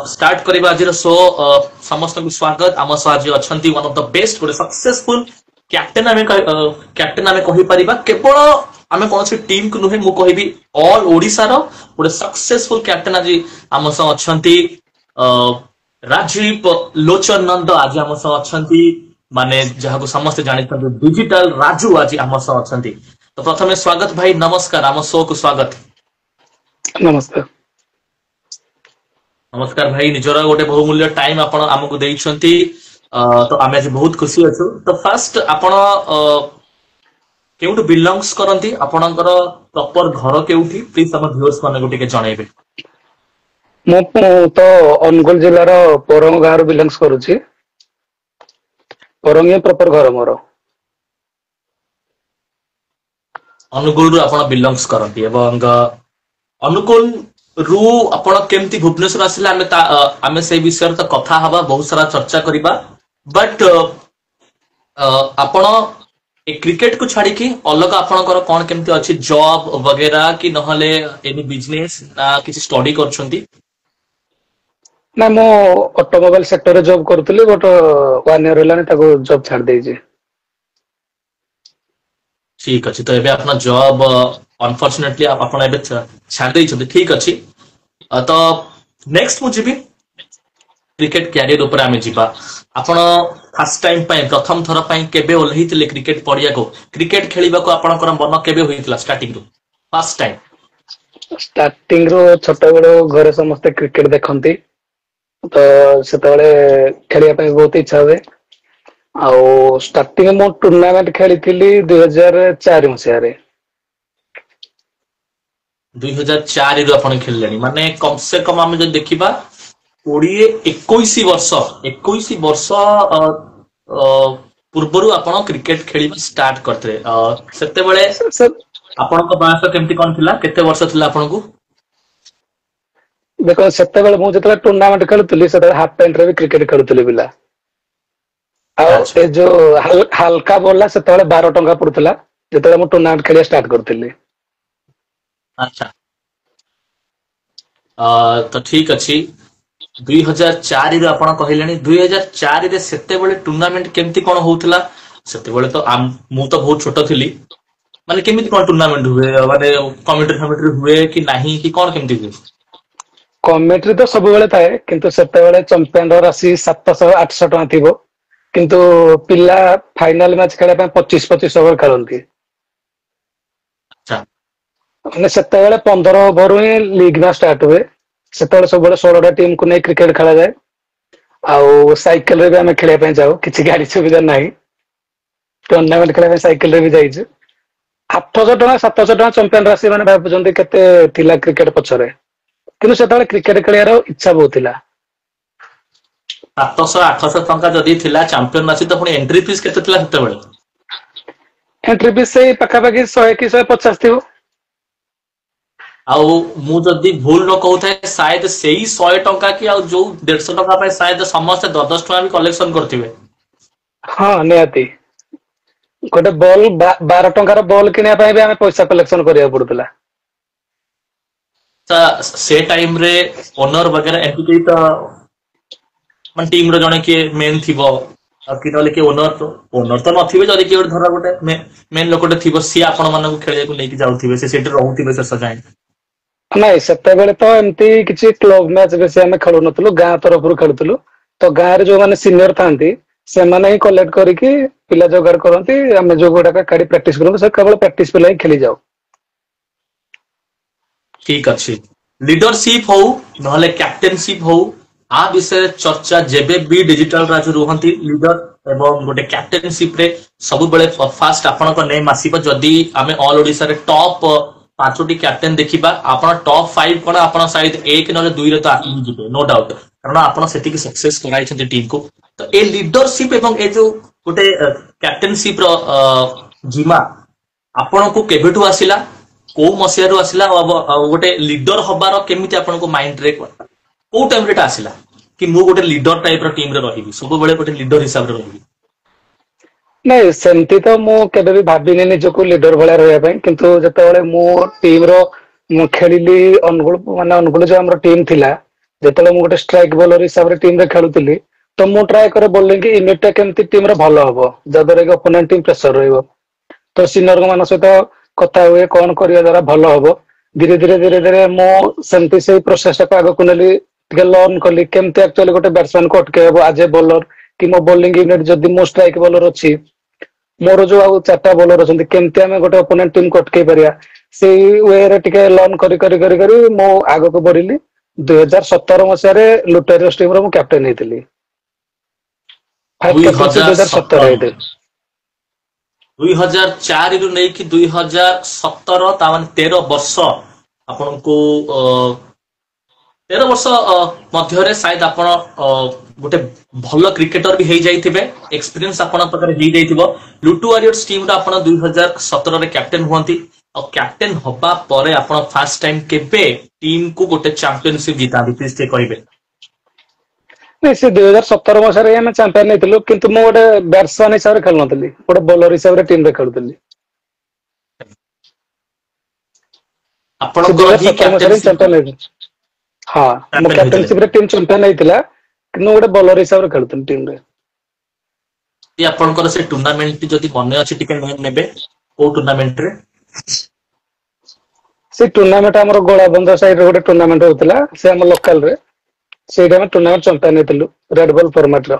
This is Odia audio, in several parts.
स्टार्ट करबा आज शो समस्त को स्वागत आम सह आज अछंती वन ऑफ द बेस्ट गोटे सक्सेसफुल कैप्टेन आमे कहि परिबा केवल आमे कोनसी टीम को नुहे मु कहिबी ऑल ओडिसा रो गोटे सक्सेसफुल कैप्टेन आज आम सह अछंती राजीव लोचन नंद आज आम सह अछंती माने जहाको समस्त जानि डिजिटल राजू आज आम सह अछंती। तो प्रथमे स्वागत भाई, नमस्कार, आम शो को स्वागत। नमस्कार नमस्कार भाई, निजर गोटे बहुमूल्य टाइम आपण आमको देइछंती, तो आमे आज बहुत खुशी अछु। तो फर्स्ट आपण केउटु बिलोंग्स करंती, आपणकर प्रॉपर घर केउठी, प्लीज हम व्यूअर्स माने गोटे के जणाइबे। मु तो अनुगुल जिल्ला रो पोरंग गाँव बिलोंग्स करूची। पोरंग प्रॉपर घर मोर अनुगुल रु आपण बिलोंग्स करंती एवं अनुगुल रु आपण केमती भुवनेश्वर आसिले आमे से विषय तो कथा हवा, बहुत सारा चर्चा करिबा। बट आपण ए क्रिकेट को छाड़ी की अलग आपणकर कोन केमती अछि, जॉब वगैरह कि नहले एनी बिजनेस ना किछि स्टडी करछंती? ना मो ऑटोमोबाइल सेक्टर रे जॉब करथली, बट 1 ईयर होलानी ताको जॉब छाड़ देई जे। ठीक अछि, तो एबे अपना जॉब अनफॉर्चुनेटली आपण एबे छाड़ देई छथि। ठीक अछि, तो नेक्स्ट मु जिबी क्रिकेट कैरियर ऊपर आमे जिबा। आपण फर्स्ट टाइम पय प्रथम थर पय केबे ओल्हितले क्रिकेट पड़िया को, क्रिकेट खेलिबा को आपणकर मन केबे होइतला starting row first time? Starting रो छोटे बड़ो घरे समस्त क्रिकेट देखंती, तो सेतबेले खेलिया पय बहुत इच्छा हुए। आउ स्टार्टिंग मो टूर्नामेंट खेलिथिली 2004 मसिया रे। 2004 रु आपण खेललेनी, माने कम से कम आमे जे देखिबा 21 वर्ष पूर्वरु आपण क्रिकेट खेलिबा स्टार्ट करथले। सेते बेले आपनको बयस केमती कोन थिला, केते वर्ष थिला आपनको? देखो सेते बेले मु जतले टूर्नामेंट खेलुतली, सेते हाफ पैंट रे भी क्रिकेट खेलुतली बिला। आ ए जो हल्का बोलला सेते बेले 12 टंका पड़ुतला जतले मु टूर्नामेंट खेलिया स्टार्ट करथली। अच्छा, तो ठीक अछि। 2004 रे आपण कहिलेनी, 2004 रे सेते बेले टूर्नामेंट केमती कोन होउतला? सेते बेले तो मु तो बहुत छोट थिली, माने केमिति कोन टूर्नामेंट हुए, माने कमेंट्री हुए कि नाही कि कोन केमती हुए? कमेंट्री तो सब बेले थाए, किंतु सेते बेले चैंपियन राशि 700-800 टका थिबो, किंतु पिला फाइनल मैच खेले 25-25 ओवर खेलंती। अच्छा, माने सेते बेले 15 ओवर ही लीग मैच स्टार्ट हुए। सेते सब बेले 16टा टीम को नै क्रिकेट खेला जाए। आउ साइकिल रे भी हमें खेले पे जाऊ, किछि गाड़ी सुविधा नाही, टूर्नामेंट खेले पे साइकिल रे भी जाइछ। 800 टका 700 टका चैंपियन राशि माने भाबुचंती केते थिला क्रिकेट पछरे, किंतु सेते क्रिकेट खेलियार इच्छा बहुत थिला। 700-800 टंका जदी थिला चैंपियन राशि, तो पुनी एंट्री फीस केते थिला सेते बेले? एंट्री फीस से पक्का पक्की 100 कि 150 थिबो। आउ मु जदी भूल न कहउथाय, शायद सेही 100 टंका की आउ जो 150 टंका पे शायद समस्त 10-10 टंका भी कलेक्शन करथिबे। हां नियाती गोटे बॉल 12 टंकार बॉल किनिया पय भी हमें पैसा कलेक्शन करिया पड़ुतला। से टाइम रे ओनर वगैरह एंटिटी तो मन टीम रो जने के मेन थिबो, कि नले के ओनर तो नथिबे, जदी के धरा गोटे मेन लोकटे थिबो, सी आपण मानन को खेलिया को लेके जाउथिबे, से सेट रहउथिबे से सजाय नहीं। सेते बेले तो एमती किछि क्लब मैच बेसी हमें खेलु नथलु, गां तरफ रु खेलुतलु। तो गां रे जो माने सीनियर थांती से माने ही कलेक्ट करिकि पिला जोगाड़ करंती, हमें जो गोडा का काडी प्रैक्टिस करन, से केवल प्रैक्टिस पे लाई खेली जाऊ। ठीक अछि, लीडरशिप हो नहले कैप्टेनशिप हो, आ विषय चर्चा जेबे भी डिजिटल राजू रुहंती लीडर एवं गोटे कैप्टेनशिप रे सब बेले फास्ट आपण को नेम आसीबो। जदी आमे ऑल ओडिसा रे टॉप 5टी कैप्टेन देखिबा, आपण टॉप 5 कोन आपण शायद 1 नले 2 रे तो आकी जिबे, नो डाउट, कारण आपण सेति की सक्सेस कराइ छथि टीम को। तो ए लीडरशिप एवं ए जो गोटे कैप्टेनशिप रो जिमा आपण को केबेटू आसिला, को मसिया रु आसिला, गोटे लीडर हबार केमिति आपण को माइंड रे को टाइम रे आसिला कि मु गोटे लीडर टाइप रो टीम रे रहिबी, सब बेले गोटे लीडर हिसाब रे रहिबी? नहीं सेमती तो मु केबे भी भाबिने निजको लीडर भले रहया पय, किंतु जते बेले मु टीम रो मु खेलिली अनुगुल, माने अनुगुल जो हमर टीम थिला ଯେତେବେଳେ ମୁଁ ଗୋଟେ ଷ୍ଟ୍ରାଇକ୍ ବୋଲର ହିସାବରେ ଟିମ ରେ ଖେଳୁଥିଲି ତ ମୁଁ ଟ୍ରାଏ କରେ ବୋଲିଂ କି ୟୁନିଟ ଟା କେମିତି ଟିମ ରେ ଭଲ ହବ ଯାଦ୍ୱାରା କି ଅପୋନେଣ୍ଟ ଟିମ ପ୍ରେସର ରହିବ। ତ ସିନିୟର ମାନଙ୍କ ସହିତ କଥା ହୁଏ କଣ କରିବା ଦ୍ୱାରା ଭଲ ହବ। ଧୀରେ ଧୀରେ ମୁଁ ସେମିତି ସେଇ ପ୍ରୋସେସ ଟାକୁ ଆଗକୁ ନେଲି। ଟିକେ ଲର୍ନ କଲି କେମିତି ଆକ୍ଚୁଆଲି ଗୋଟେ ବ୍ୟାଟ୍ସମ୍ୟାନ କୁ ଅଟକେଇ ହବ ଆଜ ଏ ବୋଲର କି ମୋ ବୋଲିଂ ୟୁନିଟ ଯଦି ମୋ ଷ୍ଟ୍ରାଇକ୍ ବୋଲର ଅଛି ମୋର ଯୋଉ ଆଉ 4ଟା ବୋଲର ଅଛନ୍ତି କେମିତି ଆମେ ଗୋଟେ ଅପୋନେଣ୍ଟ ଟିମ୍ କୁ ଅଟକେଇ ପାରିବା ସେଇ ୱେରେ ଟିକେ ଲର୍ନ କରି ମୁଁ ଆଗକୁ ବଢିଲି। 2017 ମସିହାରେ ଲୁଟାରିୟସ୍ ଟିମ ର ମୁଁ କ୍ୟାପ୍ଟେନ ହେଇଥିଲି। ଫାଇଭ କ୍ୟାପ୍ଟେନସିପ 2017 2017 ହେଇଥିଲି। 2004 ରୁ ନେଇକି 2017 ତା ମାନେ 13 ବର୍ଷ ଆପଣଙ୍କୁ 13 ବର୍ଷ ମଧ୍ୟରେ ସାୟଦ ଆପଣ ଗୋଟେ ଭଲ କ୍ରିକେଟର ବି ହେଇଯାଇଥିବେ। ଏକ୍ସପିରିଏନ୍ସ ଆପଣଙ୍କ ପାଖରେ ହେଇଯାଇଥିବ। ଲୁଟୁ ୱାରିୟର୍ସ ଟିମ ର ଆପଣ 2017 ରେ କ୍ୟାପ୍ଟେନ ହୁଅନ୍ତି। ଆଉ କ୍ୟାପ୍ଟେନ ହବା ପରେ ଆପଣ ଫାର୍ଷ୍ଟ ଟାଇମ କେବେ ଟିମ କୁ ଗୋଟେ ଚାମ୍ପିୟନସିପ ଜିତାନ୍ତି ପ୍ଲିଜ ଟିକେ କହିବେ। ନାଇଁ ସେ 2017 ମସିହାରେ ଆମେ ଚାମ୍ପିୟନ ହେଇଥିଲୁ କିନ୍ତୁ ମୁଁ ଗୋଟେ ବ୍ୟାଟ୍ସମ୍ୟାନ ହିସାବରେ ଖେଳୁନଥିଲି ଗୋଟେ ବୋଲର ହିସାବରେ ଟିମ ରେ ଖେଳୁଥିଲି। ସେ ଆପଣଙ୍କର ହିଁ 2017 ମସିହାରେ ହିଁ କ୍ୟାପ୍ଟେନସିପ ଚାମ୍ପିୟନ ହେଇଥିଲି। ହଁ ମୋ ଚାମ୍ପିୟନ ହେଇଥିଲେ। କ୍ୟାପ୍ଟେନସିପ ରେ ଟିମ ଚାମ୍ପିୟନ ହେଇଥିଲା କିନ୍ତୁ ଗୋଟେ ବୋଲର ହିସାବରେ ଖେଳୁଥିଲି ଟିମ ରେ। ଆପଣଙ୍କର ସେ ଟୁର୍ଣ୍ଣାମେଣ୍ଟ ଯଦି ମନେ ଅଛି ଟିକେ ନେବେ କୋଉ ଟୁର୍ଣ୍ଣାମେଣ୍ଟ ରେ? ସେ ଟୁର୍ଣ୍ଣାମେଣ୍ଟ ଆମର ଗୋଳାବନ୍· ସାଇଡ ରେ ଗୋଟେ ଟୁର୍ଣ୍ଣାମେଣ୍ଟ ହଉଥିଲା ସେ ଆମ ଲୋକାଲ ରେ ସେଇଟା ଆମେ ଟୁର୍ଣ୍ଣାମେଣ୍ଟ ଚାମ୍ପିୟନ ହେଇଥିଲୁ ରେଡ ବଲ୍ ଫର୍ମାଟ ର।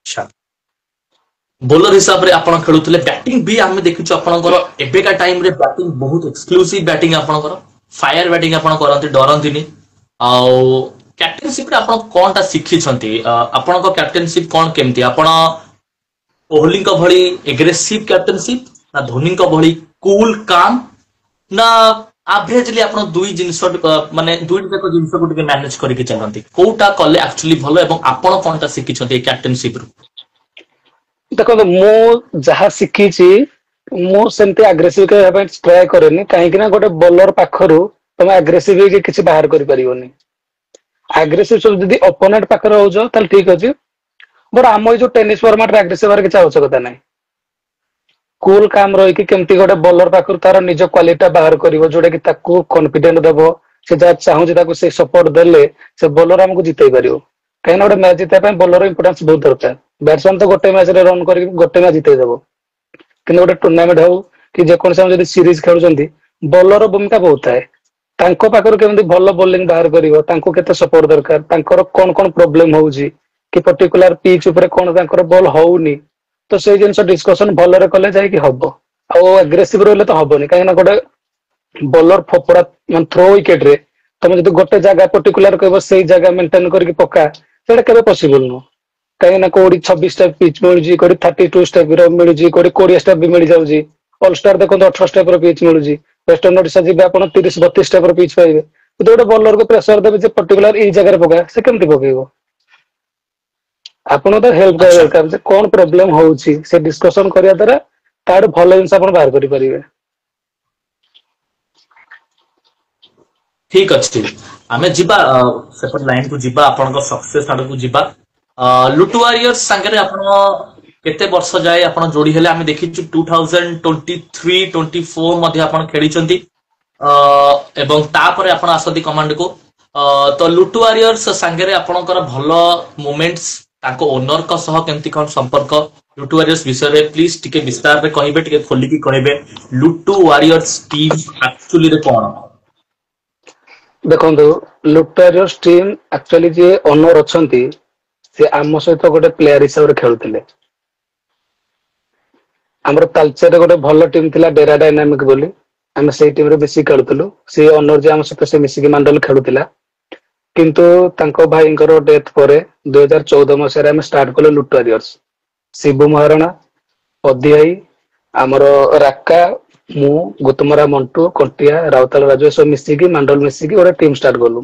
ଆଚ୍ଛା ବୋଲର ହିସାବରେ ଆପଣ ଖେଳୁଥିଲେ ବ୍ୟାଟିଂ ବି ଆମେ ଦେଖିଛୁ ଆପଣଙ୍କର ଏବେକା ଟାଇମରେ ବ୍ୟାଟିଂ ବହୁତ ଏକ୍ସକ୍ଲୁସିଭ ବ୍ୟାଟିଂ ଆପଣଙ୍କର ଫାୟାର ବ୍ୟାଟିଂ ଆପଣ କରନ୍ତି ଡରନ୍ତିନି। ଆଉ କ୍ୟାପ୍ଟେନସିପ ରେ ଆପଣ କଣଟା ଶିଖିଛନ୍ତି ଆପଣଙ୍କ କ୍ୟାପ୍ଟେନସିପ କଣ କେମିତି ଆପଣ କୋହଲିଙ୍କ ଭଳି ଏଗ୍ରେସିଭ କ୍ୟାପ୍ଟେନସିପ ନା ଧୋନିଙ୍କ ଭଳି କୁଲ କାମ ନା ଆଭରେଜଲି ଆପଣ ଦୁଇ ଜିନିଷ ମାନେ ଦୁଇଟି ଯାକ ଜିନିଷକୁ ଟିକେ ମ୍ୟାନେଜ କରିକି ଚାଲନ୍ତି କୋଉଟା କଲେ ଆକ୍ଚୁଆଲି ଭଲ ଏବଂ ଆପଣ କଣଟା ଶିଖିଛନ୍ତି ଏଇ କ୍ୟାପ୍ଟେନସିପ ରୁ? ଦେଖନ୍ତୁ ମୁଁ ଯାହା ଶିଖିଛି ମୁଁ ସେମିତି ଆଗ୍ରେସିଭ ହେବା ପାଇଁ ଟ୍ରାଏ କରେନି କାହିଁକି ନା ଗୋଟେ ବୋଲର ପାଖରୁ ତମେ ଆଗ୍ରେସିଭ ହେଇକି କିଛି ବାହାର କରିପାରିବନି। ଆଗ୍ରେସିଭ ସବୁ ଯଦି ଅପୋନେଣ୍ଟ ପାଖରେ ରହୁଛ ତାହେଲେ ଠିକ ଅଛି। ବଟ ଆମ ଏଇ ଯୋଉ ଟେନିସ ଫର୍ମାଟ ରେ ଆଗ୍ରେସିଭ ହବାର କିଛି ଆବଶ୍ୟକତା ନାହିଁ। କୁଲ କାମ ରହିକି କେମିତି ଗୋଟେ ବୋଲର ପାଖରୁ ତାର ନିଜ କ୍ୱାଲିଟି ଟା ବାହାର କରିବ ଯୋଉଟା କି ତାକୁ କନଫିଡେଣ୍ଟ ଦବ। ସେ ଯାହା ଚାହୁଁଛି ତାକୁ ସେ ସପୋର୍ଟ ଦେଲେ ସେ ବୋଲର ଆମକୁ ଜିତେଇ ପାରିବ। କାହିଁକିନା ଗୋଟେ ମ୍ୟାଚ ଜିତିବା ପାଇଁ ବୋଲର ଇମ୍ପୋର୍ଟାନ୍ସ ବହୁତ ଦରକାର। ବ୍ୟାଟ୍ସମ୍ୟାନ ତ ଗୋଟେ ମ୍ୟାଚ ରେ ରନ୍ କରିକି ଗୋଟେ ମ୍ୟାଚ ଜିତେଇଦବ। କିନ୍ତୁ ଗୋଟେ ଟୁର୍ଣ୍ଣାମେଣ୍ଟ ହଉ କି ଯେକୌଣସି ଆମେ ଯଦି ସିରିଜ ଖେଳୁଛନ୍ତି ବୋଲର ଭୂମିକା ବହୁତ ଥାଏ। ତାଙ୍କ ପାଖରୁ କେମିତି ଭଲ ବୋଲିଂ ବାହାର କରିବ ତାଙ୍କୁ କେତେ ସପୋର୍ଟ ଦରକାର ତାଙ୍କର କଣ କଣ ପ୍ରୋବ୍ଲେମ ହଉଛି କି ପର୍ଟିକୁଲାର ପିଚ ଉପରେ କଣ ତାଙ୍କର ବଲ୍ ହଉନି ତ ସେଇ ଜିନିଷ ଡିସକସନ ଭଲରେ କଲେ ଯାଇକି ହବ ଆଉ ଆଗ୍ରେସିଭ ରହିଲେ ତ ହବନି କାହିଁକି ନା ଗୋଟେ ବୋଲର ଫୋପଡା ମାନେ ଥ୍ରୋ ୱିକେଟ ରେ ତମେ ଯଦି ଗୋଟେ ଜାଗା ପର୍ଟିକୁଲାର କହିବ ସେଇ ଜାଗା ମେଣ୍ଟେନ କରିକି ପକା ସେଇଟା କେବେ ପସିବୁଲ ନୁହଁ। କାହିଁକି ନା କୋଉଠି 26 ଟା ପିଚ୍ ମିଳୁଛି କୋଉଠି 32 ଷ୍ଟେପ ର ମିଳୁଛି କୋଉଠି 20 ଷ୍ଟେପ ବି ମିଳିଯାଉଛି। ଅଲଷ୍ଟାର ଦେଖନ୍ତୁ 18 ଷ୍ଟେପ ର ପିଚ୍ ମିଳୁଛି ୱେଷ୍ଟର୍ଣ୍ଣ ଓଡିଶା ଯିବେ ଆପଣ 30-32 ଷ୍ଟେପ ର ପିଚ୍ ପାଇବେ। ଯଦି ଗୋଟେ ବୋଲରକୁ ପ୍ରେସର ଦେବେ ଯେ ପର୍ଟିକୁଲାର ଏଇ ଜାଗାରେ ପକା ସେ କେମିତି ପକେଇବ? ଆପଣ ତ ହେଲ୍ପ କରିବା ଆଚ୍ଛା ଦରକାର ଯେ କଣ ପ୍ରୋବ୍ଲେମ ହଉଛି ସେ ଡିସକସନ କରିବା ଦ୍ଵାରା ତାଠୁ ଭଲ ଜିନିଷ ଆପଣ ବାହାର କରିପାରିବେ। ଠିକ ଅଛି ଆମେ ଯିବା ସେପଟ ଲାଇନ କୁ ଯିବା ଆପଣଙ୍କ ସକ୍ସେସ ଆଡକୁ ଯିବା। ଲୁଟୁ ୱାରିୟର୍ସ ସାଙ୍ଗରେ ଆପଣ କେତେ ବର୍ଷ ଯାଏ ଆପଣ ଯୋଡି ହେଲେ ଆମେ ଦେଖିଛୁ 2023-24 ମଧ୍ୟ ଆପଣ ଖେଳିଛନ୍ତି ଏବଂ ତାପରେ ଆପଣ ଆସନ୍ତି କମାଣ୍ଡ କୁ ତ ଲୁଟୁ ୱାରିୟର୍ସ ସାଙ୍ଗରେ ଆପଣଙ୍କର ଭଲ ମୁମେଣ୍ଟସ ତାଙ୍କ ଓନରଙ୍କ ସହ କେମିତି କଣ ସମ୍ପର୍କ ଲୁଟୁ ୱାରିୟର୍ସ ବିଷୟରେ ପ୍ଲିଜ ଟିକେ ବିସ୍ତାରରେ କହିବେ ଟିକେ ଖୋଲିକି କହିବେ ଲୁଟୁ ୱାରିୟର୍ସ ଟିମ୍ ଆକ୍ଚୁଆଲିରେ କଣ? ଦେଖନ୍ତୁ ଲୁଟାରିୟର୍ସ ଟିମ୍ ଆକ୍ଚୁଆଲି ଯିଏ ଓନର ଅଛନ୍ତି ସେ ଆମ ସହିତ ଗୋଟେ ପ୍ଲେୟାର ହିସାବରେ ଖେଳୁଥିଲେ। ଆମର ତାଲଚେରରେ ଗୋଟେ ଭଲ ଟିମ୍ ଥିଲା ଡେରା ଡାଇନାମିକ ବୋଲି ଆମେ ସେଇ ଟିମ ରେ ବେଶିକି ଖେଳୁଥିଲୁ ସେ ଅନର ଯେ ଆମ ସହିତ ସେ ମିଶିକି ମାଣ୍ଡଲ ଖେଳୁଥିଲା। କିନ୍ତୁ ତାଙ୍କ ଭାଇଙ୍କର ଡେଥ ପରେ 2014 ମସିହାରେ ଆମେ ଷ୍ଟାର୍ଟ କଲେ ଲୁଟୋରିଅର୍ସ। ଶିବୁ ମହାରଣା ପଦିଆଇ ଆମର ରାକା ମୁଁ ଗୁତୁମରା ମଣ୍ଟୁ କଣ୍ଟିଆ ରାଉତାଳ ରାଜୁ ସବୁ ମିଶିକି ମାଣ୍ଡଲ ମିଶିକି ଗୋଟେ ଟିମ୍ ଷ୍ଟାର୍ଟ କଲୁ।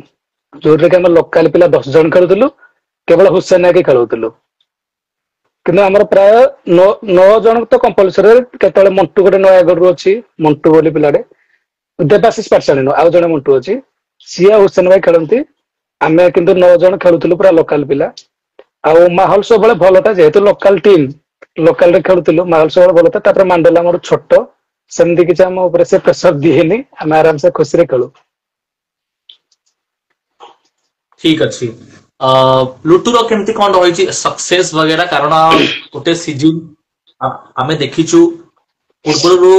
ଯୋଉଥିରେ କି ଆମେ ଲୋକାଲ ପିଲା 10 ଜଣ ଖେଳୁଥିଲୁ କେବଳ ହୁସେନ ହାକେ ଖେଳୁଥିଲୁ। କିନ୍ତୁ ଆମର ପ୍ରାୟ ନଅ ଜଣ ତ କମ୍ପଲସରୀ କେତେବେଳେ ମଣ୍ଟୁ ଗୋଟେ ନୟାଗଡରୁ ଅଛି ମଣ୍ଟୁ ବୋଲି ପିଲାଟେ ଦେବାଶିଷ ପାଠଶାଳୀ ନୁହଁ ଆଉ ଜଣେ ମଣ୍ଟୁ ଅଛି ସିଏ ହୁସେନ ଭାଇ ଖେଳନ୍ତି। ଆମେ କିନ୍ତୁ 9 ଜଣ ଖେଳୁଥିଲୁ ପୁରା ଲୋକାଲ ପିଲା। ଆଉ ମାହୋଲ ସବୁବେଳେ ଭଲ ଥାଏ ଯେହେତୁ ଲୋକାଲ ଟିମ୍ ଲୋକାଲ ରେ ଖେଳୁଥିଲୁ ମାହୋଲ ସବୁବେଳେ ଭଲ ଥାଏ ତାପରେ ମାଣ୍ଡଲ ଆମର ଛୋଟ ସେମିତି କିଛି ଆମ ଉପରେ ସେ ପ୍ରେସର ଦିଏନି ଆମେ ଆରାମସେ ଖୁସିରେ ଖେଳୁ। ଠିକ ଅଛି। ଲୁଟୁର କେମିତି କଣ ରହିଛି ସକ୍ସେସ୍ ବଗେରା, କାରଣ ଗୋଟେ ସିଜିନ ଆମେ ଦେଖିଛୁ ପୂର୍ବରୁ,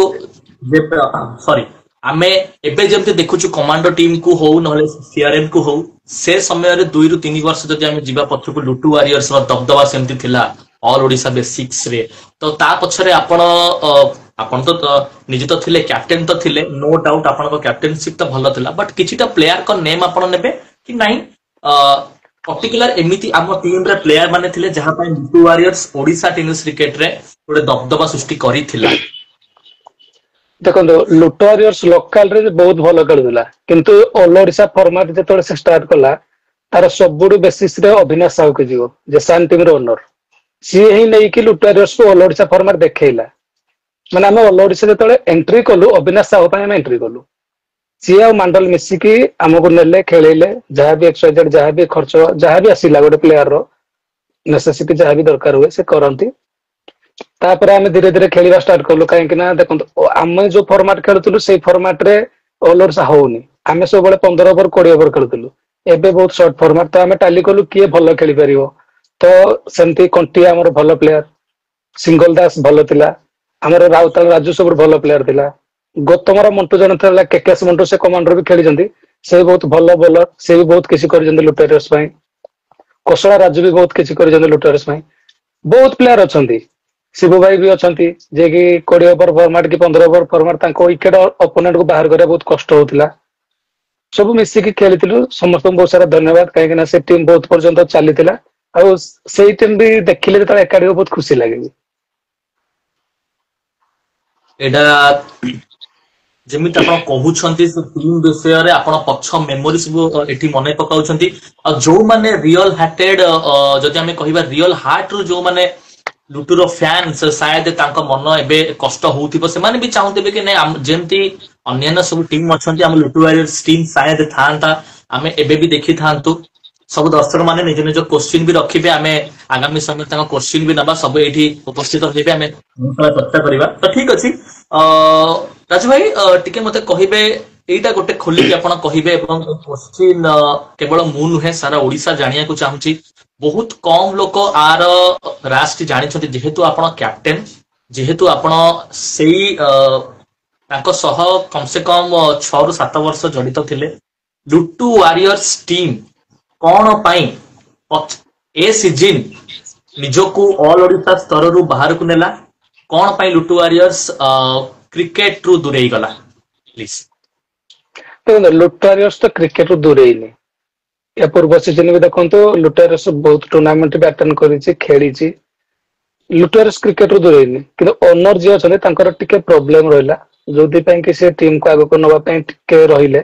ସରି, ଆମେ ଏବେ ଯେମିତି ଦେଖୁଛୁ କମାଣ୍ଡୋ ଟିମ୍ କୁ ହଉ ନହେଲେ ସିଆରଏମ୍ କୁ ହଉ, ସେ ସମୟରେ 2 ରୁ 3 ବର୍ଷ ଯଦି ଆମେ ଯିବା ପଛକୁ ଲୁଟୁ ୱାରିୟର୍ସ ର ଦବଦବା ସେମିତି ଥିଲା ଅଲ୍ ଓଡିଶା ବେସିକ୍ସ ରେ। ତ ତା ପଛରେ ଆପଣ ତ ନିଜେ ତ ଥିଲେ, କ୍ୟାପ୍ଟେନ ତ ଥିଲେ, ନୋ ଡାଉଟ ଆପଣଙ୍କ କ୍ୟାପ୍ଟେନସିପ ତ ଭଲ ଥିଲା, ବଟ୍ କିଛିଟା ପ୍ଲେୟାରଙ୍କ ନେମ୍ ଆପଣ ନେବେ କି ନାଇଁ ପର୍ଟିକୁଲାର ଏମିତି ଆମ ଟିମରେ ପ୍ଲେୟାର ମାନେ ଥିଲେ ଯାହା ପାଇଁ ଲୁଟୁ ୱାରିୟର୍ସ ଓଡିଶା ଟେନିସ୍ କ୍ରିକେଟରେ ଗୋଟେ ଦବଦବା ସୃଷ୍ଟି କରିଥିଲା? ଦେଖନ୍ତୁ ଲୁଟୋ ୱାରିୟର୍ସ ଲୋକାଲ ରେ ବହୁତ ଭଲ ଖେଳୁଥିଲା, କିନ୍ତୁ ଅଲ ଓଡିଶା ଫର୍ମାଟ ଯେତେବେଳେ ସେ ଷ୍ଟାର୍ଟ କଲା, ତାର ସବୁଠୁ ବେସିସ ରେ ଅଭିନାଶ ସାହୁକୁ ଯିବ, ଜେସାନ ଟିମ ର ଓନର। ସିଏ ହିଁ ନେଇକି ଲୁଟୋ ୱାରିୟର୍ସ କୁ ଅଲ ଓଡିଶା ଫର୍ମାଟ ଦେଖେଇଲା। ମାନେ ଆମେ ଅଲ ଓଡିଶା ଯେତେବେଳେ ଏଣ୍ଟ୍ରି କଲୁ, ଅବିନାଶ ସାହୁ ପାଇଁ ଆମେ ଏଣ୍ଟ୍ରି କଲୁ। ସିଏ ଆଉ ମାଣ୍ଡଲ ମିଶିକି ଆମକୁ ନେଲେ, ଖେଳେଇଲେ, ଯାହାବି ଏକ୍ସୱାଇଜେଡ୍ ଯାହାବି ଖର୍ଚ୍ଚ ଯାହାବି ଆସିଲା ଗୋଟେ ପ୍ଲେୟାର ର ନେସେସିଟି ଯାହାବି ଦରକାର ହୁଏ ସେ କରନ୍ତି। ତାପରେ ଆମେ ଧୀରେ ଧୀରେ ଖେଳିବା ଷ୍ଟାର୍ଟ କଲୁ, କାହିଁକି ନା ଦେଖନ୍ତୁ ଆମେ ଯୋଉ ଫର୍ମାଟ ଖେଳୁଥିଲୁ ସେଇ ଫର୍ମାଟ ରେ ଅଲ ଓଡିଶା ହଉନି। ଆମେ ସବୁବେଳେ 15 ଓଭର 20 ଓଭର ଖେଳୁଥିଲୁ। ଏବେ ବହୁତ ସର୍ଟ ଫର୍ମାଟ, ତ ଆମେ ଟାଲି କଲୁ କିଏ ଭଲ ଖେଳିପାରିବ। ତ ସେମିତି କଣ୍ଟିଆ ଆମର ଭଲ ପ୍ଲେୟାର, ସିଙ୍ଗଲ ଦାସ ଭଲ ଥିଲା, ଆମର ରାଉତାଳ ରାଜୁ ସବୁଠୁ ଭଲ ପ୍ଲେୟାର ଥିଲା। ଗୌତମର ମଣ୍ଟୁ ଜଣେ ଥିଲା କେକେଏସ୍ ମଣ୍ଟୁ, ସେ କମାଣ୍ଡର ବି ଖେଳିଛନ୍ତି, ସେ ବି ବହୁତ ଭଲ ବୋଲର, ସେ ବି ବହୁତ କିଛି କରିଛନ୍ତି ଲୁଟୋ ୱାରିୟର୍ସ ପାଇଁ। କୋଶଳା ରାଜୁ ବି ବହୁତ କିଛି କରିଛନ୍ତି ଲୁଟୋ ୱାରିୟର୍ସ ପାଇଁ। ବହୁତ ପ୍ଲେୟାର ଅଛନ୍ତି, ଶିବୁ ଭାଇ ବି ଅଛନ୍ତି, ଯିଏକି 20 ଓଭର ଫର୍ମାଟ କି 15 ଓଭର ଫର୍ମାଟ ତାଙ୍କ ୱିକେଟ ଅପୋନେଣ୍ଟ କୁ ବାହାର କରିବା ବହୁତ କଷ୍ଟ ହଉଥିଲା। ସବୁ ମିଶିକି ଖେଳିଥିଲୁ, ସମସ୍ତଙ୍କୁ ବହୁତ ସାରା ଧନ୍ୟବାଦ, କାହିଁକି ନା ସେ ଟିମ୍ ବହୁତ ପର୍ଯ୍ୟନ୍ତ ଚାଲିଥିଲା। ଆଉ ସେଇ ଟିମ୍ ବି ଦେଖିଲେ ଯେତେବେଳେ ଏକାଠି ବହୁତ ଖୁସି ଲାଗେ। ଏଇଟା ଯେମିତି ଆପଣ କହୁଛନ୍ତି ସେ ଟିମ୍ ବିଷୟରେ, ଆପଣ ପଛ ମେମୋରି ସବୁ ଏଠି ମନେ ପକାଉଛନ୍ତି। ଆଉ ଯୋଉମାନେ ରିଅଲ ହାର୍ଟେଡ, ଯଦି ଆମେ କହିବା ରିଅଲ ହାର୍ଟ ରୁ ଯୋଉମାନେ ଲୁଟୁର ଫ୍ୟାନ୍ସ, ସାୟଦ ତାଙ୍କ ମନ ଏବେ କଷ୍ଟ ହଉଥିବ, ସେମାନେ ବି ଚାହୁଁଥିବେ କି ନାଇଁ ଯେମିତି ଅନ୍ୟାନ୍ୟ ସବୁ ଟିମ୍ ଅଛନ୍ତି, ଆମ ଲୁଟୁ ୱାରିୟର୍ସ ଟିମ୍ ସାୟଦ ଥାନ୍ତା, ଆମେ ଏବେ ବି ଦେଖିଥାନ୍ତୁ। ସବୁ ଦର୍ଶକ ମାନେ ନିଜ ନିଜ କୋଶ୍ଚିନ୍ ବି ରଖିବେ, ଆମେ ଆଗାମୀ ସମୟରେ ତାଙ୍କ କୋଶ୍ଚିନ୍ ବି ନବା, ସବୁ ଏଇଠି ଉପସ୍ଥିତ ହେବେ, ଆମେ ଚର୍ଚ୍ଚା କରିବା। ତ ଠିକ ଅଛି, ରାଜୁ ଭାଇ ଟିକେ ମତେ କହିବେ, ଏଇଟା ଗୋଟେ ଖୋଲିକି ଆପଣ କହିବେ, ଏବଂ କୋଶ୍ଚିନ୍ କେବଳ ମୁଁ ନୁହେଁ ସାରା ଓଡିଶା ଜାଣିବାକୁ ଚାହୁଁଛି। ବହୁତ କମ ଲୋକ ଆର ରାଜଟି ଜାଣିଛନ୍ତି, ଯେହେତୁ ଆପଣ କ୍ୟାପ୍ଟେନ, ଯେହେତୁ ଆପଣ ସେଇ ତାଙ୍କ ସହ କମ ସେ କମ 6 ରୁ 7 ବର୍ଷ ଜଡିତ ଥିଲେ। ଲୁଟୁ ୱାରିୟର୍ସ ଟିମ୍ କଣ ପାଇଁ ଏ ସିଜିନ ନିଜକୁ ଅଲ ଓଡିଶା ସ୍ତରରୁ ବାହାରକୁ ନେଲା, କଣ ପାଇଁ ଲୁଟୁ ୱାରିୟର୍ସ କ୍ରିକେଟ ରୁ ଦୂରେଇ ଗଲା, ପ୍ଲିଜ? ଦେଖନ୍ତୁ ଲୁଟୋ ୱାରିୟର୍ସ ତ କ୍ରିକେଟ ରୁ ଦୂରେଇନି। ଏ ପୂର୍ବ ସିଜନ ବି ଦେଖନ୍ତୁ ଲୁଟୋ ୱାରିୟର୍ସ ବହୁତ ଟୁର୍ଣ୍ଣାମେଣ୍ଟ ବି ଆଟେଣ୍ଡ କରିଛି, ଖେଳିଛି। ଲୁଟୋ ୱାରିୟର୍ସ କ୍ରିକେଟ ରୁ ଦୂରେଇନି, କିନ୍ତୁ ଓନର ଯିଏ ଅଛନ୍ତି ତାଙ୍କର ଟିକେ ପ୍ରୋବ୍ଲେମ ରହିଲା, ଯୋଉଥିପାଇଁ କି ସେ ଟିମ୍ କୁ ଆଗକୁ ନବା ପାଇଁ ଟିକେ ରହିଲେ,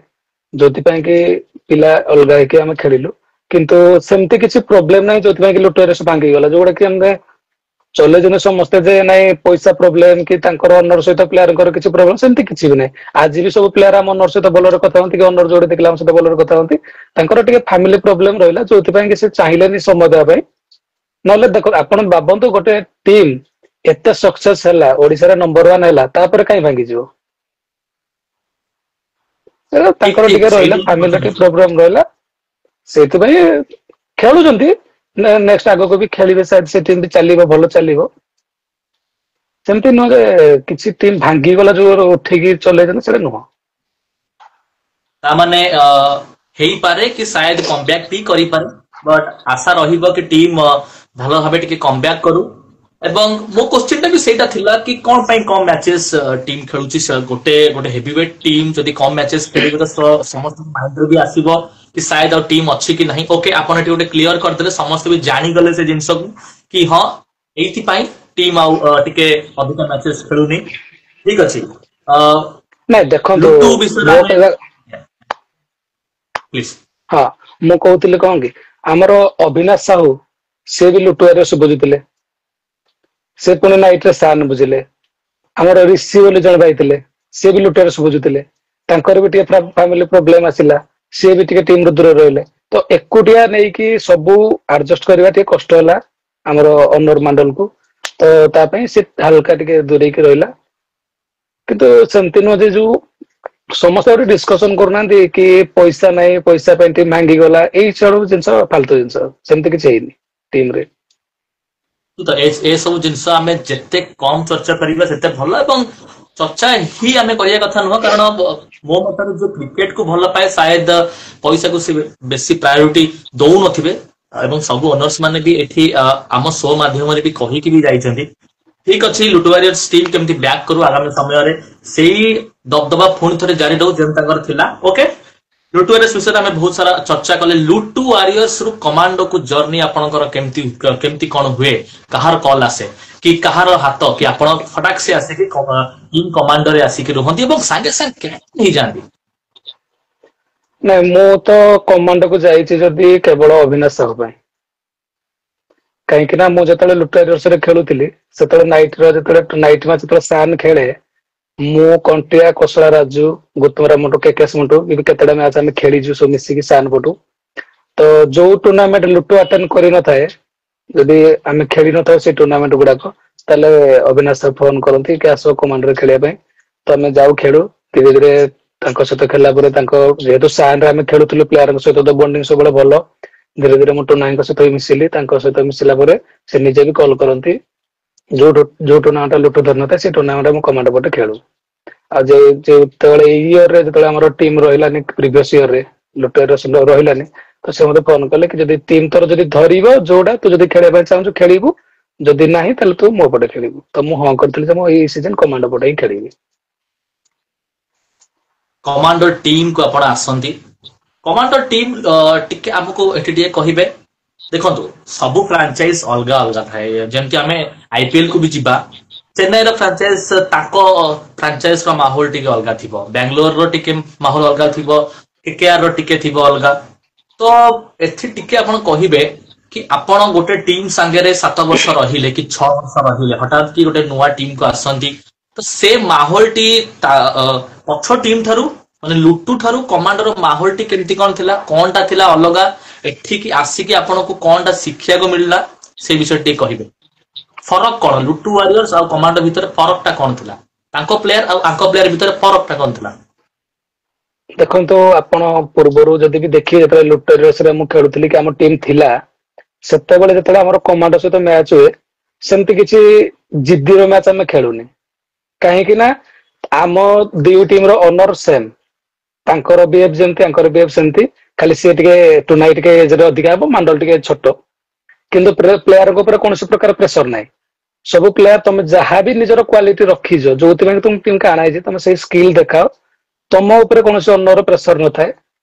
ଯୋଉଥିପାଇଁ କି ପିଲା ଅଲଗା ହେଇକି ଆମେ ଖେଳିଲୁ। କିନ୍ତୁ ସେମିତି କିଛି ପ୍ରୋବ୍ଲେମ ନାହିଁ ଯୋଉଥିପାଇଁ କି ଲୁଟୋ ୱାରିୟର୍ସ ଭାଙ୍ଗିଗଲା, ଯୋଉଟା କି ଆମେ ଚଲେଇଛନ୍ତି ସମସ୍ତେ ଯେ ନାଇଁ ପଇସା ପ୍ରୋବ୍ଲେମ କି ତାଙ୍କର ଅନର ସହିତ ପ୍ଲେୟାରଙ୍କର କିଛି ପ୍ରୋବ୍ଲେମ, ସେମିତି କିଛି ବି ନାହିଁ। ଆଜି ବି ସବୁ ପ୍ଲେୟାର ଆମ ଅନର ସହିତ ଭଲରେ କଥା ହୁଅନ୍ତି, କି ଅନର ଯୋଉଠି ଦେଖିଲେ ଆମ ସହିତ ଭଲରେ କଥା ହୁଅନ୍ତି। ତାଙ୍କର ଟିକେ ଫ୍ୟାମିଲି ପ୍ରୋବ୍ଲେମ ରହିଲା, ଯୋଉଥିପାଇଁ କି ସେ ଚାହିଁଲେନି ସମୟ ଦେବା ପାଇଁ। ନହେଲେ ଦେଖ ଆପଣ ଭାବନ୍ତୁ, ଗୋଟେ ଟିମ୍ ଏତେ ସକ୍ସେସ ହେଲା, ଓଡିଶାରେ ନମ୍ବର 1 ହେଲା, ତାପରେ କାହିଁ ଭାଙ୍ଗିଯିବ? ଠିକ ତାଙ୍କର ଠିକ ଟିକେ ରହିଲା, ସେଇଟା ହିଁ କଥା ଫ୍ୟାମିଲି ଟିକେ ବୁଝିଲି। ପ୍ରୋବ୍ଲେମ ରହିଲା, ସେଇଥିପାଇଁ ଖେଳୁଛନ୍ତି। ନେକ୍ସଟ ଆଗକୁ ବି ଖେଳିବେ, ସେ ଟିମ୍ ବି ଚାଲିବ, ଭଲ ଚାଲିବ। ସେମିତି ନୁହଁ ଯେ କିଛି ଟିମ୍ ଭାଙ୍ଗିଗଲା ଯୋଉ ଉଠିକି ଚଲେଇଛନ୍ତି, ସେଟା ନୁହଁ। ତାମାନେ ହେଇପାରେ କି ସାୟଦ କମବ୍ୟାକ୍ ବି କରିପାରେ, ବଟ୍ ଆଶା ରହିବ କି ଟିମ୍ ଭଲ ଭାବେ ଟିକେ କମବ୍ୟାକ୍ କରୁ। ଏବଂ ମୋ କୋଶ୍ଚିନ୍ ଟା ବି ସେଇଟା ଥିଲା କି କଣ ପାଇଁ କମ ମ୍ୟାଚେସ୍ ଟିମ୍ ଖେଳୁଛି, ଗୋଟେ ଗୋଟେ ହେଭିୱେଟ୍ ଟିମ୍ ଯଦି କମ ମ୍ୟାଚେସ୍ ଖେଳିବ ତ ସମସ୍ତଙ୍କ ମାଇଣ୍ଡରେ ବି ଆସିବ କି ସାୟଦ ଆଉ ଟିମ୍ ଅଛି କି ନାହିଁ। ଓକେ, ଆପଣ ଏଠି ଗୋଟେ କ୍ଲିୟର କରିଦେଲେ, ସମସ୍ତେ ବି ଜାଣିଗଲେ ସେ ଜିନିଷକୁ କି ହଁ ଏଇଥିପାଇଁ ଟିମ୍ ଆଉ ଟିକେ ଅଧିକ ମ୍ୟାଚେସ୍ ଖେଳୁନି। ଠିକ ଅଛି, ନାଇଁ ଦେଖନ୍ତୁ ଲୁଟୁ ବିଷୟରେ ମୋ ଆମେ କହିବା, ପ୍ଲିଜ। ହଁ ମୁଁ କହୁଥିଲି କଣ କି, ଆମର ଅବିନାଶ ସାହୁ ସିଏ ବି ଲୁଟୁ ୱାରିୟର୍ସ ବୁଝୁଥିଲେ, ସେ ପୁଣି ନାଇଟ ରେ ସାନ୍ ବୁଝିଲେ। ଆମର ରିଷି ବୋଲି ଜଣେ ଭାଇ ଥିଲେ, ସିଏ ବି ଲୁଟୁ ୱାରିୟର୍ସ ବୁଝୁଥିଲେ। ତାଙ୍କର ବି ଟିକେ ଫ୍ୟାମିଲି ପ୍ରୋବ୍ଲେମ ଆସିଲା, ସିଏ ବି ଟିକେ ଟିମ ରୁ ଦୂରରେ ରହିଲେ। ତ ଏକୁଟିଆ ନେଇକି ସବୁ ଆଡଜଷ୍ଟ କରିବା ଟିକେ କଷ୍ଟ ହେଲା ଆମର ଅନର ମଣ୍ଡଲକୁ, ତ ତା ପାଇଁ ସେ ହାଲକା ଟିକେ ଦୂରେଇକି ରହିଲା। କିନ୍ତୁ ସେମିତି ନୁହଁ ଯେ ଯୋଉ ସମସ୍ତେ ଗୋଟେ ଡିସ୍କସନ କରୁନାହାନ୍ତି କି ପଇସା ନାହିଁ, ପଇସା ପାଇଁ ଟିମ୍ ଭାଙ୍ଗି ଗଲା, ଏଇ ସବୁ ଜିନିଷ ଫାଲତୁ ଜିନିଷ, ସେମିତି କିଛି ହେଇନି ଟିମ ରେ। ତ ଏ ସବୁ ଜିନିଷ ଆମେ ଯେତେ କମ ଚର୍ଚ୍ଚା କରିବା ସେତେ ଭଲ, ଏବଂ ଚର୍ଚ୍ଚା ହିଁ ଆମେ କରିବା କଥା ନୁହଁ, କାରଣ ମୋ ମତରେ ଯୋଉ କ୍ରିକେଟ କୁ ଭଲ ପାଏ ସାୟଦ ପଇସାକୁ ସେ ବେଶୀ ପ୍ରାୟୋରିଟି ଦଉନଥିବେ, ଏବଂ ସବୁ ଅନର୍ସ ମାନେ ବି ଏଠି ଆମ ଶୋ ମାଧ୍ୟମରେ ବି କହିକି ବି ଯାଇଛନ୍ତି। ଠିକ ଅଛି, ଲୁଟୁ ୱାରିୟର୍ସ ଟିମ୍ କେମିତି ବ୍ୟାକ୍ କରୁ ଆଗାମୀ ସମୟରେ, ସେଇ ଦବଦବା ପୁଣି ଥରେ ଜାରି ରହୁ ଯେମିତି ତାଙ୍କର ଥିଲା। ଓକେ, ଲୁଟୁ ୱାରିୟର୍ସ ବିଷୟରେ ଆମେ ବହୁତ ସାରା ଚର୍ଚ୍ଚା କଲେ। ଲୁଟୁ ୱାରିୟର୍ସ ରୁ କମାଣ୍ଡୋ କୁ ଜର୍ଣ୍ଣି ଆପଣଙ୍କର କେମିତି କଣ ହୁଏ, କାହାର କଲ୍ ଆସେ କି କାହାର ହାତ କି ଆପଣ ଫଟାକ ସେ ଆସିକି ଟିମ୍ କମାଣ୍ଡୋରେ ଆସିକି ରୁହନ୍ତି ଏବଂ ସାଙ୍ଗେ ସାଙ୍ଗେ କ୍ୟାପ୍ଟେନ ହେଇଯାଆନ୍ତି? ନାଇଁ, ମୁଁ ତ କମାଣ୍ଡୋକୁ ଯାଇଛି ଯଦି କେବଳ ଅବିନାଶ ସାହୁ ପାଇଁ। କାହିଁକି ନା ମୁଁ ଯେତେବେଳେ ଲୁଟୁ ୱାରିୟର୍ସରେ ଖେଳୁଥିଲି, ସେତେବେଳେ ଯେତେବେଳେ ନାଇଟ ମ୍ୟାଚ୍ ଯେତେବେଳେ ସାନ୍ ଖେଳେ, ମୁଁ କଣ୍ଟିଆ, କୋଶଳା ରାଜୁ, ଗୁତୁମରା ମୁଣ୍ଟୁ, କେକେଶ ମୁଣ୍ଟୁ ଏମିତି କେତେଟା ମ୍ୟାଚ୍ ଆମେ ଖେଳିଛୁ ସବୁ ମିଶିକି ସାନ୍ ପଟୁ। ତ ଯୋଉ ଟୁର୍ଣ୍ଣାମେଣ୍ଟ ଲୁଟୁ ଆଟେଣ୍ଡ କରିନଥାଏ, ଯଦି ଆମେ ଖେଳି ନଥାଉ ସେଇ ଟୁର୍ଣ୍ଣାମେଣ୍ଟ ଗୁଡାକ, ତାହେଲେ ଅବିନାଶ ସାହୁ ଫୋନ କରନ୍ତି କି ଆସ କମାଣ୍ଡୋରେ ଖେଳିବା ପାଇଁ। ତ ଆମେ ଯାଉ, ଖେଳୁ। ଧୀରେ ଧୀରେ ତାଙ୍କ ସହିତ ଖେଳିଲା ପରେ, ତାଙ୍କ ଯେହେତୁ ସାନରେ ଆମେ ଖେଳୁଥିଲୁ, ପ୍ଲେୟାରଙ୍କ ସହିତ ତ ବଣ୍ଡିଙ୍ଗ ସବୁବେଳେ ଭଲ। ଧୀରେ ଧୀରେ ମୁଁ ଟୁନାଙ୍କ ସହିତ ମିଶିଲି, ତାଙ୍କ ସହିତ ମିଶିଲା ପରେ ସେ ନିଜେ ବି କଲ୍ କରନ୍ତି। ଯୋଉ ଟୁର୍ଣ୍ଣାମେଣ୍ଟ ଲୁଟୁ ଧରିନଥାଏ, ସେ ଟୁର୍ଣ୍ଣାମେଣ୍ଟ ମୁଁ କମାଣ୍ଡୋ ପଟେ ଖେଳୁ। ଆଉ ଯେତେବେଳେ ଏଇ ଇୟରରେ ଯେତେବେଳେ ଆମର ଟିମ୍ ରହିଲାନି, ପ୍ରିଭିୟସ ଇୟରରେ ଲୁଟୁ ୱାରିୟର୍ସ ରହିଲାନି, ତ ସେ ମତେ ଫୋନ କଲେ କି ଯଦି ଟିମ୍ ତୋର ଯଦି ଧରିବ ଯୋଉଟା, ତୁ ଯଦି ଖେଳିବା ପାଇଁ ଚାହୁଁଛୁ ଖେଳିବୁ, ଯଦି ନାହିଁ ତାହେଲେ ତୁ ମୋ ପଟେ ଖେଳିବୁ। ତ ମୁଁ ହଁ କରିଥିଲି ଯେ ମୁଁ ଏଇ ସିଜନ କମାଣ୍ଡୋ ପଟେ ହିଁ ଖେଳିବି। କମାଣ୍ଡୋ ଟିମ୍ କୁ ଆପଣ ଆସନ୍ତି। କମାଣ୍ଡୋ ଟିମ୍ ଟିକେ ଆମକୁ ଏଠି ଟିକେ କହିବେ। ଦେଖନ୍ତୁ, ସବୁ ଫ୍ରାଞ୍ଚାଇଜ ଅଲଗା ଅଲଗା ଥାଏ। ଯେମିତି ଆମେ ଆଇପିଏଲ କୁ ବି ଯିବା, ଚେନ୍ନାଇର ଫ୍ରାଞ୍ଚାଇଜ ତାଙ୍କ ଫ୍ରାଞ୍ଚାଇଜ ର ମାହୋଲ ଟିକେ ଅଲଗା ଥିବ, ବାଙ୍ଗାଲୋରର ଟିକେ ମାହୋଲ ଅଲଗା ଥିବ, କେକେଆର ର ଟିକେ ଥିବ ଅଲଗା। ତ ଏଠି ଟିକେ ଆପଣ କହିବେ କି ଆପଣ ଗୋଟେ ଟିମ୍ ସାଙ୍ଗରେ 7 ବର୍ଷ ରହିଲେ କି 6 ବର୍ଷ ରହିଲେ, ହଠାତ୍ କି ଗୋଟେ ନୂଆ ଟିମ୍ କୁ ଆସନ୍ତି, ତ ସେ ମାହୋଲଟି ପଛ ଟିମ୍ ଠାରୁ, ମାନେ ଲୁଟୁ ଠାରୁ କମାଣ୍ଡୋର ମାହୋଲଟି କେମିତି କଣ ଥିଲା, କଣଟା ଥିଲା ଅଲଗା, ଏଠିକି ଆସିକି ଆପଣଙ୍କୁ କଣଟା ଶିଖିବାକୁ ମିଳିଲା, ସେ ବିଷୟରେ ଟିକେ କହିବେ। ଫରକ କଣ, ଲୁଟୁ ୱାରିୟର୍ସ ଆଉ କମାଣ୍ଡୋ ଭିତରେ ଫରକଟା କଣ ଥିଲା, ତାଙ୍କ ପ୍ଲେୟାର ଆଉ ଆଙ୍କ ପ୍ଲେୟାର ଭିତରେ ଫରକଟା କଣ ଥିଲା? ଦେଖନ୍ତୁ, ଆପଣ ପୂର୍ବରୁ ଯଦି ବି ଦେଖିବେ, ଯେତେବେଳେ ଲୁଟୁ ୱାରିୟର୍ସରେ ମୁଁ ଖେଳୁଥିଲି କି ଆମ ଟିମ୍ ଥିଲା, ସେତେବେଳେ ଯେତେବେଳେ ଆମର କମାଣ୍ଡୋ ସହିତ ମ୍ୟାଚ୍ ହୁଏ, ସେମିତି କିଛି ଜିଦିର ମ୍ୟାଚ୍ ଆମେ ଖେଳୁନି। କାହିଁକି ନା ଆମ ଦି ଟିମ୍ ର ଅନର ସେମ୍, ତାଙ୍କର ବିହେଭ ଯେମିତି ଆଙ୍କର ବିହେଭ ସେମିତି, ଖାଲି ସିଏ ଟିକେ ଟୁନାଇ ଟିକେ ଏଜରେ ଅଧିକା ହବ, ମାଣ୍ଡଲ ଟିକେ ଛୋଟ। କିନ୍ତୁ ପ୍ଲେୟାରଙ୍କ ଉପରେ କୌଣସି ପ୍ରକାର ପ୍ରେସର ନାହିଁ। ସବୁ ପ୍ଲେୟାର ତମେ ଯାହା ବି ନିଜର କ୍ୱାଲିଟି ରଖିଛ, ଯୋଉଥିପାଇଁ ତମ ଟିମ୍ କୁ ଆଣା ହେଇଛି, ତମେ ସେଇ ସ୍କିଲ୍ ଦେଖାଅ। ତମ ଉପରେ କୌଣସି ଅନ୍ୟର ପ୍ରେସର ନଥାଏ।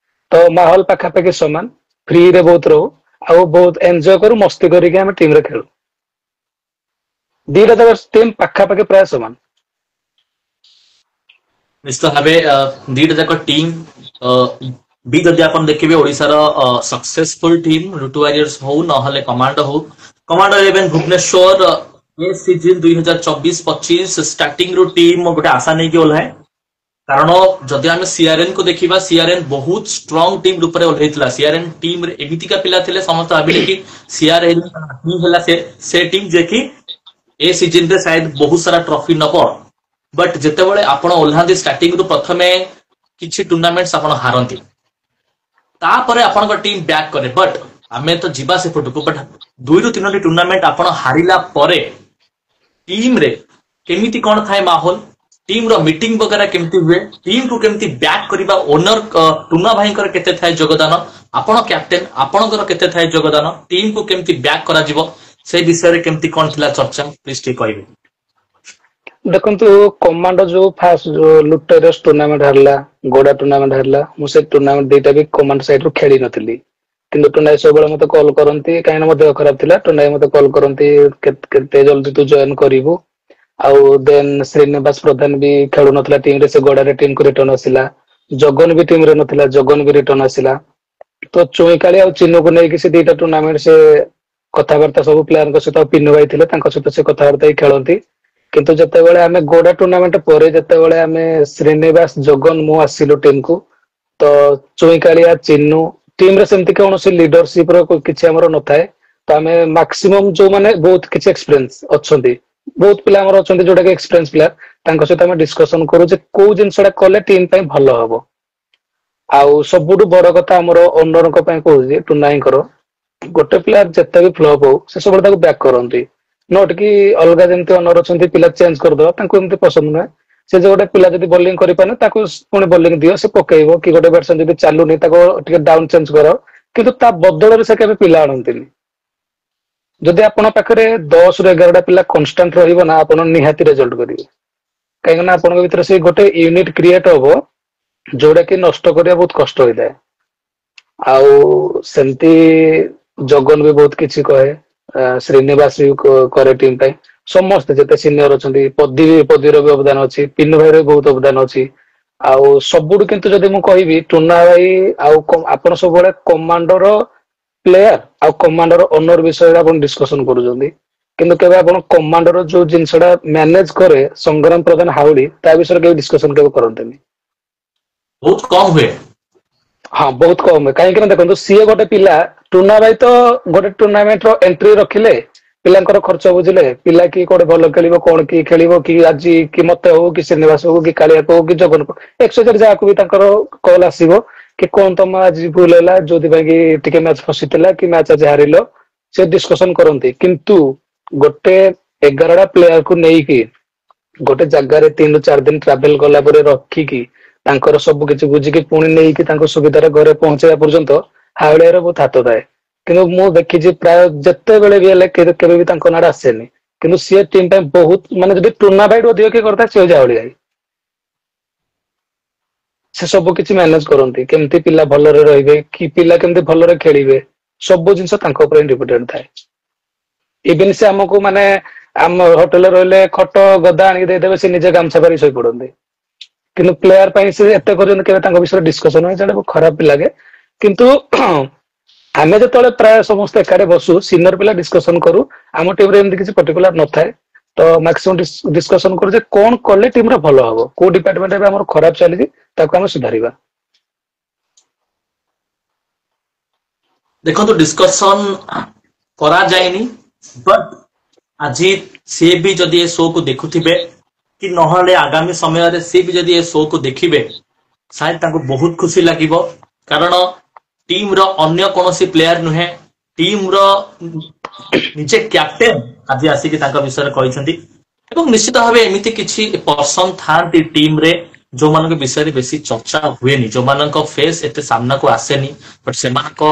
ତ ମାହୋଲ ପାଖାପାଖି ସମାନ, ଫ୍ରିରେ ବହୁତ ରହୁ, ଆଉ ବହୁତ ଏନ୍ଜୟ କରୁ, ମସ୍ତି କରିକି ଆମେ ଟିମରେ ଖେଳୁ। ଦିଟା ଯାକ ଟିମ୍ ପାଖାପାଖି ପ୍ରାୟ ସମାନ। ନିଶ୍ଚିତ ଭାବେ ଦିଟା ଯାକ ଟିମ୍ ବି ଯଦି ଆପଣ ଦେଖିବେ ଓଡିଶାର ସକ୍ସେସଫୁଲ ଟିମ୍ ଲୁଟୁ ୱାରିୟର୍ସ ହଉ ନହେଲେ କମାଣ୍ଡୋ ହଉ, କମାଣ୍ଡୋ ଇଲେଭେନ ଭୁବନେଶ୍ୱର ଏ ସିଜିନ୍ 2024-25 ଷ୍ଟାର୍ଟିଂ ରୁ ଟିମ୍ ଗୋଟେ ଆଶା ନେଇକି ଓହ୍ଲାଏ। କାରଣ ଯଦି ଆମେ ସିଆର୍ଏନ୍ କୁ ଦେଖିବା, ସିଆର୍ଏନ୍ ବହୁତ ଷ୍ଟ୍ରଙ୍ଗ ଟିମ୍ ରୂପରେ ଓହ୍ଲେଇଥିଲା। ସିଆର୍ଏନ୍ ଟିମ୍ ରେ ଏମିତିକା ପିଲା ଥିଲେ, ସମସ୍ତେ ଭାବିଲେ କି ସିଆର୍ଏନ୍ ହିଁ ହେଲା ସେ ଟିମ୍ ଯେ କି ଏ ସିଜିନ୍ ରେ ସାୟଦ ବହୁତ ସାରା ଟ୍ରଫି ନବ। ବଟ୍ ଯେତେବେଳେ ଆପଣ ଓହ୍ଲାନ୍ତି ଷ୍ଟାର୍ଟିଂ ରୁ, ପ୍ରଥମେ କିଛି ଟୁର୍ଣ୍ଣାମେଣ୍ଟ ଆପଣ ହାରନ୍ତି, ତାପରେ ଆପଣଙ୍କ ଟିମ୍ ବ୍ୟାକ୍ କରେ। ବଟ୍ ଆମେ ତ ଯିବା ସେପଟକୁ, ବଟ୍ 2-3ଟି ଟୁର୍ଣ୍ଣାମେଣ୍ଟ ଆପଣ ହାରିଲା ପରେ ଟିମ୍ ରେ କେମିତି କଣ ଥାଏ ମାହୋଲ, ଟିମ୍ ର ମିଟିଂ ବଗେରା କେମିତି ହୁଏ, ଟିମ୍ କୁ କେମିତି ବ୍ୟାକ୍ କରିବା, ଓନର ଟୁନା ଭାଇଙ୍କର କେତେ ଥାଏ ଯୋଗଦାନ, ଆପଣ କ୍ୟାପ୍ଟେନ ଆପଣଙ୍କର କେତେ ଥାଏ ଯୋଗଦାନ, ଟିମ୍ କୁ କେମିତି ବ୍ୟାକ୍ କରାଯିବ, ସେ ବିଷୟରେ କେମିତି କଣ ଥିଲା ଚର୍ଚ୍ଚା, ପ୍ଲିଜ ଟିକେ କହିବେ। ଦେଖନ୍ତୁ, କମାଣ୍ଡୋ ଯୋଉ ଫାଷ୍ଟ ଯୋଉ ଲୁଟୁ ୱାରିୟର୍ସ ଟୁର୍ଣ୍ଣାମେଣ୍ଟ ହାରିଲା, ଗୋଡା ଟୁର୍ଣ୍ଣାମେଣ୍ଟ ହାରିଲା, ମୁଁ ସେ ଟୁର୍ଣ୍ଣାମେଣ୍ଟ ଦିଟା ବି କମାଣ୍ଡୋ ସାଇଡ୍ ରୁ ଖେଳି ନଥିଲି। କିନ୍ତୁ ଟୁନାଇ ସବୁବେଳେ ମତେ କଲ୍ କରନ୍ତି, କାହିଁକିନା ମୋ ଦେହ ଖରାପ ଥିଲା। ଟୁନାଇ ମତେ କଲ୍ କରନ୍ତି, କେତେ ଜଲ୍ଦି ତୁ ଜଏନ୍ କରିବୁ। ଆଉ ଦେନ୍ ଶ୍ରୀନିବାସ ପ୍ରଧାନ ବି ଖେଳୁନଥିଲା ଟିମ୍ ରେ, ସେ ଗୋଡାରେ ଟିମ୍ କୁ ରିଟର୍ନ ଆସିଲା। ଜଗନ ବି ଟିମ୍ ରେ ନଥିଲା, ଜଗନ ବି ରିଟର୍ନ ଆସିଲା। ତ ଚୁଇଁକାଳି ଆଉ ଚିନୁକୁ ନେଇକି ସେ ଦିଟା ଟୁର୍ଣ୍ଣାମେଣ୍ଟ ସେ କଥାବାର୍ତ୍ତା ସବୁ ପ୍ଲେୟାରଙ୍କ ସହିତ, ପିନୁ ଭାଇ ଥିଲେ ତାଙ୍କ ସହିତ ସେ କଥାବାର୍ତ୍ତା ହେଇ ଖେଳନ୍ତି। କିନ୍ତୁ ଯେତେବେଳେ ଆମେ ଗୋଡା ଟୁର୍ଣ୍ଣାମେଣ୍ଟ ପରେ, ଯେତେବେଳେ ଆମେ ଶ୍ରୀନିବାସ, ଜଗନ, ମୁଁ ଆସିଲୁ ଟିମ୍ କୁ, ତ ଚୁଇଁକାଳିଆ, ଚିନୁ ଟିମ୍ ରେ ସେମିତି କୌଣସି ଲିଡରସିପ ର କିଛି ଆମର ନଥାଏ। ତ ଆମେ ମାକ୍ସିମମ୍ ଯୋଉମାନେ ବହୁତ କିଛି ଏକ୍ସପିରିଏନ୍ସ ଅଛନ୍ତି, ବହୁତ ପିଲା ଆମର ଅଛନ୍ତି ଯୋଉଟା କି ଏକ୍ସପିରିଏନ୍ସ ପିଲା, ତାଙ୍କ ସହିତ ଆମେ ଡିସ୍କସନ କରୁ ଯେ କୋଉ ଜିନିଷଟା କଲେ ଟିମ୍ ପାଇଁ ଭଲ ହବ। ଆଉ ସବୁଠୁ ବଡ କଥା ଆମର ଓନରଙ୍କ ପାଇଁ କହୁଛି ଟୁନାଇଙ୍କର, ଗୋଟେ ପ୍ଲେୟାର ଯେତେ ବି ଫ୍ଲପ୍ ହଉ ସେ ସବୁବେଳେ ତାକୁ ବ୍ୟାକ୍ କରନ୍ତି। ନୋଟ କି ଅଲଗା ଯେମିତି ଅନର ଅଛନ୍ତି ପିଲା ଚେଞ୍ଜ କରିଦବା ତାଙ୍କୁ ଏମିତି ପସନ୍ଦ ନୁହେଁ। ସେ ଯୋଉ ଗୋଟେ ପିଲା ଯଦି ବୋଲିଂ କରିପାରୁନି ତାକୁ ପୁଣି ବୋଲିଂ ଦିଅ ସେ ପକେଇବ, କି ଗୋଟେ ବ୍ୟାଟ୍ସମ୍ୟାନ ଯଦି ଚାଲୁନି ତାକୁ ଟିକେ ଡାଉନ୍ ଚେଞ୍ଜ କର, କିନ୍ତୁ ତା ବଦଳରେ ସେ କେବେ ପିଲା ଆଣନ୍ତିନି। ଯଦି ଆପଣଙ୍କ ପାଖରେ 10 ରୁ 11ଟା ପିଲା କନଷ୍ଟାଣ୍ଟ ରହିବ ନା ଆପଣ ନିହାତି ରେଜଲ୍ଟ କରିବେ। କାହିଁକି ନା ଆପଣଙ୍କ ଭିତରେ ସେ ଗୋଟେ ୟୁନିଟ କ୍ରିଏଟ ହବ ଯୋଉଟା କି ନଷ୍ଟ କରିବା ବହୁତ କଷ୍ଟ ହେଇଥାଏ। ଆଉ ସେମିତି ଜଗନ ବି ବହୁତ କିଛି କହେ, ଶ୍ରୀନିବାସ ବି କରେ ଟିମ୍ ପାଇଁ। ସମସ୍ତେ ଯେତେ ସିନିୟର ଅଛନ୍ତି, ପଦୀର ବି ଅବଦାନ ଅଛି, ପିନୁ ଭାଇର ବି ବହୁତ ଅବଦାନ ଅଛି। ଆଉ ସବୁଠୁ କିନ୍ତୁ ଯଦି ମୁଁ କହିବି ଟୁନା ଭାଇ ଆଉ ଆପଣ ସବୁବେଳେ କମାଣ୍ଡର ପ୍ଲେୟାର ଆଉ କମାଣ୍ଡର ଓନର ବିଷୟରେ ଆପଣ ଡିସକସନ କରୁଛନ୍ତି। କିନ୍ତୁ କେବେ ଆପଣ କମାଣ୍ଡର ଯୋଉ ଜିନିଷଟା ମ୍ୟାନେଜ କରେ ସଂଗ୍ରାମ ପ୍ରଧାନ ହାଉଳି ତା ବିଷୟରେ କେବେ ଡିସକସନ କେବେ କରନ୍ତିନି। ବହୁତ କମ ହୁଏ। ହଁ ବହୁତ କମ, କାହିଁକି ନା ଦେଖନ୍ତୁ ସିଏ ଗୋଟେ ପିଲା ଟୁନା ଭାଇ ତ ଗୋଟେ ଟୁର୍ଣ୍ଣାମେଣ୍ଟ ର ଏଣ୍ଟ୍ରି ରଖିଲେ, ପିଲାଙ୍କର ଖର୍ଚ୍ଚ ବୁଝିଲେ, ପିଲା କିଏ କୋଉଟେ ଭଲ ଖେଳିବ କଣ କିଏ ଖେଳିବ କି ଆଜି କି ମତେ ହଉ କି ଶ୍ରୀନିବାସ ହଉ କି କାଳିଆକୁ ହଉ କି ଜଗନ୍କୁ ଯାହାକୁ ବି ତାଙ୍କର କଲ୍ ଆସିବ କି କଣ ତମ ଆଜି ଭୁଲ ହେଲା ଯୋଉଥିପାଇଁ କି ଟିକେ ମ୍ୟାଚ ଫସିଥିଲା କି ମ୍ୟାଚ ଆଜି ହାରିଲ, ସେ ଡିସକସନ କରନ୍ତି। କିନ୍ତୁ ଗୋଟେ 11ଟା ପ୍ଲେୟାରକୁ ନେଇକି ଗୋଟେ ଜାଗାରେ 3 ରୁ 4 ଦିନ ଟ୍ରାଭେଲ କଲା ପରେ ରଖିକି ତାଙ୍କର ସବୁ କିଛି ବୁଝିକି ପୁଣି ନେଇକି ତାଙ୍କ ସୁବିଧାରେ ଘରେ ପହଞ୍ଚେଇବା ପର୍ଯ୍ୟନ୍ତ ହାଉଳିଆର ବହୁତ ହାତ ଥାଏ। କିନ୍ତୁ ମୁଁ ଦେଖିଛି ପ୍ରାୟ ଯେତେବେଳେ ବି ହେଲେ କେବେ ବି ତାଙ୍କ ନାଁରେ ଆସେନି। କିନ୍ତୁ ସିଏ ଟିମ୍ ପାଇଁ ବହୁତ ମାନେ ଯଦି ଟୁର୍ଣ୍ଣା ଭାଇଠୁ ଅଧିକ କିଏ କରିଥାଏ ସେ ହଉଛି ହାଉଳି ଭାଇ। ସେ ସବୁ କିଛି ମ୍ୟାନେଜ କରନ୍ତି, କେମିତି ପିଲା ଭଲରେ ରହିବେ କି ପିଲା କେମିତି ଭଲରେ ଖେଳିବେ। ସବୁ ଜିନିଷ ତାଙ୍କ ଉପରେ ଡିପେଣ୍ଡେଡ୍ ଥାଏ। ଇଭିନ ସେ ଆମକୁ ମାନେ ଆମ ହୋଟେଲରେ ରହିଲେ ଖଟ ଗଦା ଆଣିକି ଦେଇଦେବେ ସେ ନିଜେ ଗାମଛା ପାରି ଶୋଇ ପଡନ୍ତି। କିନ୍ତୁ ପ୍ଲେୟାର ପାଇଁ ସେ ଏତେ ପର୍ଯ୍ୟନ୍ତ କେବେ ତାଙ୍କ ବିଷୟରେ ଡିସକସନ ହୁଏ ସେଟା ଖରାପ ବି ଲାଗେ। କିନ୍ତୁ ଆମେ ଯେତେବେଳେ ପ୍ରାୟ ସମସ୍ତେ ଏକାଠି ବସୁ ସିନିୟର ପିଲା ଡିସକସନ କରୁ ଆମ ଟିମରେ ଏମିତି କିଛି ପର୍ଟିକୁଲାର ନଥାଏ। ତ ମାକ୍ସିମମ୍ ଡିସକସନ କରୁ ଯେ କଣ କଲେ ଟିମରେ ଭଲ ହବ, କୋଉ ଡିପାର୍ଟମେଣ୍ଟ ଏବେ ଆମର ଖରାପ ଚାଲିଛି ତାକୁ ଆମେ ସୁଧାରିବା। ଦେଖନ୍ତୁ ଡିସ୍କସନ କରାଯାଏନି, ବଟ୍ ଆଜି ସିଏ ବି ଯଦି ଏ ଶୋ କୁ ଦେଖୁଥିବେ କି ନହେଲେ ଆଗାମୀ ସମୟରେ ସିଏ ବି ଯଦି ଏ ଶୋ କୁ ଦେଖିବେ ସାୟଦ ତାଙ୍କୁ ବହୁତ ଖୁସି ଲାଗିବ। କାରଣ ଟିମ ର ଅନ୍ୟ କୌଣସି ପ୍ଲେୟାର ନୁହେଁ, ଟିମ ର ନିଜେ କ୍ୟାପ୍ଟେନ ଆଜି ଆସିକି ତାଙ୍କ ବିଷୟରେ କହିଛନ୍ତି। ଏବଂ ନିଶ୍ଚିତ ଭାବେ ଏମିତି କିଛି ପର୍ସନ ଥାଆନ୍ତି ଟିମ ରେ ଯୋଉମାନଙ୍କ ବିଷୟରେ ବେଶୀ ଚର୍ଚ୍ଚା ହୁଏନି, ଯୋଉମାନଙ୍କ ଫେସ୍ ଏତେ ସାମ୍ନାକୁ ଆସେନି, ବଟ ସେମାନଙ୍କ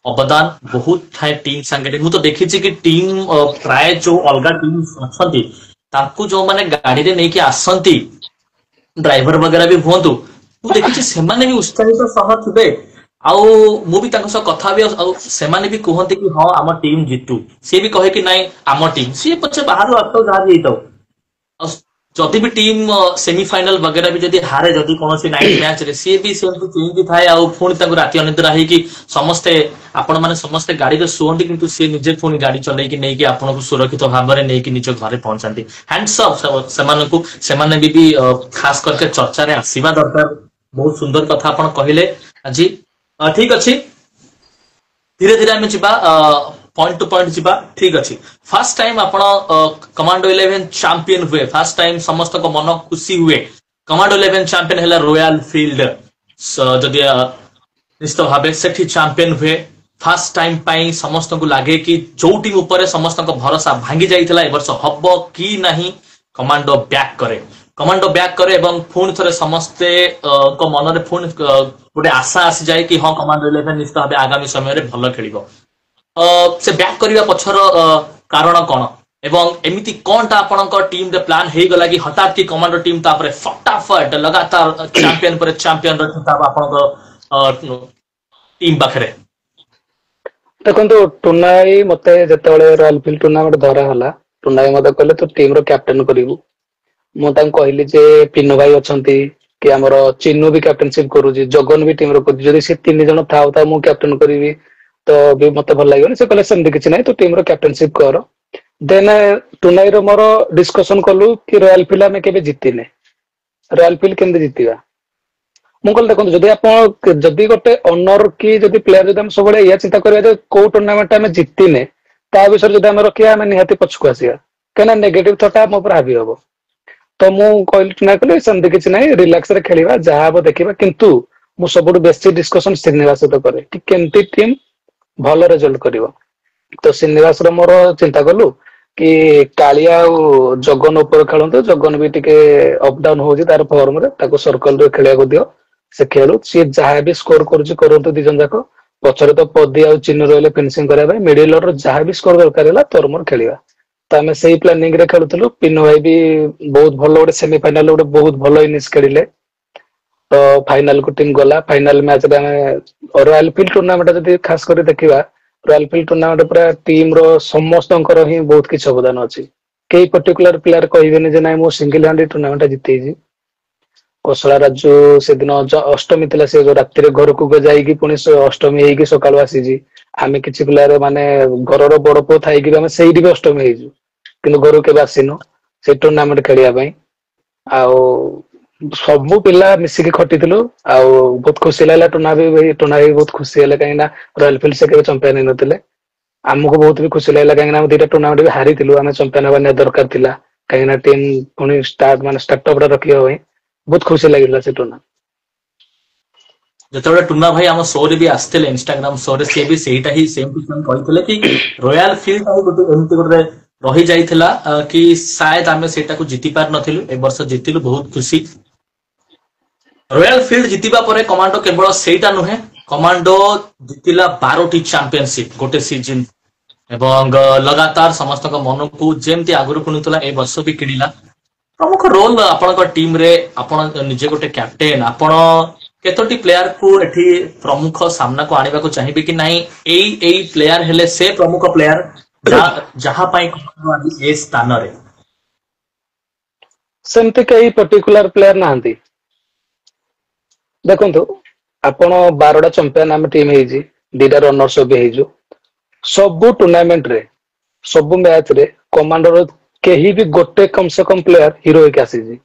ଅବଦାନ ବହୁତ ଥାଏ ଟିମ୍ ସାଙ୍ଗରେ। ମୁଁ ତ ଦେଖିଛି କି ଟିମ୍ ପ୍ରାୟ ଯୋଉ ଅଲଗା ଟିମ୍ ଅଛନ୍ତି ତାଙ୍କୁ ଯୋଉମାନେ ଗାଡିରେ ନେଇକି ଆସନ୍ତି ଡ୍ରାଇଭର ବଗେରା ବି ହୁଅନ୍ତୁ, ମୁଁ ଦେଖିଛି ସେମାନେ ବି ଉତ୍ସାହିତ ସହ ଥିବେ। ଆଉ ମୁଁ ବି ତାଙ୍କ ସହ କଥା ବି ଆଉ ସେମାନେ ବି କୁହନ୍ତି କି ହଁ ଆମ ଟିମ୍ ଜିତୁ। ସିଏ ବି କହେ କି ନାଇଁ ଆମ ଟିମ୍, ସିଏ ପଛେ ବାହାରୁ ଆସୁ ଯାହା ବି ହେଇଥାଉ। ଆଉ ଯଦି ବି ଟିମ୍ ସେମିଫାଇନାଲ ବଗେରା ବି ଯଦି ହାରେ ଯଦି କୌଣସି ନାଇଟ୍ ମ୍ୟାଚ ରେ ସିଏ ବି ସେମିତି ଚେଇଁକି ଥାଏ ଆଉ ପୁଣି ତାଙ୍କୁ ରାତି ଅନିଦ୍ରା ହେଇକି ସମସ୍ତେ ଆପଣ ମାନେ ସମସ୍ତେ ଗାଡିରେ ଶୁଅନ୍ତି କିନ୍ତୁ ସିଏ ନିଜେ ପୁଣି ଗାଡି ଚଲେଇକି ନେଇକି ଆପଣଙ୍କୁ ସୁରକ୍ଷିତ ଭାବରେ ନେଇକି ନିଜ ଘରେ ପହଞ୍ଚାନ୍ତି। ହ୍ୟାଣ୍ଡସ ଅଫ୍ ସେମାନଙ୍କୁ, ସେମାନେ ବି ଖାସ କରିକେ ଚର୍ଚ୍ଚାରେ ଆସିବା ଦରକାର। ବହୁତ ସୁନ୍ଦର କଥା ଆପଣ କହିଲେ ଆଜି। ଠିକ ଅଛି, ଧୀରେ ଧୀରେ ଆମେ ଯିବା ପଏଣ୍ଟ ଟୁ ପଏଣ୍ଟ ଯିବା। ଠିକ ଅଛି, ଫାଷ୍ଟ ଟାଇମ ଆପଣ କମାଣ୍ଡୋ 11 ଚାମ୍ପିୟନ ହୁଏ, ଫାଷ୍ଟ ଟାଇମ ସମସ୍ତଙ୍କ ମନ ଖୁସି ହୁଏ। କମାଣ୍ଡୋ 11 ଚାମ୍ପିୟନ ହେଲା ରୟାଲ ଫିଲ୍ଡ, ଯଦି ନିଶ୍ଚିତ ଭାବେ ସେଠି ଚାମ୍ପିୟନ ହୁଏ। ଫାଷ୍ଟ ଟାଇମ ପାଇଁ ସମସ୍ତଙ୍କୁ ଲାଗେ କି ଯୋଉ ଟିମ୍ ଉପରେ ସମସ୍ତଙ୍କ ଭରସା ଭାଙ୍ଗି ଯାଇଥିଲା ଏ ବର୍ଷ ହବ କି ନାହିଁ, କମାଣ୍ଡୋ ବ୍ୟାକ୍ କରେ। କମାଣ୍ଡୋ ବ୍ୟାକ୍ କରେ ଏବଂ ପୁଣି ଥରେ ସମସ୍ତେ ମନରେ ପୁଣି ଗୋଟେ ଆଶା ଆସିଯାଏ କି ହଁ କମାଣ୍ଡୋ 11 ନିଶ୍ଚିତ ଭାବେ ଆଗାମୀ ସମୟରେ ଭଲ ଖେଳିବ। ସେ ବ୍ୟାକ୍ କରିବା ପଛର କାରଣ କଣ? ଏବଂ ଏମିତି କଣଟା ଆପଣଙ୍କ ଟିମରେ ପ୍ଲାନ ହେଇଗଲା କି ହଠାତ୍ କି କମାଣ୍ଡୋ ଟିମ୍ ତାପରେ ଫଟାଫଟ ଲଗାତାର ଚାମ୍ପିୟନ ପରେ ଚାମ୍ପିୟନ ଖିତାବ ଆପଣଙ୍କ ଟିମ୍ ପାଖରେ? ଦେଖନ୍ତୁ ଟୁନା ଭାଇ ମତେ ଯେତେବେଳେ ରୟାଲ ଫିଲ୍ଡ ଟୁର୍ଣ୍ଣାମେଣ୍ଟ ଧରା ହେଲା, ଟୁନା ଭାଇ ମତେ କହିଲେ ତୁ ଟିମ ର କ୍ୟାପ୍ଟେନ କରିବୁ। ମୁଁ ତାଙ୍କୁ କହିଲି ଯେ ପିନୁ ଭାଇ ଅଛନ୍ତି, କି ଆମର ଚିନୁ ବି କ୍ୟାପ୍ଟେନସିପ କରୁଛି, ଜଗନ ବି ଟିମରେ କରୁଛି, ଯଦି ସେ 3 ଜଣ ଥାଉ ଥାଉ ମୁଁ କ୍ୟାପ୍ଟେନ କରିବି ତ ବି ମତେ ଭଲ ଲାଗିବନି। ସେ କହିଲେ ସେମିତି କିଛି ନାହିଁ ତୁ ଟିମ ର କ୍ୟାପ୍ଟେନସିପ କର। ଦେନ ଟୁନା ଭାଇର ମୋର ଡିସକସନ କଲୁ କି ରୟାଲ ଫିଲ୍ଡ ଆମେ କେବେ ଜିତିନେ, ରୟାଲ ଫିଲ୍ଡ କେମିତି ଜିତିବା? ମୁଁ କହିଲି ଦେଖନ୍ତୁ ଯଦି ଆପଣ ଯଦି ଗୋଟେ ଅନର କି ଯଦି ପ୍ଲେୟାର ଯଦି ଆମେ ସବୁବେଳେ ଏଇଆ ଚିନ୍ତା କରିବା ଯେ କୋଉ ଟୁର୍ଣ୍ଣାମେଣ୍ଟ ଆମେ ଜିତିନେ ତା ବିଷୟରେ ଯଦି ଆମେ ରଖିବା ଆମେ ନିହାତି ପଛକୁ ଆସିବା, କାହିଁକିନା ନେଗେଟିଭ ଥଟା ଆମ ଉପରେ ହାବି ହବ। ତ ମୁଁ କହିଲି ନା କଲି ସେମିତି କିଛି ନାହିଁ, ରିଲାକ୍ସ ରେ ଖେଳିବା, ଯାହା ହବ ଦେଖିବା। କିନ୍ତୁ ମୁଁ ସବୁଠୁ ବେଶୀ ଡିସ୍କସନ ଶ୍ରୀନିବାସ ସହିତ କରେ କି କେମିତି ଟିମ୍ ଭଲ ରେଜଲ୍ଟ କରିବ। ତ ଶ୍ରୀନିବାସର ମୋର ଚିନ୍ତା କଲୁ କି କାଳିଆ ଆଉ ଜଗନ ଉପରେ ଖେଳନ୍ତୁ, ଜଗନ ବି ଟିକେ ଅପ ଡାଉନ ହଉଛି ତାର ଫର୍ମରେ, ତାକୁ ସର୍କଲ ରେ ଖେଳିବାକୁ ଦିଅ, ସେ ଖେଳୁ, ସିଏ ଯାହା ବି ସ୍କୋର କରୁଛି କରନ୍ତୁ ଦି ଜଣ ଯାକ। ପଛରେ ତ ପଦି ଆଉ ଚିହ୍ନ ରହିଲେ ଫିନିସିଂ କରିବା ପାଇଁ, ମିଡିଲ ଅର୍ଡର ଯାହା ବି ସ୍କୋର ଦରକାର ହେଲା ତୋର ମୋର ଖେଳିବା। ତ ଆମେ ସେଇ ପ୍ଲାନିଂ ରେ ଖେଳୁଥିଲୁ। ପିନୁ ଭାଇ ବି ବହୁତ ଭଲ ଗୋଟେ ସେମିଫାଇନାଲ ଗୋଟେ ବହୁତ ଭଲ ଇନିଂସ ଖେଳିଲେ। ତ ଫାଇନାଲ କୁ ଟିମ୍ ଗଲା, ଫାଇନାଲ ମ୍ୟାଚ୍ ରେ ଆମେ ରୟାଲ ଫିଲ୍ଡ ଟୁର୍ଣ୍ଣାମେଣ୍ଟ ଯଦି ଖାସ କରି ଦେଖିବା, ରୟାଲ ଫିଲ୍ଡ ଟୁର୍ଣ୍ଣାମେଣ୍ଟ ପୁରା ଟିମ ର ସମସ୍ତଙ୍କର ହିଁ ବହୁତ କିଛି ଅବଦାନ ଅଛି। କେହି ପର୍ଟିକୁଲାର ପ୍ଲେୟାର କହିବେନି ଯେ ନାଇଁ ମୁଁ ସିଙ୍ଗଲ ହ୍ୟାଣ୍ଡ ଟୁର୍ଣ୍ଣାମେଣ୍ଟ ଜିତେଇଛି। କୋଶଳା ରାଜୁ ସେଦିନ ଅଷ୍ଟମୀ ଥିଲା, ସେ ଯୋଉ ରାତିରେ ଘରକୁ ଯାଇକି ପୁଣି ଅଷ୍ଟମୀ ହେଇକି ସକାଳୁ ଆସିଛି। ଆମେ କିଛି ପିଲାରେ ମାନେ ଘରର ବଡ ପୁଅ ଥାଇକି ବି ଆମେ ସେଇଠି ବି ଅଷ୍ଟମୀ ହେଇଛୁ। କିନ୍ତୁ ଘରକୁ କେବେ ଆସିନୁ ସେଇ ଟୁର୍ଣ୍ଣାମେଣ୍ଟ ଖେଳିବା ପାଇଁ। ଆଉ ସବୁ ପିଲା ମିଶିକି ଖଟିଥିଲୁ, ଆଉ ବହୁତ ଖୁସି ଲାଗିଲା। ଟୁନା ବି ବହୁତ ଖୁସି ହେଲେ, କାହିଁକି ନା ରୟାଲ ଫିଲ୍ଡ ସେ କେବେ ଚମ୍ପିଆନ ହେଇନଥିଲେ। ଆମକୁ ବହୁତ ବି ଖୁସି ଲାଗିଲା, କାହିଁକିନା ଆମେ ଦିଟା ଟୁର୍ଣ୍ଣାମେଣ୍ଟ ବି ହାରିଥିଲୁ, ଆମେ ଚମ୍ପିଆନ ହବା ନିହାତି ଦରକାର ଥିଲା। କାହିଁକିନା ଟିମ୍ ପୁଣି ଷ୍ଟାର୍ଟଅପ ରଖିବା ପାଇଁ ବହୁତ ଖୁସି ଲାଗିଲା ସେ ଟୁର୍ଣ୍ଣାମେଣ୍ଟ। ଯେତେବେଳେ ଟୁନା ଭାଇ ଆମ ଶୋ ରେ ବି ଆସିଥିଲେ, ଇନଷ୍ଟାଗ୍ରାମ ଶୋ ରେ, ସିଏ ବି ସେଇଟା ହିଁ ସେମ କହିଥିଲେ କି ରୟାଲ ଫିଲ୍ଡ ଗୋଟେ ଏମିତି ଗୋଟେ ରହି ଯାଇଥିଲା କି ସାୟଦ ଆମେ ସେଇଟାକୁ ଜିତି ପାରିନଥିଲୁ, ଏ ବର୍ଷ ଜିତିଲୁ, ବହୁତ ଖୁସି। ରୟାଲ ଫିଲ୍ଡ ଜିତିବା ପରେ କମାଣ୍ଡୋ କେବଳ ସେଇଟା ନୁହେଁ, କମାଣ୍ଡୋ ଜିତିଲା 12ଟି ଚାମ୍ପିଅନସିପ ଗୋଟେ ସିଜିନ୍, ଏବଂ ଲଗାତାର ସମସ୍ତଙ୍କ ମନକୁ ଯେମିତି ଆଗରୁ କିଣୁଥିଲା ଏ ବର୍ଷ ବି କିଣିଲା। ପ୍ରମୁଖ ରୋଲ ଆପଣଙ୍କ ଟିମ ରେ, ଆପଣ ନିଜେ ଗୋଟେ କ୍ୟାପ୍ଟେନ, ଆପଣ କେତୋଟି ପ୍ଲେୟାର କୁ ଏଠି ପ୍ରମୁଖ ସାମ୍ନାକୁ ଆଣିବାକୁ ଚାହିଁବେ କି ନାହିଁ ଏଇ ପ୍ଲେୟାର ହେଲେ ସେ ପ୍ରମୁଖ ପ୍ଲେୟାର ଯାହା ପାଇଁ ଏ ସ୍ଥାନରେ? ସେମିତି କେହି ପର୍ଟିକୁଲାର ପ୍ଲେୟାର ନାହାନ୍ତି। ଦେଖନ୍ତୁ, ଆପଣ 12ଟା ଚମ୍ପିୟନ ଆମେ ଟିମ୍ ହେଇଛି, 2ଟା ରନର୍ସ ବି ହେଇଛୁ। ସବୁ ଟୁର୍ଣ୍ଣାମେଣ୍ଟ ରେ, ସବୁ ମ୍ୟାଚ ରେ କମାଣ୍ଡର କେହି ବି ଗୋଟେ କମ ସେ କମ ପ୍ଲେୟାର ହିରୋ ହେଇକି ଆସିଛି।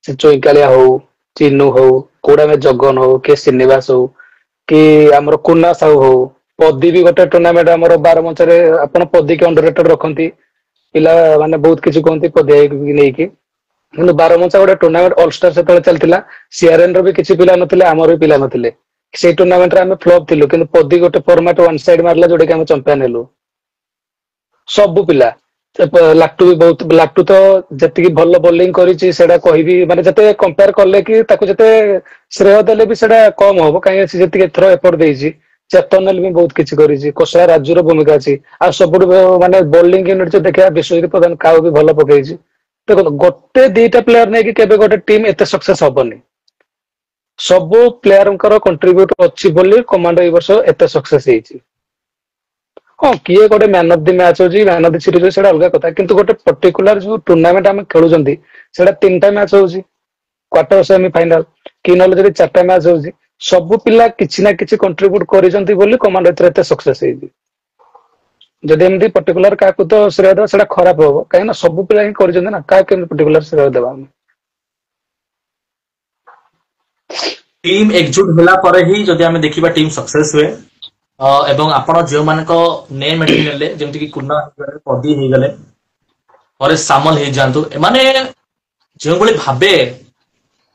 ସେ ଚଇକାଳିଆ ହଉ, ଚିନୁ ହଉ, କୋଉଟା ଜଗନ ହଉ, କି ଶ୍ରୀନିବାସ ହଉ, କି ଆମର କୁନା ସାହୁ ହଉ। ପଦି ବି ଗୋଟେ ଟୁର୍ଣ୍ଣାମେଣ୍ଟ ଆମର ବାରମଞ୍ଚାରେ, ଆପଣ ପଦୀ କୁ ଅଣ୍ଡର ରେଟେଡ ରଖନ୍ତି। ପିଲା ମାନେ ବହୁତ କିଛି କୁହନ୍ତି ପଦିଆ ଭାଇକୁ ନେଇକି। କିନ୍ତୁ ବାରମଞ୍ଚା ଗୋଟେ ଟୁର୍ଣ୍ଣାମେଣ୍ଟ ଅଲଷ୍ଟାର ସେତେବେଳେ ଚାଲିଥିଲା, ସିଆରଏନ ର ବି କିଛି ପିଲା ନଥିଲେ, ଆମର ବି ପିଲା ନଥିଲେ। ସେଇ ଟୁର୍ଣ୍ଣାମେଣ୍ଟରେ ଆମେ ଫ୍ଲପ ଥିଲୁ, କିନ୍ତୁ ପଦି ଗୋଟେ ଫର୍ମାଟ ୱାନ୍ ସାଇଡ ମାରିଲା, ଯୋଉଟା କି ଆମେ ଚମ୍ପିଆନ ହେଲୁ। ସବୁ ପିଲା, ଲାଟୁ ବି ବହୁତ, ଲାଟୁ ତ ଯେତିକି ଭଲ ବୋଲିଂ କରିଛି ସେଇଟା କହିବି, ମାନେ ଯେତେ କମ୍ପେୟାର କଲେ କି ତାକୁ ଯେତେ ଶ୍ରେୟ ଦେଲେ ବି ସେଇଟା କମ ହବ, କାହିଁକି ସେ ଯେତିକି ଏଥର ଏଫର୍ଟ ଦେଇଛି। ଚେତନାଲି ବି ବହୁତ କିଛି କରିଛି, କୋଶଳା ରାଜୁର ଭୂମିକା ଅଛି। ଆଉ ସବୁଠୁ ମାନେ ବୋଲିଂ ୟୁନିଟ ଦେଖିବା, ବିଶ୍ୱଜିତ ପ୍ରଧାନ କାହାକୁ ବି ଭଲ ପକେଇଛି। ଦେଖନ୍ତୁ, ଗୋଟେ ଦିଟା ପ୍ଲେୟାର ନେଇକି କେବେ ଗୋଟେ ଟିମ୍ ଏତେ ସକ୍ସେସ ହବନି। ସବୁ ପ୍ଲେୟାରଙ୍କର କଣ୍ଟ୍ରିବ୍ୟୁଟ ଅଛି ବୋଲି କମାଣ୍ଡୋ ଏଇ ବର୍ଷ ଏତେ ସକ୍ସେସ ହେଇଛି। ହଁ, କିଏ ଗୋଟେ ମ୍ୟାନ ଅଫ ଦି ମ୍ୟାଚ୍ ହଉଛି, ମ୍ୟାନ ଅଫ ଦି ସିରିଜ ହଉଛି, ସେଇଟା ଅଲଗା କଥା। କିନ୍ତୁ ଗୋଟେ ପର୍ଟିକୁଲାର ଯୋଉ ଟୁର୍ଣ୍ଣାମେଣ୍ଟ ଆମେ ଖେଳୁଛନ୍ତି, ସେଇଟା 3ଟା ମ୍ୟାଚ ହଉଛି। କ୍ୱାର୍ଟର, ସେମି ଫାଇନାଲ, କି ନହେଲେ ଯଦି 4ଟା ମ୍ୟାଚ ହଉଛି। ସବୁ ପିଲା କିଛି ନା କିଛି କଣ୍ଟ୍ରିବ୍ୟୁଟ କରିଛନ୍ତି ବୋଲି କମାଣ୍ଡୋ ଏଥିରେ ଏତେ ସକ୍ସେସ ହେଇଛି। ଯଦି ଏମିତି ପର୍ଟିକୁଲାର କାହାକୁ ତ ଶ୍ରେୟ ଦେବା, ସେଇଟା ଖରାପ ହବ। କାହିଁକି ନା ସବୁ ପିଲା ହିଁ କରିଛନ୍ତି ନା, କାହାକୁ କେମିତି ପର୍ଟିକୁଲାର ଶ୍ରେୟ ଦେବା ଆମେ? ଟିମ୍ ଏକଜୁଟ ହେଲା ପରେ ହିଁ ଯଦି ଆମେ ଦେଖିବା ଟିମ୍ ସକ୍ସେସ ହୁଏ। ଏବଂ ଆପଣ ଯେଉଁମାନଙ୍କ ନେମ୍ ଏଠି ନେଲେ, ଯେମିତିକି କୁନା ହେଇଗଲେ, ପଦି ହେଇଗଲେ, ପରେ ସାମଲ ହେଇଯାଆନ୍ତୁ, ଏମାନେ ଯେଉଁଭଳି ଭାବେ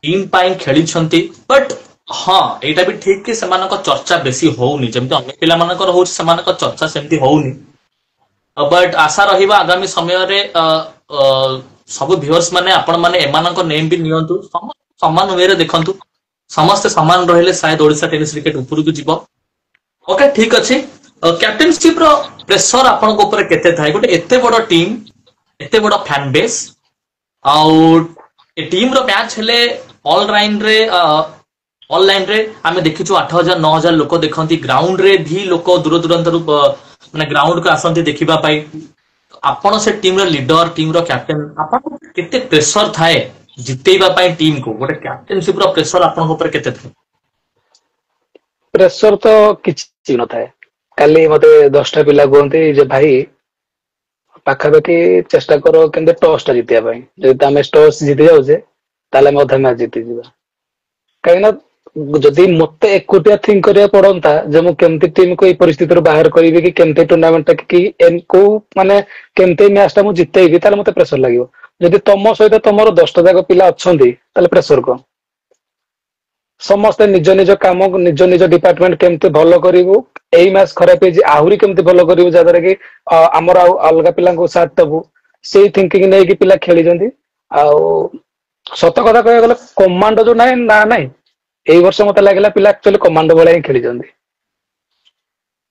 ଟିମ୍ ପାଇଁ ଖେଳିଛନ୍ତି, ବଟ୍ ହଁ, ଏଇଟା ବି ଠିକ କି ସେମାନଙ୍କ ଚର୍ଚ୍ଚା ବେଶୀ ହଉନି, ଯେମିତି ଅନ୍ୟ ପିଲାମାନଙ୍କର ହଉଛି, ସେମାନଙ୍କ ଚର୍ଚ୍ଚା ସେମିତି ହଉନି। ବଟ୍ ଆଶା ରହିବ ଆଗାମୀ ସମୟରେ ସବୁ ଭିଉଅର୍ସ ମାନେ, ଆପଣ ମାନେ ଏମାନଙ୍କ ନେମ୍ ବି ନିଅନ୍ତୁ, ସମାନ ୱେରେ ଦେଖନ୍ତୁ। ସମସ୍ତେ ସମାନ ରହିଲେ ସାୟଦ ଓଡିଶା ଟେନିସ କ୍ରିକେଟ ଉପରକୁ ଯିବ। ଓକେ, ଠିକ ଅଛି। କ୍ୟାପ୍ଟେନସିପ ର ପ୍ରେସର ଆପଣଙ୍କ ଉପରେ କେତେ ଥାଏ? ଗୋଟେ ଏତେ ବଡ ଟିମ୍, ଏତେ ବଡ ଫ୍ୟାନ ବେସ୍, ଆଉ ଏ ଟିମ ର ମ୍ୟାଚ ହେଲେ ଅନଲାଇନରେ ଅନଲାଇନରେ ଆମେ ଦେଖିଛୁ 8,000 9,000 ଲୋକ ଦେଖନ୍ତି, ଗ୍ରାଉଣ୍ଡ ରେ ବି ଲୋକ ଦୂର ଦୂରାନ୍ତରୁ ମାନେ ଗ୍ରାଉଣ୍ଡ କୁ ଆସନ୍ତି ଦେଖିବା ପାଇଁ। ଆପଣ ସେ ଟିମ ର ଲିଡର, ଟିମ ର କ୍ୟାପ୍ଟେନ, ଆପଣଙ୍କ କେତେ ପ୍ରେସର ଥାଏ ଜିତେଇବା ପାଇଁ ଟିମକୁ? ଗୋଟେ କ୍ୟାପ୍ଟେନସିପ ର ପ୍ରେସର ଆପଣଙ୍କ ଉପରେ କେତେ ଥାଏ? ପ୍ରେସର ତ କିଛି ନଥାଏ। କାଲି ମତେ 10ଟା ପିଲା କୁହନ୍ତି ଯେ ଭାଇ ପାଖାପାଖି ଚେଷ୍ଟା କର କେମିତି ଟସ୍ ଟା ଜିତିବା ପାଇଁ। ଯଦି ଆମେ ଟସ୍ ଜିତି ଯାଉଛେ, ତାହେଲେ ଆମେ ଅଧା ମ୍ୟାଚ ଜିତିଯିବା। କାହିଁକି ନା ଯଦି ମତେ ଏକୁଟିଆ ଥିଙ୍କ କରିବାକୁ ପଡନ୍ତା ଯେ ମୁଁ କେମିତି ଟିମ୍ କୁ ଏଇ ପରିସ୍ଥିତିରୁ ବାହାର କରିବି କି କେମିତି ଟୁର୍ଣ୍ଣାମେଣ୍ଟ ଟା କି କୋଉ ମାନେ କେମିତି ମ୍ୟାଚ୍ ଟା ମୁଁ ଜିତେଇବି ତାହେଲେ ମତେ ପ୍ରେସର ଲାଗିବ। ଯଦି ତମ ସହିତ ତମର 10ଟା ଯାକ ପିଲା ଅଛନ୍ତି ତାହେଲେ ପ୍ରେସର କଣ? ସମସ୍ତେ ନିଜ ନିଜ କାମ ନିଜ ନିଜ ଡିପାର୍ଟମେଣ୍ଟ କେମିତି ଭଲ କରିବୁ, ଏଇ ମ୍ୟାଚ୍ ଖରାପ ହେଇଛି ଆହୁରି କେମିତି ଭଲ କରିବୁ ଯାହାଦ୍ୱାରା କି ଆମର ଆଉ ଅଲଗା ପିଲାଙ୍କୁ ସାଥ ଦବୁ, ସେଇ ଥିଙ୍କିଙ୍ଗ ନେଇକି ପିଲା ଖେଳିଛନ୍ତି। ଆଉ ସତ କଥା କହିବାକୁ ଗଲେ କମାଣ୍ଡୋ ଯୋଉ ନାହିଁ ନା ନାଇଁ ଏଇ ବର୍ଷ ମତେ ଲାଗିଲା ପିଲା ଆକ୍ଚୁଆଲି କମାଣ୍ଡୋ ଭଳିଆ ହିଁ ଖେଳିଛନ୍ତି।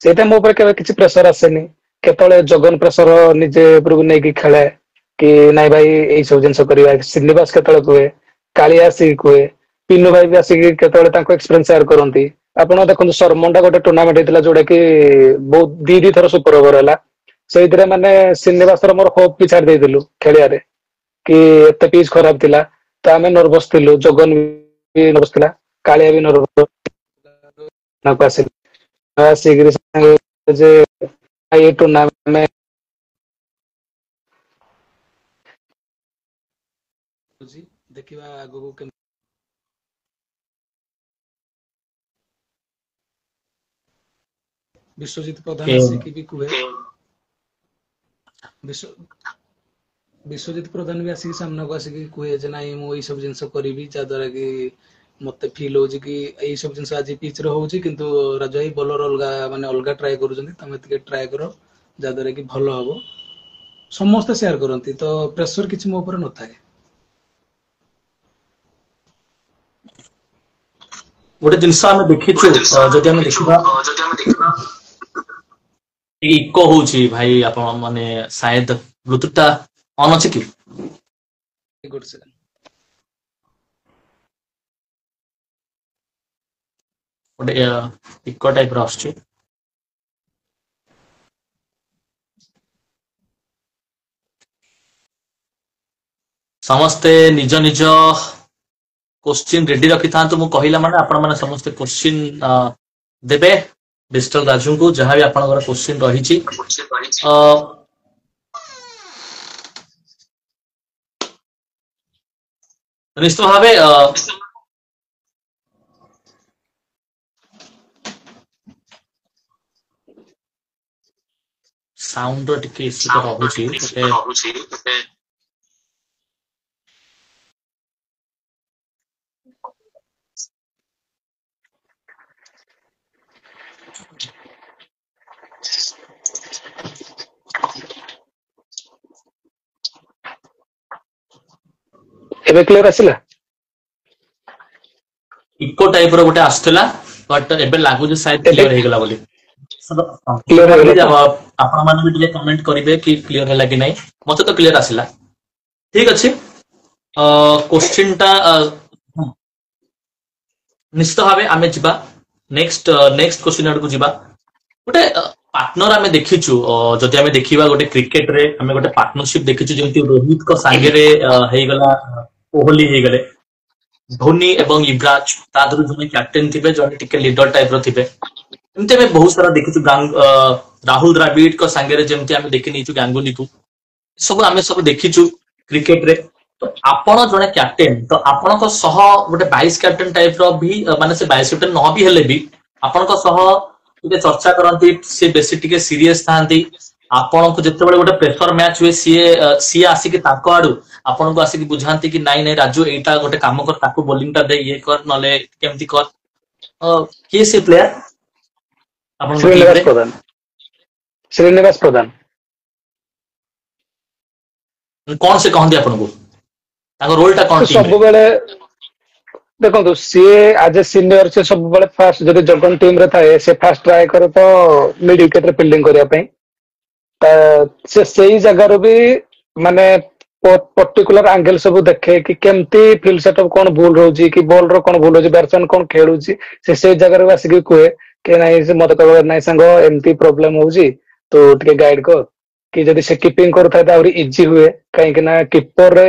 ସେଇଟା ମୋ ଉପରେ କେବେ କିଛି ପ୍ରେସର ଆସେନି। କେତେବେଳେ ଜଗନ ପ୍ରେସର ନିଜେ ଉପରକୁ ନେଇକି ଖେଳେ କି ନାଇଁ ଭାଇ ଏଇ ସବୁ ଜିନିଷ କରିବା, ଶ୍ରୀନିବାସ କେତେବେଳେ କୁହେ, କାଳିଆ ଆସିକି କୁହେ, ପିନୁ ଭାଇ ବି ଆସିକି କେତେବେଳେ ତାଙ୍କ ଏକ୍ସପିରିଏନ୍ସ ସେୟାର କରନ୍ତି। ଆପଣ ଦେଖନ୍ତୁ ସରମଣ୍ଡା ଗୋଟେ ଟୁର୍ଣ୍ଣାମେଣ୍ଟ ହେଇଥିଲା ଯୋଉଟା କି ବହୁତ ଦି ଥର ସୁପର ଓଭର ହେଲା। ସେଇଥିରେ ମାନେ ଶ୍ରୀନିବାସର ମୋର ହୋପ ବି ଛାଡି ଦେଇଥିଲୁ ଖେଳିବାରେ କି ଏତେ ପିଚ୍ ଖରାପ ଥିଲା ତ ଆମେ ନର୍ଭସ ଥିଲୁ, ଜଗନ ବି ନର୍ଭସ ଥିଲା, କାଳିଆ ବି ନର୍ଭସ ଦେଖିବା ଆଗକୁ କେମିତି ବିଶ୍ୱଜିତ ପ୍ରଧାନ ଆସିକି ବି କୁହେ ବିଶ୍ୱଜିତ ପ୍ରଧାନ ବି ଆସିକି ସାମ୍ନାକୁ ଆସିକି କୁହେ ଯେ ନାଇଁ ମୁଁ ଏଇ ସବୁ ଜିନିଷ କରିବି ଯାହା ଦ୍ୱାରା କି ମତେ ଫିଲ୍ ହଉଛି କି ଏଇ ସବୁ ଜିନିଷ ଆଜି ପିଚ୍ ରେ ହଉଛି କିନ୍ତୁ ରାଜୁ ଭାଇ ବୋଲର ଅଲଗା ଟ୍ରାଏ କରୁଛନ୍ତି, ତମେ ଟିକେ ଟ୍ରାଏ କର ଯାହାଦ୍ୱାରା କି ଭଲ ହବ। ସମସ୍ତେ ସେୟାର କରନ୍ତି ତ ପ୍ରେସର କିଛି ମୋ ଉପରେ ନଥାଏ। ଗୋଟେ ଜିନିଷ ଆମେ ଦେଖିଛୁ ଯଦି ଆମେ ଦେଖିବା ଇକୋ ହଉଛି ଭାଇ, ଆପଣ ମାନେ ସାୟଦ ବ୍ଲୁଟୁଥ ଟା ଅନ୍ ଅଛି କି? ଗୋଟେ ସେକେଣ୍ଡ। ଗୋଟେ ଇକୋ ଟାଇପ ର ଆସୁଛି। ସମସ୍ତେ ନିଜ ନିଜ କୋଶ୍ଚିନ୍ ରେଡି ରଖିଥାନ୍ତୁ। ମୁଁ କହିଲା ମାନେ ଆପଣ ମାନେ ସମସ୍ତେ କୋଶ୍ଚିନ୍ ଦେବେ ଡିଜିଟାଲ ରାଜୁଙ୍କୁ ଯାହା ବି ଆପଣଙ୍କର କୋଶ୍ଚିନ୍ ରହିଛି। ନିଶ୍ଚିତ ଭାବେ ସାଉଣ୍ଡ ର ଟିକେ ଇସ୍ୟୁ ତ ରହୁଛି ଗୋଟେ ଏବେ କ୍ଲିୟର ଆସିଲା? ଇକୋ ଟାଇପ ର ଗୋଟେ ଆସୁଥିଲା ବଟ୍ ଏବେ ଲାଗୁଛି ସାୟଦ ଏବେ କ୍ଲିୟର ହେଇଗଲା ବୋଲି। କ୍ଲିୟର ହେଇଗଲା ତ? ଆପଣ ମାନେ ବି ଟିକେ କମେଣ୍ଟ କରିବେ କି କ୍ଲିୟର ହେଲା କି ନାହିଁ। ମତେ ତ କ୍ଲିୟର ଆସିଲା। ଠିକ ଅଛି, କୋଶ୍ଚିନ୍ ଟା ନିଶ୍ଚିତ ଭାବେ ଆମେ ଯିବା ନେକ୍ସଟ କୋଶ୍ଚିନ୍ ଆଡକୁ ଯିବା। ଗୋଟେ ପାର୍ଟନର ଆମେ ଦେଖିଛୁ, ଯଦି ଆମେ ଦେଖିବା ଗୋଟେ କ୍ରିକେଟରେ ଆମେ ଗୋଟେ ପାର୍ଟନରସିପ ଦେଖିଛୁ ଯେମିତି ରୋହିତଙ୍କ ସାଙ୍ଗରେ ହେଇଗଲା କୋହଲି ହେଇଗଲେ, ଧୋନି ଏବଂ ୟୁବରାଜ ତା ଦେହରୁ ଜଣେ କ୍ୟାପ୍ଟେନ ଥିବେ ଜଣେ ଟିକେ ଲିଡର ଟାଇପ ର ଥିବେ। ଏମିତି ଆମେ ବହୁତ ସାରା ଦେଖିଛୁ ରାହୁଲ ଦ୍ରାବିଡଙ୍କ ସାଙ୍ଗରେ ଯେମିତି ଆମେ ଦେଖି ନେଇଛୁ ଗାଙ୍ଗୁଲିକୁ, ସବୁ ଆମେ ସବୁ ଦେଖିଛୁ କ୍ରିକେଟରେ। ତ ଆପଣ ଜଣେ କ୍ୟାପ୍ଟେନ, ତ ଆପଣଙ୍କ ସହ ଗୋଟେ ଭାଇସ କ୍ୟାପ୍ଟେନ ଟାଇପ ର ବି ମାନେ ସେ ଭାଇସ କ୍ୟାପ୍ଟେନ ନ ବି ହେଲେ ବି ଆପଣଙ୍କ ସହ ଟିକେ ଚର୍ଚ୍ଚା କରନ୍ତି, ସେ ବେଶୀ ଟିକେ ସିରିୟସ ଥାନ୍ତି। ଆପଣଙ୍କୁ ଯେତେବେଳେ ଗୋଟେ ପ୍ରେସର ମ୍ୟାଚ ହୁଏ ସିଏ ଆସିକି ତାଙ୍କ ଆଡୁ ଆପଣଙ୍କୁ ଆସିକି ବୁଝାନ୍ତି କି ନାଇଁ ନାଇଁ ରାଜୁ ଏଇଟା ଗୋଟେ କାମ କର, ତାକୁ ବୋଲିଂ ଟା ଦେ, ଇଏ କର, ନହେଲେ କେମିତି କର। କିଏ ସେ ପ୍ଲେୟାର ଆପଣଙ୍କ ଟିମରେ? ଶ୍ରୀନିବାସ ପ୍ରଧାନ। ଶ୍ରୀନିବାସ ପ୍ରଧାନ। କଣ ସେ କହନ୍ତି ଆପଣଙ୍କୁ, ତାଙ୍କ ରୋଲ ଟା ସେ କଣ ଟିମରେ? ସବୁବେଳେ ଦେଖନ୍ତୁ ସିଏ ଆଜ ଏ ସିନିୟର ସେ ସବୁବେଳେ ଫାଷ୍ଟ ଯଦି ଜଗନ ଟିମ ରେ ଥାଏ ସେ ଫାଷ୍ଟ ଟ୍ରାଏ କରେ ତ ମିଡ ୱିକେଟ ରେ ଫିଲ୍ଡିଂ କରିବା ପାଇଁ। ସେ ସେଇ ଜାଗାରୁ ବି ମାନେ ପର୍ଟିକୁଲାର ଆଙ୍ଗେଲ ସବୁ ଦେଖେ କି କେମିତି ଫିଲ୍ଡ ସେଟଅପ କଣ ଭୁଲ ରହୁଛି କି ବଲ ର କଣ ଭୁଲ ରହୁଛି, ବ୍ୟାଟ୍ସମ୍ୟାନ କଣ ଖେଳୁଛି, ସେ ସେଇ ଜାଗାରୁ ଆସିକି କୁହେ କି ନାଇଁ ସେ ମତେ କହିବ ନାଇଁ ସାଙ୍ଗ ଏମିତି ପ୍ରୋବ୍ଲେମ ହଉଛି ତୁ ଟିକେ ଗାଇଡ କର। କି ଯଦି ସେ କିପିଙ୍ଗ କରୁଥାଏ ତ ଆହୁରି ଇଜି ହୁଏ, କାହିଁକି ନା କିପର ରେ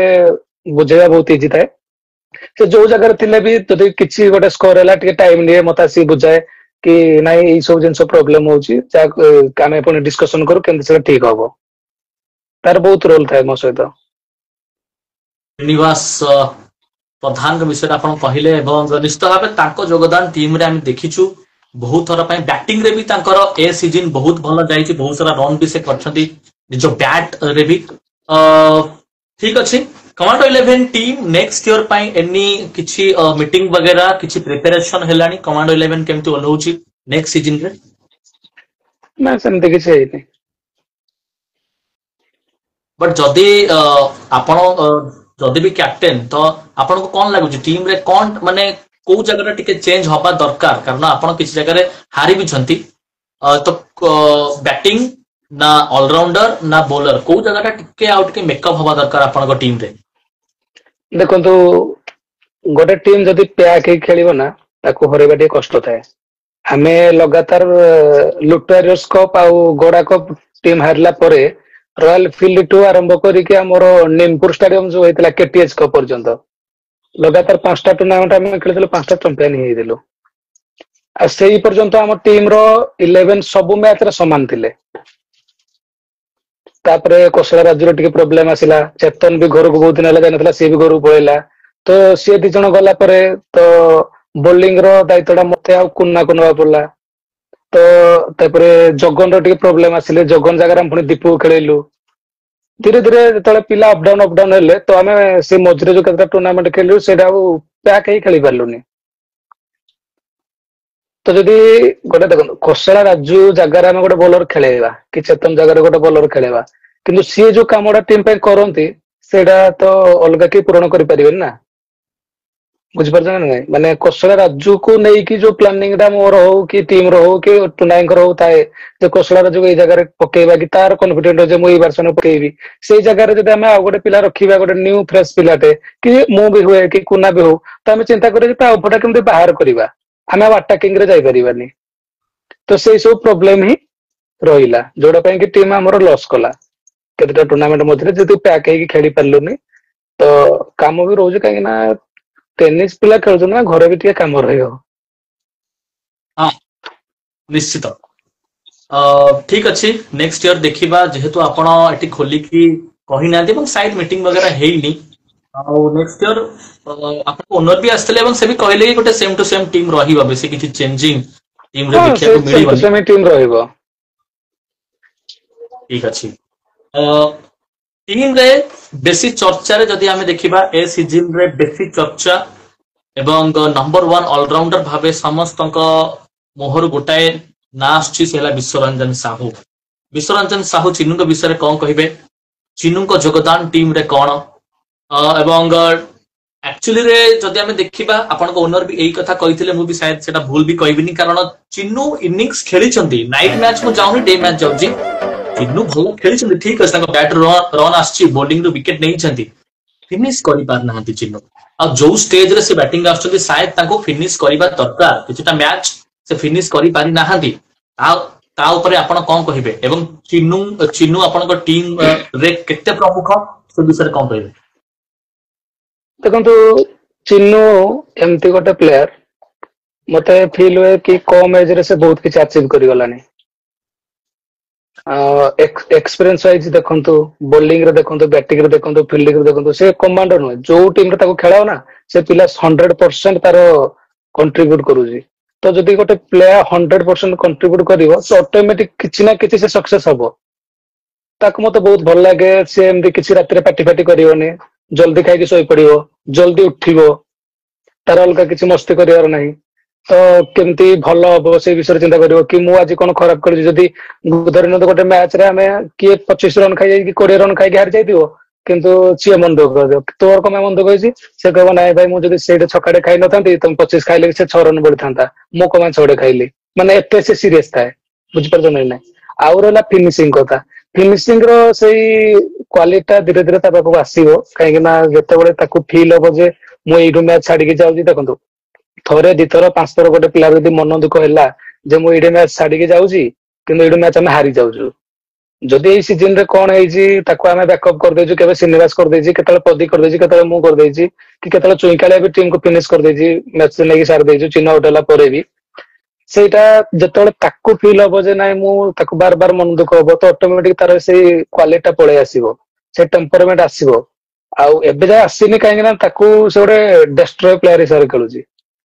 ବୁଝେଇବା ବହୁତ ଇଜି ଥାଏ। ସେ ଯୋଉ ଜାଗାରେ ଥିଲେ ବି ଯଦି କିଛି ଗୋଟେ ସ୍କୋର ହେଲା ଟିକେ ଟାଇମ ନିଏ ମତେ ଆସିକି ବୁଝାଏ କି ନାଇଁ ଏଇ ସବୁ ଜିନିଷ ପ୍ରୋବ୍ଲେମ ହଉଛି, ଯାହାକୁ ଆମେ ପୁଣି ଡିସକସନ କରୁ କେମିତି ସେଟା ଠିକ ହବ। ତାର ବହୁତ ରୋଲ ଥାଏ ମୋ ସହିତ। ଶ୍ରୀନିବାସ ପ୍ରଧାନଙ୍କ ବିଷୟରେ ଆପଣ କହିଲେ ଏବଂ ନିଶ୍ଚିତ ଭାବେ ତାଙ୍କ ଯୋଗଦାନ ଟିମରେ ଆମେ ଦେଖିଛୁ ବହୁତ ଥର ପାଇଁ ବ୍ୟାଟିଂ ରେ ବି ତାଙ୍କର ଏ ସିଜିନ ବହୁତ ଭଲ ଯାଇଛି, ବହୁତ ସାରା ରନ୍ ବି ସେ କରିଛନ୍ତି ନିଜ ବ୍ୟାଟ ରେ ବି। ଠିକ ଅଛି, କମାଣ୍ଡୋ 11 ଟିମ୍ ନେକ୍ସଟ ଇୟର ପାଇଁ ଏନି କିଛି ମିଟିଂ ବଗେରା କିଛି ପ୍ରିପାରେସନ ହେଲାଣି? କମାଣ୍ଡୋ 11 କେମିତି ଓହ୍ଲଉଛି ନେକ୍ସଟ ସିଜିନ ରେ? ନା ସେମିତି କିଛି ହେଇନି। ବଟ୍ ଯଦି ଆପଣ ଯଦି ବି କ୍ୟାପ୍ଟେନ ତ ଆପଣଙ୍କୁ କଣ ଲାଗୁଛି ଟିମ ରେ କଣ ମାନେ କୋଉ ଜାଗାରେ ଟିକେ ଚେଞ୍ଜ ହବା ଦରକାର? କାରଣ ଆପଣ କିଛି ଜାଗାରେ ହାରି ବିଛନ୍ତି, ତ ବ୍ୟାଟିଂ ନା ଅଲରାଉଣ୍ଡର ନା ବୋଲର କୋଉ ଜାଗାଟା ଟିକେ ଆଉ ଟିକେ ମେକଅପ୍ ହବା ଦରକାର ଆପଣଙ୍କ ଟିମରେ? ଦେଖନ୍ତୁ, ଗୋଟେ ଟିମ୍ ଯଦି ପ୍ୟାକ୍ ହେଇ ଖେଳିବ ନା ତାକୁ ହରେଇବା ଟିକେ କଷ୍ଟ ଥାଏ। ଆମେ ଲଗାତାର ଲୁଟୋରିୟସ୍ କପ୍ ଆଉ ଗୋଡା କପ୍ ଟିମ୍ ହାରିଲା ପରେ ରୟାଲ ଫିଲ୍ଡ ଠୁ ଆରମ୍ଭ କରିକି ଆମର ନିମପୁର ଷ୍ଟାଡିୟମ ଯୋଉ ହେଇଥିଲା କେଟିଏଚ୍ କପ୍ ପର୍ଯ୍ୟନ୍ତ ଲଗାତାର 5ଟା ଟୁର୍ଣ୍ଣାମେଣ୍ଟ ଆମେ ଖେଳିଥିଲୁ, 5ଟା ଚମ୍ପିଆନ ହେଇଯାଇଥିଲୁ। ଆଉ ସେଇ ପର୍ଯ୍ୟନ୍ତ ଆମ ଟିମ ର 11 ସବୁ ମ୍ୟାଚ୍ ରେ ସମାନ ଥିଲେ। ତାପରେ କୋଶଳା ରାଜୁର ଟିକେ ପ୍ରୋବ୍ଲେମ ଆସିଲା, ଚେତନ ବି ଘରକୁ ବହୁତ ଦିନ ହେଲା ଯାଇନଥିଲା, ସିଏ ବି ଘରକୁ ପଳେଇଲା। ତ ସିଏ 2 ଜଣ ଗଲା ପରେ ତ ବୋଲିଂ ର ଦାୟିତ୍ୱ ଟା ମତେ ଆଉ କୁନାକୁ ନବାକୁ ପଡିଲା। ତ ତାପରେ ଜଗନ ର ଟିକେ ପ୍ରୋବ୍ଲେମ ଆସିଲେ, ଜଗନ ଜାଗାରେ ଆମେ ପୁଣି ଦୀପୁକୁ ଖେଳେଇଲୁ। ଧୀରେ ଧୀରେ ଯେତେବେଳେ ପିଲା ଅପଡାଉନ ହେଲେ ତ ଆମେ ସେ ମଝିରେ ଯୋଉ କେତେଟା ଟୁର୍ଣ୍ଣାମେଣ୍ଟ ଖେଳିଲୁ ସେଇଟା ଆଉ ପ୍ୟାକ୍ ହେଇ ଖେଳି ପାରିଲୁନି। ତ ଯଦି ଗୋଟେ ଦେଖନ୍ତୁ ଖୋସଳା ରାଜୁ ଜାଗାରେ ଆମେ ଗୋଟେ ବୋଲର ଖେଳେଇବା କି ଚେତନ ଜାଗାରେ ଗୋଟେ ବୋଲର ଖେଳେଇବା, କିନ୍ତୁ ସିଏ ଯୋଉ କାମଟା ଟିମ୍ ପାଇଁ କରନ୍ତି ସେଇଟା ତ ଅଲଗା କେହି ପୂରଣ କରିପାରିବେନି ନା। ବୁଝିପାରୁଛ ନା ନାଇଁ? ମାନେ କୌଶଳ ରାଜୁକୁ ନେଇକି ଯୋଉ ପ୍ଲାନିଂ ଟା ମୋର ହଉ କି ଟିମ ର ହଉ କି ଟୁନାଙ୍କର ହଉ ଥାଏ ଯେ କୌଶଳ ରାଜୁକୁ ଏଇ ଜାଗାରେ ପକେଇବା କି ତାର କନଫିଡେଣ୍ଟ ଅଛି ମୁଁ ଏଇ ବାର୍ଷଣ ପକେଇବି, ସେଇ ଜାଗାରେ ଯଦି ଆମେ ଆଉ ଗୋଟେ ପିଲା ରଖିବା, ଗୋଟେ ନ୍ୟୁ ଫ୍ରେଶ ପିଲାଟେ କି ମୁଁ ବି ହୁଏ କି କୁନା ବି ହଉ, ତ ଆମେ ଚିନ୍ତା କରିବା ତା ଉପରଟା କେମିତି ବାହାର କରିବା, ଆମେ ଆଉ ଆଟାକିଂ ରେ ଯାଇପାରିବାନି। ତ ସେଇ ସବୁ ପ୍ରୋବ୍ଲେମ ହିଁ ରହିଲା, ଯୋଉଟା ପାଇଁ କି ଟିମ୍ ଆମର ଲସ୍ କଲା। କେତେଟା ଟୁର୍ଣ୍ଣାମେଣ୍ଟ ମଧ୍ୟରେ ଯେହେତୁ ପ୍ୟାକ୍ ହେଇକି ଖେଳି ପାରିଲୁନି, ତ କାମ ବି ରହୁଛି କାହିଁକି ନା ଟେନିସ ପିଲା ଖେଳୁଛନ୍ତି ନା, ଘରେ ବି ଟିକେ କାମ ରହିବ। ହଁ ନିଶ୍ଚିତ। ଠିକ ଅଛି, ନେକ୍ସଟ ଇୟର ଦେଖିବା, ଯେହେତୁ ଆପଣ ଏଠି ଖୋଲିକି କହିନାହାନ୍ତି ଏବଂ ସାଇଡ ମିଟିଂ ବଗେରା ହେଇନି। ଆଉ ନେକ୍ସଟ ଇୟର ଆପଣଙ୍କ ଓନର ବି ଆସିଥିଲେ ଏବଂ ସେ ବି କହିଲେ କି ଗୋଟେ ସେମ ଟୁ ସେମ ଟିମ୍ ରହିବ, ବେଶୀ କିଛି ଚେଞ୍ଜିଂ ଟିମରେ ହଁ ସେ ଦେଖିବାକୁ ସେମ ଟୁ ମିଳିବନି। ସେମ ଟିମ୍ ରହିବ। ଠିକ ଅଛି। ଟିମରେ ବେଶୀ ଚର୍ଚ୍ଚାରେ ଯଦି ଆମେ ଦେଖିବା ଏ ସିଜିନରେ ବେଶୀ ଚର୍ଚ୍ଚା ଏବଂ ନମ୍ବର 1 ଅଲରାଉଣ୍ଡର ଭାବେ ସମସ୍ତଙ୍କ ମୁହଁରୁ ଗୋଟାଏ ନାଁ ଆସୁଛି, ସେ ହେଲା ବିଶ୍ୱରଞ୍ଜନ ସାହୁ। ବିଶ୍ୱରଞ୍ଜନ ସାହୁ ଚିନୁଙ୍କ ବିଷୟରେ କଣ କହିବେ? ଚିନୁଙ୍କ ଯୋଗଦାନ ଟିମ ରେ କଣ? ଏବଂ ଆକ୍ଚୁଆଲିରେ ଯଦି ଆମେ ଦେଖିବା ଆପଣଙ୍କ ଓନର ବି ଏଇ କଥା କହିଥିଲେ, ମୁଁ ବି ସେଇଟା ଭୁଲ ବି କହିବିନି, କାରଣ ଚିନୁ ଇନିଂସ ଖେଳିଛନ୍ତି, ନାଇଟ୍ ମ୍ୟାଚ୍ ମୁଁ ଯାଉନି ଡେ ମ୍ୟାଚ୍ ଯାଉଛି। ଚିନୁ ଭଲ ଖେଳିଛନ୍ତି, ଠିକ ଅଛି, ତାଙ୍କ ବ୍ୟାଟ ରନ୍ ଆସିଛି, ବୋଲିଂରୁ ୱିକେଟ ନେଇଛନ୍ତି, ଫିନିଶ କରିପାରୁନାହାନ୍ତି ଚିନୁ। ଆଉ ଯୋଉ ଷ୍ଟେଜରେ ସେ ବ୍ୟାଟିଂ ଆସୁଛନ୍ତି ସାୟଦ ତାଙ୍କୁ ଫିନିଶ କରିବା ଦରକାର, କିଛିଟା ମ୍ୟାଚ ସେ ଫିନିଶ କରିପାରି ନାହାନ୍ତି। ଆଉ ତା ଉପରେ ଆପଣ କଣ କହିବେ? ଏବଂ ଚିନୁ ଆପଣଙ୍କ ଟିମ ରେ କେତେ ପ୍ରମୁଖ, ସେ ବିଷୟରେ କଣ କହିବେ? ଦେଖନ୍ତୁ, ଚିନୁ ଏମିତି ଗୋଟେ ପ୍ଲେୟାର ମତେ ଫିଲ୍ ହୁଏ କି କମ ଏଜ ରେ ସେ ବହୁତ କିଛି ଆଚିଭ କରିଗଲାଣି। ଏକ୍ସପିରିଏନ୍ସ ୱାଇଜ ଦେଖନ୍ତୁ, ବୋଲିଂ ରେ ଦେଖନ୍ତୁ, ବ୍ୟାଟିଂ ରେ ଦେଖନ୍ତୁ, ଫିଲ୍ଡିଂ ରେ ଦେଖନ୍ତୁ, ସେ କମାଣ୍ଡର ନୁହେଁ, ଯୋଉ ଟିମ ରେ ତାକୁ ଖେଳାଅ ନା ସେ ପିଲା 100% ତାର କଣ୍ଟ୍ରିବ୍ୟୁଟ କରୁଛି। ତ ଯଦି ଗୋଟେ ପ୍ଲେୟାର 100% କଣ୍ଟ୍ରିବ୍ୟୁଟ କରିବ, ସେ ଅଟୋମେଟିକ କିଛି ନା କିଛି ସେ ସକ୍ସେସ ହବ। ତାକୁ ମତେ ବହୁତ ଭଲ ଲାଗେ, ସେ ଏମିତି କିଛି ରାତିରେ ପାଟି ଫାଟି କରିବନି, ଜଲ୍ଦି ଖାଇକି ଶୋଇପଡିବ, ଜଲ୍ଦି ଉଠିବ, ତାର ଅଲଗା କିଛି ମସ୍ତି କରିବାର ନାହିଁ। ତ କେମିତି ଭଲ ହବ ସେଇ ବିଷୟରେ ଚିନ୍ତା କରିବ, କି ମୁଁ ଆଜି କଣ ଖରାପ କରିଛି, ଯଦି ଧରିନିଅନ୍ତୁ ଗୋଟେ ମ୍ୟାଚ ରେ ଆମେ କିଏ 25 ରନ ଖାଇଯାଇକି 20 ରନ ଖାଇକି ହାରି ଯାଇଥିବ, କିନ୍ତୁ ସିଏ ମନ ଦୁଃଖ କରିବ, ତୋର କଣ ପାଇଁ ମନ ଦୁଃଖ ହେଇଛି? ସେ କହିବ ନାଇଁ ଭାଇ, ମୁଁ ଯଦି ସେଇଠି ଛକାଟେ ଖାଇ ନଥାନ୍ତି ତମେ 25 ଖାଇଲେ ବି ସେ 6 ରନ ବଢିଥାନ୍ତା, ମୁଁ କଣ ପାଇଁ 6ଟେ ଖାଇଲି? ମାନେ ଏତେ ସେ ସିରିୟସ ଥାଏ, ବୁଝିପାରୁଛ ନାଇଁ? ଆଉ ରହିଲା ଫିନିସିଂ କଥା, ଫିନିସିଂ ର ସେଇ କ୍ୱାଲିଟି ଟା ଧୀରେ ଧୀରେ ତା ପାଖକୁ ଆସିବ, କାହିଁକି ନା ଯେତେବେଳେ ତାକୁ ଫିଲ୍ ହବ ଯେ ମୁଁ ଏଇଠୁ ମ୍ୟାଚ୍ ଛାଡିକି ଯାଉଛି, ଦେଖନ୍ତୁ ଥରେ ଦିଥର 5 ଥର ଗୋଟେ ପିଲା ଯଦି ମନ ଦୁଃଖ ହେଲା ଯେ ମୁଁ ଏଇଠି ମ୍ୟାଚ୍ ଛାଡିକି ଯାଉଛି, କିନ୍ତୁ ଏଇଠୁ ମ୍ୟାଚ୍ ଆମେ ହାରି ଯାଉଛୁ। ଯଦି ଏଇ ସିଜନ ରେ କଣ ହେଇଛି, ତାକୁ ଆମେ ବ୍ୟାକଅପ୍ କରିଦେଇଛୁ, କେବେ ଶ୍ରୀନିବାସ କରିଦେଇଛି, କେତେବେଳେ ପ୍ରଦୀପ କରିଦେଇଛି, କେତେବେଳେ ମୁଁ କରିଦେଇଛି, କି କେତେବେଳେ ଚୁଇଁକାଳିଆ ବି ଟିମକୁ ଫିନିଶ କରିଦେଇଛି, ମ୍ୟାଚ୍ ନେଇକି ସାରି ଦେଇଛୁ ଚିହ୍ନ ଆଉଟ୍ ହେଲା ପରେ ବି। ସେଇଟା ଯେତେବେଳେ ତାକୁ ଫିଲ୍ ହବ ଯେ ନାଇଁ ମୁଁ ତାକୁ ବାର ବାର ମନ ଦୁଃଖ ହବ, ତ ଅଟୋମେଟିକ ତାର ସେଇ କ୍ୱାଲିଟି ଟା ପଳେଇ ଆସିବ, ସେ ଟେମ୍ପରମେଣ୍ଟ ଆସିବ। ଆଉ ଏବେ ଯାଏ ଆସିନି କାହିଁକି ନା ତାକୁ ସେ ଗୋଟେ ଡେଷ୍ଟ୍ରୟ ପ୍ଲେୟାର ହିସାବରେ ଖେଳୁଛି।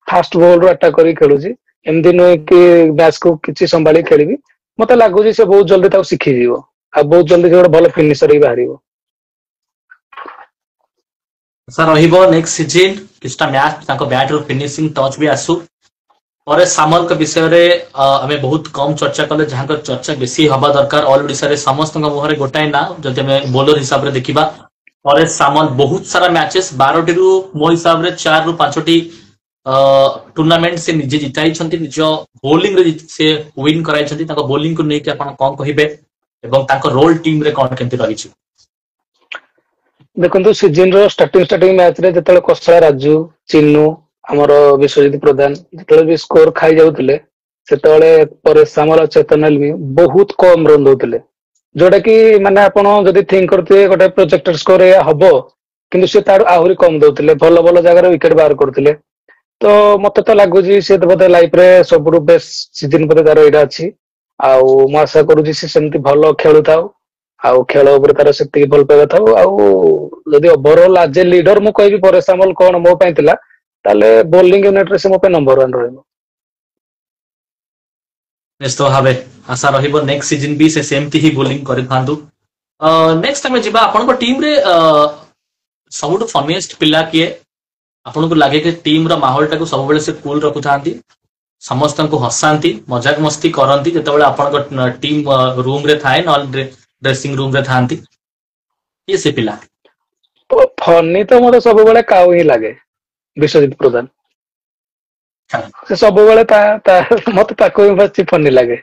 ଫାଷ୍ଟ ବଲ ରୁ ଆଟାକ୍ କରି ଖେଳୁଛି। ଏମିତି ନୁହେଁ କି ମ୍ୟାଚ୍ କୁ କିଛି ସମ୍ଭାଳି ଖେଳିବି। ମତେ ଲାଗୁଛି ସେ ବହୁତ ଜଲ୍ଦି ତାକୁ ଶିଖିଯିବ ଆଉ ବହୁତ ଜଲ୍ଦି ସେ ଗୋଟେ ଭଲ ଫିନିସର ହେଇ ବାହାରିବ। ଆଶା ରହିବ ନେକ୍ସଟ ସିଜିନ୍ କିଛିଟା ମ୍ୟାଚ୍ ତାଙ୍କ ବ୍ୟାଟ ରୁ ଫିନିସିଂ ଟଚ୍ ବି ଆସୁ। ପରେ ସାମଲଙ୍କ ବିଷୟରେ ଆମେ ବହୁତ କମ ଚର୍ଚ୍ଚା କଲେ, ଯାହାଙ୍କ ଚର୍ଚ୍ଚା ବେଶୀ ହବା ଦରକାର। ଅଲ ଓଡ଼ିଶାରେ ସମସ୍ତଙ୍କ ମୁହଁରେ ଗୋଟାଏ ନା, ଯଦି ଆମେ ବୋଲର ହିସାବରେ ଦେଖିବା ପରେଶ ସାମଲ ବହୁତ ସାରା ମ୍ୟାଚେସ୍ 12ଟିରୁ ମୋ ହିସାବରେ 4ରୁ 5ଟି ଟୁର୍ଣ୍ଣାମେଣ୍ଟ ସେ ନିଜେ ଜିତାଇଛନ୍ତି। ନିଜ ବୋଲିଂରେ ସେ ୱିନ୍ କରାଇଛନ୍ତି। ତାଙ୍କ ବୋଲିଂକୁ ନେଇକି ଆପଣ କଣ କହିବେ ଏବଂ ତାଙ୍କ ରୋଲ ଟିମ୍ରେ କଣ କେମିତି ରହିଛି? ଦେଖନ୍ତୁ ସିଜିନ୍ ର ଷ୍ଟାର୍ଟିଂ ମ୍ୟାଚ୍ ରେ ଯେତେବେଳେ କସଳା ରାଜୁ, ଚିନୁ, ଆମର ବିଶ୍ୱଜିତ ପ୍ରଧାନ ଯେତେବେଳେ ବି ସ୍କୋର ଖାଇ ଯାଉଥିଲେ, ସେତେବେଳେ ପରେଶ ସାମଲ ଆଉ ଚେତନ ଏଲଭି ବହୁତ କମ ରନ୍ ଦଉଥିଲେ। ଯୋଉଟା କି ମାନେ ଆପଣ ଯଦି ଥିଙ୍କ କରୁଥିବେ ଗୋଟେ ପ୍ରୋଜେକ୍ଟର ସ୍କୋର ଏଇଆ ହବ, କିନ୍ତୁ ସେ ତାଠୁ ଆହୁରି କମ ଦଉଥିଲେ। ଭଲ ଭଲ ଜାଗାରେ ୱିକେଟ ବାହାର କରୁଥିଲେ। ତ ମତେ ତ ଲାଗୁଛି ସେ ବୋଧେ ଲାଇଫ ରେ ସବୁଠୁ ବେଷ୍ଟ ସିଜିନ୍ ବୋଧେ ତାର ଏଇଟା ଅଛି। ଆଉ ମୁଁ ଆଶା କରୁଛି ସେ ସେମିତି ଭଲ ଖେଳୁଥାଉ, ଆଉ ଖେଳ ଉପରେ ତାର ସେତିକି ଭଲ ପାଇବା ଥାଉ। ଆଉ ଯଦି ଓଭରଅଲ୍ ଆଜ ଏ ଲିଡର ମୁଁ କହିବି ପରେଶ ସାମଲ କଣ ମୋ ପାଇଁ ଥିଲା, ତାହେଲେ ବୋଲିଂ ୟୁନିଟ ରେ ସେ ମୋ ପାଇଁ ନମ୍ବର 1 ରହିବ। ନିଶ୍ଚିତ ଭାବେ ଆଶା ରହିବ ନେକ୍ସଟ ସିଜିନ୍ ବି ସେ ସେମିତି ହିଁ ବୋଲିଂ କରିଥାନ୍ତୁ। ନେକ୍ସଟ ଆମେ ଯିବା ଆପଣଙ୍କ ଟିମରେ ସବୁଠୁ ଫନିଏଷ୍ଟ ପିଲା କିଏ? ଆପଣଙ୍କୁ ଲାଗେ କି ଟିମ ର ମାହୋଲ ଟାକୁ ସବୁବେଳେ ସେ କୁଲ ରଖୁଥାନ୍ତି, ସମସ୍ତଙ୍କୁ ହସାନ୍ତି, ମଜାକ ମସ୍ତି କରନ୍ତି ଯେତେବେଳେ ଆପଣଙ୍କ ଟିମ ରୁମ ରେ ଥାଏ, ନହେଲେ ଡ୍ରେସିଂ ରୁମ ରେ ଥାନ୍ତି? କିଏ ସେ ପିଲା? ଫନି ତ ମତେ ସବୁବେଳେ କାଉ ହିଁ ଲାଗେ, ବିଶ୍ୱଜିତ ପ୍ରଧାନ। ସେ ସବୁବେଳେ ମତେ ତାକୁ ହିଁ ବେଶୀ ଫନି ଲାଗେ।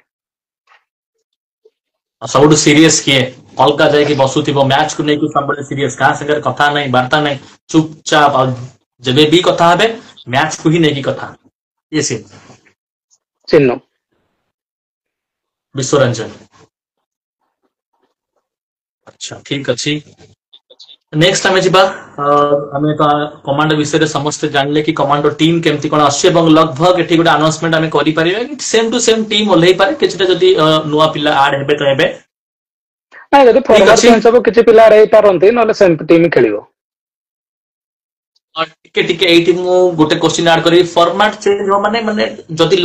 ସବୁଠୁ ସିରିୟସ କିଏ? ଅଲଗା ଯାଇକି ବସୁଥିବ, ମ୍ୟାଚ କୁ ନେଇକି ସବୁବେଳେ ସିରିୟସ, କାହା ସାଙ୍ଗରେ କଥା ନାହିଁ, ବାର୍ତ୍ତା ନାହିଁ, ଚୁପଚାପ। ଆଉ ଯେବେ ବି କଥା ହେବେ ମ୍ୟାଚ କୁ ହିଁ ନେଇକି କଥା। କିଏ ସେ? ଚିନୁ। ବିଶ୍ୱରଞ୍ଜନ। ଆଚ୍ଛା ଠିକ ଅଛି। ନେକ୍ସଟ ଆମେ ଯିବା, ଆମେ କମାଣ୍ଡୋ ବିଷୟରେ ସମସ୍ତେ ଜାଣିଲେ କି କମାଣ୍ଡୋ ଟିମ୍ କେମିତି କଣ ଆସୁଛି ଏବଂ ଲଗଭଗ ଏଠି ଗୋଟେ ଆନାଉନ୍ସମେଣ୍ଟ ଆମେ କରିପାରିବା କି ସେମ ଟୁ ସେମ ଟିମ୍ ଓହ୍ଲେଇ ପାରେ, କିଛିଟା ଯଦି ନୂଆ ପିଲା ଆଡ ହେବେ ତ ହେବେ। ନାଇଁ ଯଦି ଠିକ ଫର୍ମାଟ ଅଛି। ଚେଞ୍ଜ ହବ କିଛି ପିଲା ଆଡ ହେଇପାରନ୍ତି, ନହେଲେ ସେମିତି ଟିମ୍ ଖେଳିବ। ଟିକେ ଟିକେ ଏଇଠି ମୁଁ ଗୋଟେ କୋଶ୍ଚିନ୍ ଆଡ କରିବି, ଫର୍ମାଟ ଚେଞ୍ଜ ହବ ମାନେ ଯଦି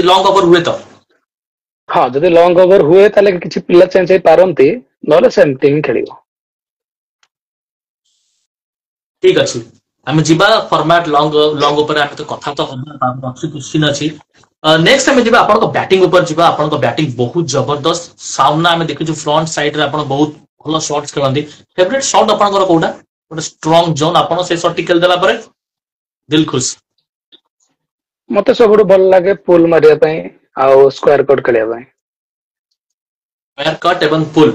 ଲଙ୍ଗ ଓଭର ହୁଏ ତ? ହଁ ଯଦି ଲଙ୍ଗ ଓଭର ହୁଏ ତାହେଲେ କିଛି ପିଲା ଚେଞ୍ଜ ହେଇପାରନ୍ତି, ନହେଲେ ସେମିତି ହିଁ ଖେଳିବ। ଠିକ ଅଛି, ଆମେ ଯିବା ଫର୍ମାଟ ଲଙ୍ଗ ଉପରେ ଆମେ ତ କଥା ତ ଅଛି କ୍ୱେଶ୍ଚିନ୍ ଅଛି। ନେକ୍ସଟ ଆମେ ଯିବା ଆପଣଙ୍କ ବ୍ୟାଟିଂ ଉପରେ ଯିବା। ଆପଣଙ୍କ ବ୍ୟାଟିଂ ବହୁତ ଜବରଦସ୍ତ। ସାମ୍ନା ଆମେ ଦେଖିଛୁ ଫ୍ରଣ୍ଟ ସାଇଡରେ ଆପଣ ବହୁତ ଭଲ ସଟ୍ସ ଖେଳନ୍ତି। ଫେଭରେଟ ସଟ୍ ଆପଣଙ୍କର କୋଉଟା? ଗୋଟେ ଷ୍ଟ୍ରଙ୍ଗ ଜୋନ୍, ଆପଣ ସେ ସଟ୍ ଟି ଖେଳିଦେଲା ପରେ ଦିଲ ଖୁସ। ମତେ ସବୁଠୁ ଭଲ ଲାଗେ ପୁଲ ମାରିବା ପାଇଁ ଆଉ ସ୍କୋୟାର କଟ୍ ଖେଳିବା ପାଇଁ। ଫେୟାର କଟ୍ ଏବଂ ପୁଲ,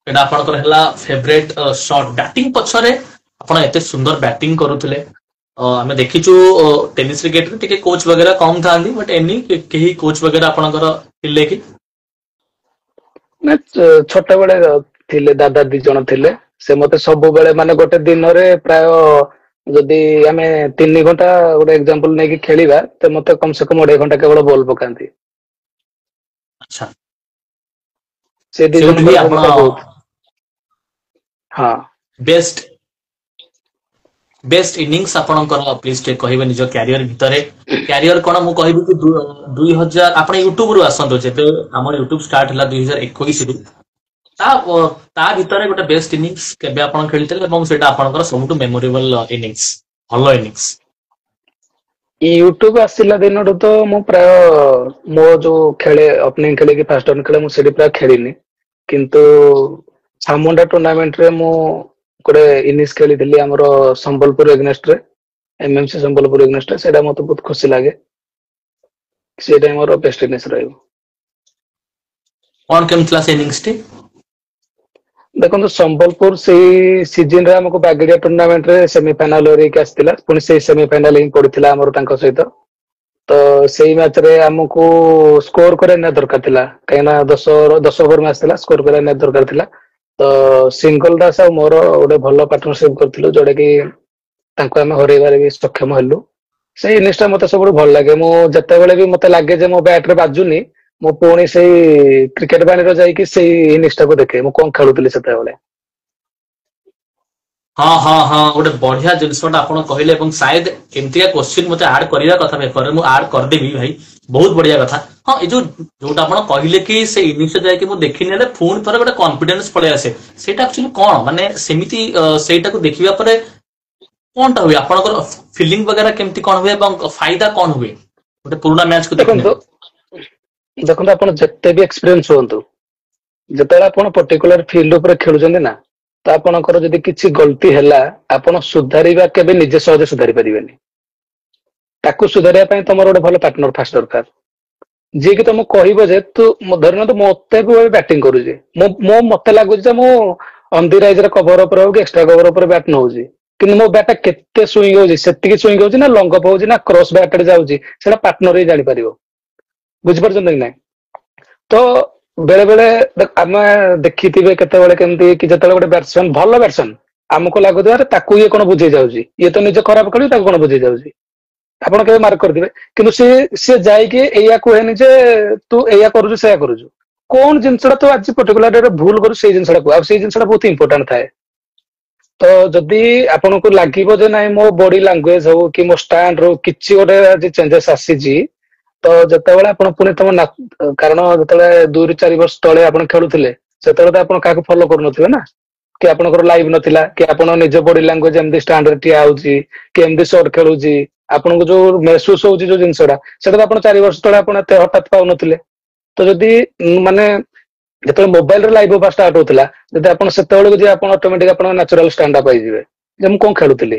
ଏଇଟା ଆପଣଙ୍କର ହେଲା ଫେଭରେଟ ସଟ୍। ବ୍ୟାଟିଂ ପଛରେ ଆପଣ ଏତେ ସୁନ୍ଦର ବ୍ୟାଟିଂ କରୁଥିଲେ, ଆମେ ଦେଖିଛୁ ଟେନିସ କ୍ରିକେଟରେ ଟିକେ କୋଚ୍ ବଗେରା କମ ଥାନ୍ତି, ବଟ ଏନି କେହି କୋଚ୍ ବଗେରା ଆପଣଙ୍କର ଥିଲେ କି? ନା ଛୋଟ ବେଳେ ଥିଲେ, ଦାଦା 2 ଜଣ ଥିଲେ। ସେ ମତେ ସବୁବେଳେ ମାନେ ଗୋଟେ ଦିନରେ ପ୍ରାୟ ଯଦି ଆମେ 3 ଘଣ୍ଟା ଗୋଟେ ଏକ୍ଜାମ୍ପଲ ନେଇକି ଖେଳିବା, ତ ମତେ କମ ସେ କମ 2.5 ଘଣ୍ଟା କେବଳ ବଲ ପକାନ୍ତି। ଆଚ୍ଛା। ସେ 2 ଜଣ ସେଇଠି ବି ଙ୍କର ଆପଣ ଭୂମିକା ବହୁତ। ହଁ। ବେଷ୍ଟ ବେଷ୍ଟ ଇନିଂସ ଆପଣଙ୍କର ପ୍ଲିଜ ଟିକେ କହିବେ ନିଜ କ୍ୟାରିୟର ଭିତରେ? କ୍ୟାରିୟର କଣ ମୁଁ କହିବି କି 2000 ଆପଣ ୟୁଟ୍ୟୁବ ରୁ ଆସନ୍ତୁ, ଯେବେ ଆମର ୟୁଟ୍ୟୁବ ଷ୍ଟାର୍ଟ ହେଲା 2021ରୁ, ତା ତା ଭିତରେ ଗୋଟେ ବେଷ୍ଟ ଇନିଂସ କେବେ ଆପଣ ଖେଳିଥିଲେ ଏବଂ ସେଇଟା ଆପଣଙ୍କର ସବୁଠୁ ମେମୋରେବଲ ଇନିଂସ, ଭଲ ଇନିଂସ? ୟୁଟ୍ୟୁବ ଆସିଲା ଦିନଠୁ ତ ମୁଁ ପ୍ରାୟ ମୋ ଯୋଉ ଖେଳେ ଓପନିଂ ଖେଳେ କି ଫାଷ୍ଟ ଖେଳେ, ମୁଁ ସେଠି ପ୍ରାୟ ଖେଳିନି। କିନ୍ତୁ ସାମୁଣ୍ଡା ଟୁର୍ଣ୍ଣାମେଣ୍ଟ ରେ ମୁଁ ଗୋଟେ ଇନିଂସ ଖେଳିଥିଲି ଆମର ସମ୍ବଲପୁର ଏଗନେଷ୍ଟରେ, M M C Sambalpur against. ସେଇଟା ମତେ ବହୁତ ଖୁସି ଲାଗେ, ସେଇଟା ମୋର ବେଷ୍ଟ ଇନିଂସ ରହିବ। କଣ କେମିତି ଥିଲା ସେ ଇନିଂସଟି? ଦେଖନ୍ତୁ ସମ୍ବଲପୁର ସେଇ ସିଜନ ରେ ଆମକୁ ବାଗିରିଆ ଟୁର୍ଣ୍ଣାମେଣ୍ଟ ରେ ସେମିଫାଇନାଲ ହେଇକି ଆସିଥିଲା, ପୁଣି ସେଇ ସେମିଫାଇନାଲ ହିଁ ପଡିଥିଲା ଆମର ତାଙ୍କ ସହିତ। ତ ସେଇ ମ୍ୟାଚ ରେ ଆମକୁ ସ୍କୋର କରିବା ନିହାତି ଦରକାର ଥିଲା, କାହିଁକିନା 10 ଓଭର ମ୍ୟାଚ ଥିଲା, ସ୍କୋର କରିବା ନିହାତି ଦରକାର ଥିଲା। ତ ସିଙ୍ଗଲ ଦାସ ଆଉ ମୋର ଗୋଟେ ଭଲ ପାର୍ଟନରସିପ କରିଥିଲୁ, ଯୋଉଟା କି ତାଙ୍କୁ ଆମେ ହରାଇବାରେ ବି ସକ୍ଷମ ହେଲୁ। ସେଇ ଇନିଂସ ଟା ମତେ ସବୁଠୁ ଭଲ ଲାଗେ। ମୁଁ ଯେତେବେଳେ ବି ମତେ ଲାଗେ ଯେ ମୋ ବ୍ୟାଟ ରେ ବାଜୁନି, ମୁଁ ପୁଣି ସେଇ କ୍ରିକେଟ ବାଣିର ଯାଇକି ସେଇ ଇନିଂସ ଟାକୁ ଦେଖେ, ମୁଁ କଣ ଖେଳୁଥିଲି ସେତେବେଳେ। ହଁ ହଁ ହଁ ଗୋଟେ ବଢିଆ ଜିନିଷଟା ଆପଣ କହିଲେ ଏବଂ ସାୟଦ ଏମିତିକା କ୍ୱେଶ୍ଚିନ୍ ମତେ ଆଡ୍ କରିବା କଥା ପେପରରେ ମୁଁ ଆଡ୍ କରିଦେବି ଭାଇ। ବହୁତ ବଢିଆ କଥା। ହଁ ଏଇ ଯୋଉଟା ଆପଣ କହିଲେ କି ସେ ଇନିଂସ ଯାଇକି ମୁଁ ଦେଖିନେଲେ ପୁଣି ଥରେ ଗୋଟେ କନଫିଡେନ୍ସ ପଳେଇ ଆସେ। ସେଇଟା ଆକ୍ଚୁଆଲି କଣ ମାନେ ସେମିତି ସେଇଟାକୁ ଦେଖିବା ପରେ କଣଟା ହୁଏ ଆପଣଙ୍କର ଫିଲିଂ ବଗେରା କେମିତି କଣ ହୁଏ ଏବଂ ଫାଇଦା କଣ ହୁଏ ଗୋଟେ ପୁରୁଣା ମ୍ୟାଚ୍ କୁ ଦେଖନ୍ତୁ ଦେଖିନେଲେ? ଦେଖନ୍ତୁ ଆପଣ ଯେତେ ବି ଏକ୍ସପିରିଏନ୍ସ ହୁଅନ୍ତୁ, ଯେତେବେଳେ ଆପଣ ପର୍ଟିକୁଲାର ଫିଲ୍ଡ ଉପରେ ଖେଳୁଛନ୍ତି ନା, ତ ଆପଣଙ୍କର ଯଦି କିଛି ଗଲତି ହେଲା ଆପଣ ସୁଧାରିବା କେବେ ନିଜେ ସହଜେ ସୁଧାରି ପାରିବେନି। ତାକୁ ସୁଧାରିବା ପାଇଁ ତମର ଗୋଟେ ଭଲ ପାର୍ଟନର ଫାଷ୍ଟ ଦରକାର। ଯିଏ କି ତମକୁ କହିବ ଯେ ତୁ ଧରି ନିଅନ୍ତୁ ମତେ ବି ବ୍ୟାଟିଂ କରୁଛି, ମତେ ଲାଗୁଛି ଯେ ମୁଁ ଅନଦି କଭର ଉପରେ ହଉ କି ଏକ୍ସଟ୍ରା କଭର ଉପରେ ବ୍ୟାଟ୍ ନଉଛି, କିନ୍ତୁ ମୋ ବ୍ୟାଟ୍ ଟା କେତେ ସୁଇଙ୍ଗ ହଉଛି, ସେତିକି ସୁଇଙ୍ଗ ହଉଛି ନା ଲଙ୍ଗ ଅଫ୍ ହଉଛି ନା କ୍ରସ୍ ବ୍ୟାଟ୍ ରେ ଯାଉଛି, ସେଇଟା ପାର୍ଟନର ହିଁ ଜାଣିପାରିବ। ବୁଝିପାରୁଛନ୍ତି କି ନାଇଁ? ତ ବେଳେ ବେଳେ ଆମେ ଦେଖିଥିବେ କେତେବେଳେ କେମିତି କି ଯେତେବେଳେ ଗୋଟେ ବ୍ୟାଟ୍ସମ୍ୟାନ ଭଲ ବ୍ୟାଟ୍ସମ୍ୟାନ ଆମକୁ ଲାଗୁଥିବ ତାକୁ ଇଏ କଣ ବୁଝେଇ ଯାଉଛି, ଇଏ ତ ନିଜେ ଖରାପ ଖେଳୁଛି ତାକୁ କଣ ବୁଝେଇ ଯାଉଛି। ଆପଣ କେବେ ମାର୍କ କରିଥିବେ କିନ୍ତୁ ସିଏ ଯାଇକି ଏଇଆ କୁହେନି ଯେ ତୁ ଏଇଆ କରୁଛୁ ସେଇଆ କରୁଛୁ, କଣ ଜିନିଷଟା ତୁ ଆଜି ପର୍ଟିକୁଲାର ଭୁଲ କରୁ ସେଇ ଜିନିଷଟା କୁହ, ଆଉ ସେଇ ଜିନିଷଟା ବହୁତ ଇମ୍ପୋର୍ଟାଣ୍ଟ ଥାଏ। ତ ଯଦି ଆପଣଙ୍କୁ ଲାଗିବ ଯେ ନାଇଁ ମୋ ବଡି ଲାଙ୍ଗୁଏଜ ହଉ କି ମୋ ଷ୍ଟାଣ୍ଡ ରୁ କିଛି ଗୋଟେ ଆଜି ଚେଞ୍ଜେସ୍ ଆସିଛି, ତ ଯେତେବେଳେ ଆପଣ ପୁଣି କାରଣ ଯେତେବେଳେ 2 ରୁ 4 ବର୍ଷ ତଳେ ଆପଣ ଖେଳୁଥିଲେ ସେତେବେଳେ ତ ଆପଣ କାହାକୁ ଫଲୋ କରୁନଥିବେ ନା, କି ଆପଣଙ୍କର ଲାଇଭ ନଥିଲା, କି ଆପଣ ନିଜ ବଡି ଲାଙ୍ଗୁଏଜ ଏମିତି ଷ୍ଟାଣ୍ଡରେ ଠିଆ ହଉଛି କି ଏମିତି ସର୍ଟ ଖେଳୁଛି, ଆପଣଙ୍କୁ ଯୋଉ ମେହସୁସ ହଉଛି ଯୋଉ ଜିନିଷଟା ସେଟା ତ ଆପଣ 4 ବର୍ଷ ତଳେ ଆପଣ ଏତେ ହଠାତ୍ ପାଉନଥିଲେ। ତ ଯଦି ମାନେ ଯେତେବେଳେ ମୋବାଇଲରେ ଲାଇଭ ହେବା ଷ୍ଟାର୍ଟ ହଉଥିଲା, ଯଦି ଆପଣ ସେତେବେଳକୁ ଯିବେ ଆପଣ ଅଟୋମେଟିକ ଆପଣଙ୍କ ନ୍ୟାଚୁରାଲ ଷ୍ଟାଣ୍ଡ ଅପ୍ ପାଇଯିବେ ଯେ ମୁଁ କଣ ଖେଳୁଥିଲି।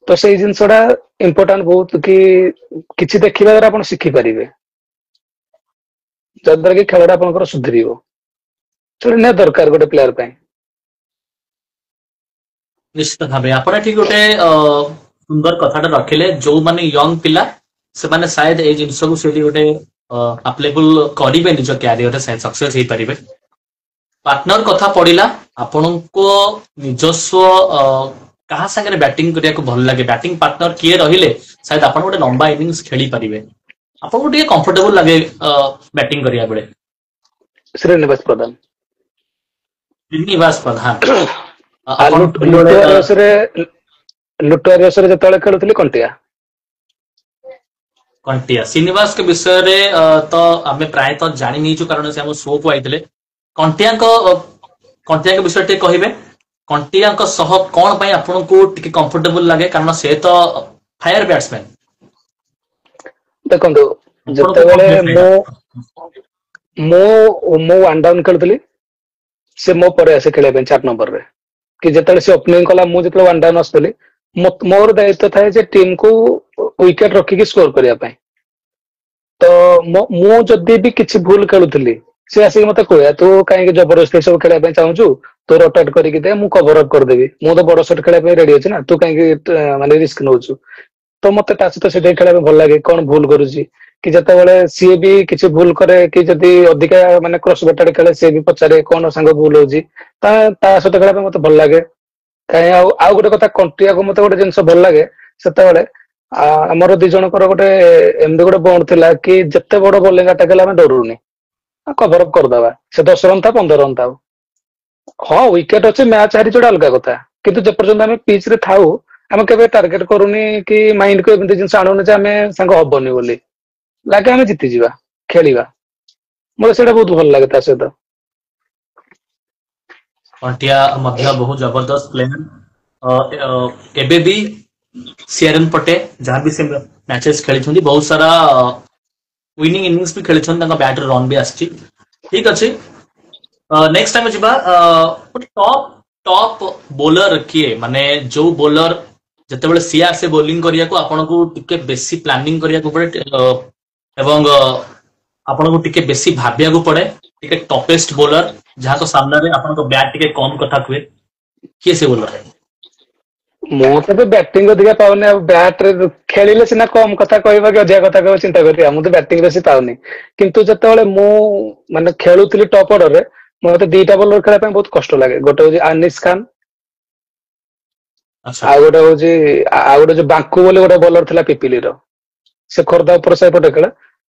ତ ସେଇ ଜିନିଷ ଟା ଇମ୍ପୋର୍ଟାଣ୍ଟ ବହୁତ କି କିଛି ଦେଖିବା ଦ୍ୱାରା ଆପଣ ଶିଖିପାରିବେ, ଯାଦ୍ୱାରା କି ଖେଳଟା ଆପଣଙ୍କର ସୁଧୁରିବ। ସେଟା ନିହାତି ଦରକାର ଗୋଟେ ପ୍ଲେୟାର ପାଇଁ। ନିଶ୍ଚିତ ଭାବେ ଆପଣ ଏଠି ଗୋଟେ ସୁନ୍ଦର କଥାଟା ରଖିଲେ, ଯୋଉମାନେ ୟଙ୍ଗ ପିଲା ସେମାନେ ସାୟଦ ଏଇ ଜିନିଷକୁ ସେଠି ଗୋଟେ ଆପ୍ଲେବୁଲ କରିବେ ନିଜ କ୍ୟାରିୟରରେ ସକ୍ସେସ୍ ହେଇପାରିବେ। ପାର୍ଟନର କଥା ପଡିଲା, ଆପଣଙ୍କ ନିଜସ୍ୱ କାହା ସାଙ୍ଗରେ ବ୍ୟାଟିଂ କରିବାକୁ ଭଲ ଲାଗେ, ବ୍ୟାଟିଂ ପାର୍ଟନର କିଏ ରହିଲେ ସାୟଦ ଆପଣ ଗୋଟେ ଲମ୍ବା ଇନିଂସ ଖେଳି ପାରିବେ, ଆପଣଙ୍କୁ ଟିକେ କମ୍ଫର୍ଟେବୁଲ ଲାଗେ ବ୍ୟାଟିଂ କରିବା ବେଳେ? ଶ୍ରୀନିବାସ ପ୍ରଧାନ। ଶ୍ରୀନିବାସ ପ୍ରଧାନ। ଆ ଆପଣ ସେତେବେଳେ ଲୁଟୁଆରିୟସରେ ଯେତେବେଳେ ଖେଳୁଥିଲି କଣ୍ଟିଆ। କଣ୍ଟିଆ ଶ୍ରୀନିବାସଙ୍କ ବିଷୟରେ ତ ଆମେ ପ୍ରାୟତଃ ଜାଣି ନେଇଛୁ କାରଣ ସେ ଆମ ଶୋକୁ ଆଇଥିଲେ। କଣ୍ଟିଆଙ୍କ କଣ୍ଟିଆଙ୍କ ବିଷୟରେ ଟିକେ କହିବେ, କଣ୍ଟିଆଙ୍କ ସହ କଣ ପାଇଁ ଆପଣଙ୍କୁ ଟିକେ କମ୍ଫର୍ଟେବୁଲ ଲାଗେ, କାରଣ ସେ ତ ଫାୟାର ବ୍ୟାଟ୍ସମ୍ୟାନ। ଦେଖନ୍ତୁ ଆପଣଙ୍କୁ କଣ ଯେତେବେଳେ ହୁଏ ଫାଇଦା? ମୁଁ ୱାନ୍ ଡାଉନ୍ ଖେଳୁଥିଲି, ସେ ମୋ ପରେ ଆସେ ଖେଳିବା ପାଇଁ 4 ନମ୍ବରରେ, କି ଯେତେବେଳେ ସେ ଓପନିଂ କଲା ମୁଁ ଯେତେବେଳେ ୱାନ୍ ଡାଉନ୍ ଆସୁଥିଲି ମୋର ଦାୟିତ୍ୱ ଥାଏ ଯେ ଟିମକୁ ୱିକେଟ ରଖିକି ସ୍କୋର କରିବା ପାଇଁ। ତ ମୁଁ ଯଦି ବି କିଛି ଭୁଲ ଖେଳୁଥିଲି ସେ ଆସିକି ମତେ କୁହେ ତୁ କାହିଁକି ଜବରଦସ୍ତି ସବୁ ଖେଳିବା ପାଇଁ ଚାହୁଁଛୁ, ତୁ ରୋଟେଟ୍ କରିକି ଦେ ମୁଁ କଭର ଅପ୍ କରିଦେବି, ମୁଁ ତ ବଡ ସେଟ୍ ଖେଳିବା ପାଇଁ ରେଡି ଅଛି ନା, ତୁ କାହିଁକି ମାନେ ରିସ୍କ ନଉଛୁ। ତ ମତେ ତା ସହିତ ସେଠି ଖେଳିବା ପାଇଁ ଭଲ ଲାଗେ, କଣ ଭୁଲ କରୁଛି କି ଯେତେବେଳେ ସିଏ ବି କିଛି ଭୁଲ କରେ କି ଯଦି ଅଧିକା ମାନେ କ୍ରସ ବେଟାରେ ଖେଳେ ସିଏ ବି ପଚାରେ କଣ ସାଙ୍ଗ ଭୁଲ ହଉଛି, ତା ସହିତ ଖେଳିବା ପାଇଁ ମତେ ଭଲ ଲାଗେ। କାହିଁ ଆଉ ଗୋଟେ କଥା କଣ୍ଟିଆକୁ ମତେ ଗୋଟେ ଜିନିଷ ଭଲ ଲାଗେ, ସେତେବେଳେ ଆମର 2 ଜଣଙ୍କର ଗୋଟେ ଏମିତି ଗୋଟେ ବଣ୍ଡ ଥିଲା କି ଯେତେ ବଡ ବୋଲିଂ ଆଟାକ୍ ହେଲେ ଆମେ ଡରୁନି, କଭର ଅପ୍ କରିଦବା, ସେ 10 ରନ୍ ଥାଉ 15 ରନ୍ ଥାଉ। ହଁ ୱିକେଟ ଅଛି ମ୍ୟାଚ ହାରିଛି ଗୋଟେ ଅଲଗା କଥା, କିନ୍ତୁ ଯେପର୍ଯ୍ୟନ୍ତ ଆମେ ପିଚ୍ ରେ ଥାଉ ଆମେ କେବେ ଟାର୍ଗେଟ କରୁନି କି ମାଇଣ୍ଡ କୁ ଏମିତି ଜିନିଷ ଆଣୁନି ଯେ ଆମେ ସାଙ୍ଗ ହବନି ବୋଲି, ଲାଗେ ଆମେ ଜିତିଯିବା ଖେଳିବା। ମୋତେ ସେଇଟା ବହୁତ ଭଲ ଲାଗେ ତା ସହିତ। କଣ୍ଟିଆ ମଧ୍ୟ ବହୁତ ଜବରଦସ୍ତ ପ୍ଲେୟାର। ଏବେ ବି ସିଆରନ୍ ପଟେ ଯାହାବି ସେ ମ୍ୟାଚେସ୍ ଖେଳିଛନ୍ତି ବହୁତ ସାରା ୱିନିଂ ଇନିଂସ ବି ଖେଳିଛନ୍ତି, ତାଙ୍କ ବ୍ୟାଟରେ ରନ୍ ବି ଆସିଛି। ଠିକ ଅଛି, ନେକ୍ସଟ ଆମେ ଯିବା ଗୋଟେ ଟପ୍ ବୋଲର କିଏ, ମାନେ ଯୋଉ ବୋଲର ଯେତେବେଳେ ସିଏ ଆସେ ବୋଲିଂ କରିବାକୁ ଆପଣଙ୍କୁ ଟିକେ ବେଶୀ ପ୍ଲାନିଂ କରିବାକୁ ପଡେ ଏବଂ ଆପଣଙ୍କୁ ଟିକେ ବେଶୀ ଭାବିବାକୁ ପଡେ, ଟିକେ ଟପେଷ୍ଟ ବୋଲର ଯାହାଙ୍କ ସାମ୍ନାରେ ଆପଣଙ୍କ ବ୍ୟାଟ୍ ଟିକେ କମ କଥା କୁହେ, କିଏ ସେ ବୋଲର? ମୁଁ ତ ବ୍ୟାଟିଂ ଅଧିକା ପାଉନି, ଆଉ ବ୍ୟାଟ ରେ ଖେଳିଲେ ସିନା କମ କଥା କହିବା କି ଅଧିକା କଥା କହିବା ଚିନ୍ତା କରିବା, ମୁଁ ତ ବ୍ୟାଟିଂ ବେଶୀ ପାଉନି। କିନ୍ତୁ ଯେତେବେଳେ ମୁଁ ମାନେ ଖେଳୁଥିଲି ଟପ୍ ଅର୍ଡରରେ ମତେ 2ଟା ବୋଲର ଖେଳିବା ପାଇଁ ବହୁତ କଷ୍ଟ ଲାଗେ, ଗୋଟେ ହଉଛି ଆନିସ ଖାନ୍ ଆଚ୍ଛା। ଆଉ ଗୋଟେ ହଉଛି ଆଉ ଗୋଟେ ଯୋଉ ବାଙ୍କୁ ବୋଲି ଗୋଟେ ବୋଲର ଥିଲା ପିପିଲିର, ସେ ଖୋର୍ଦ୍ଧା ଉପର ସାଇପଟେ ଖେଳେ,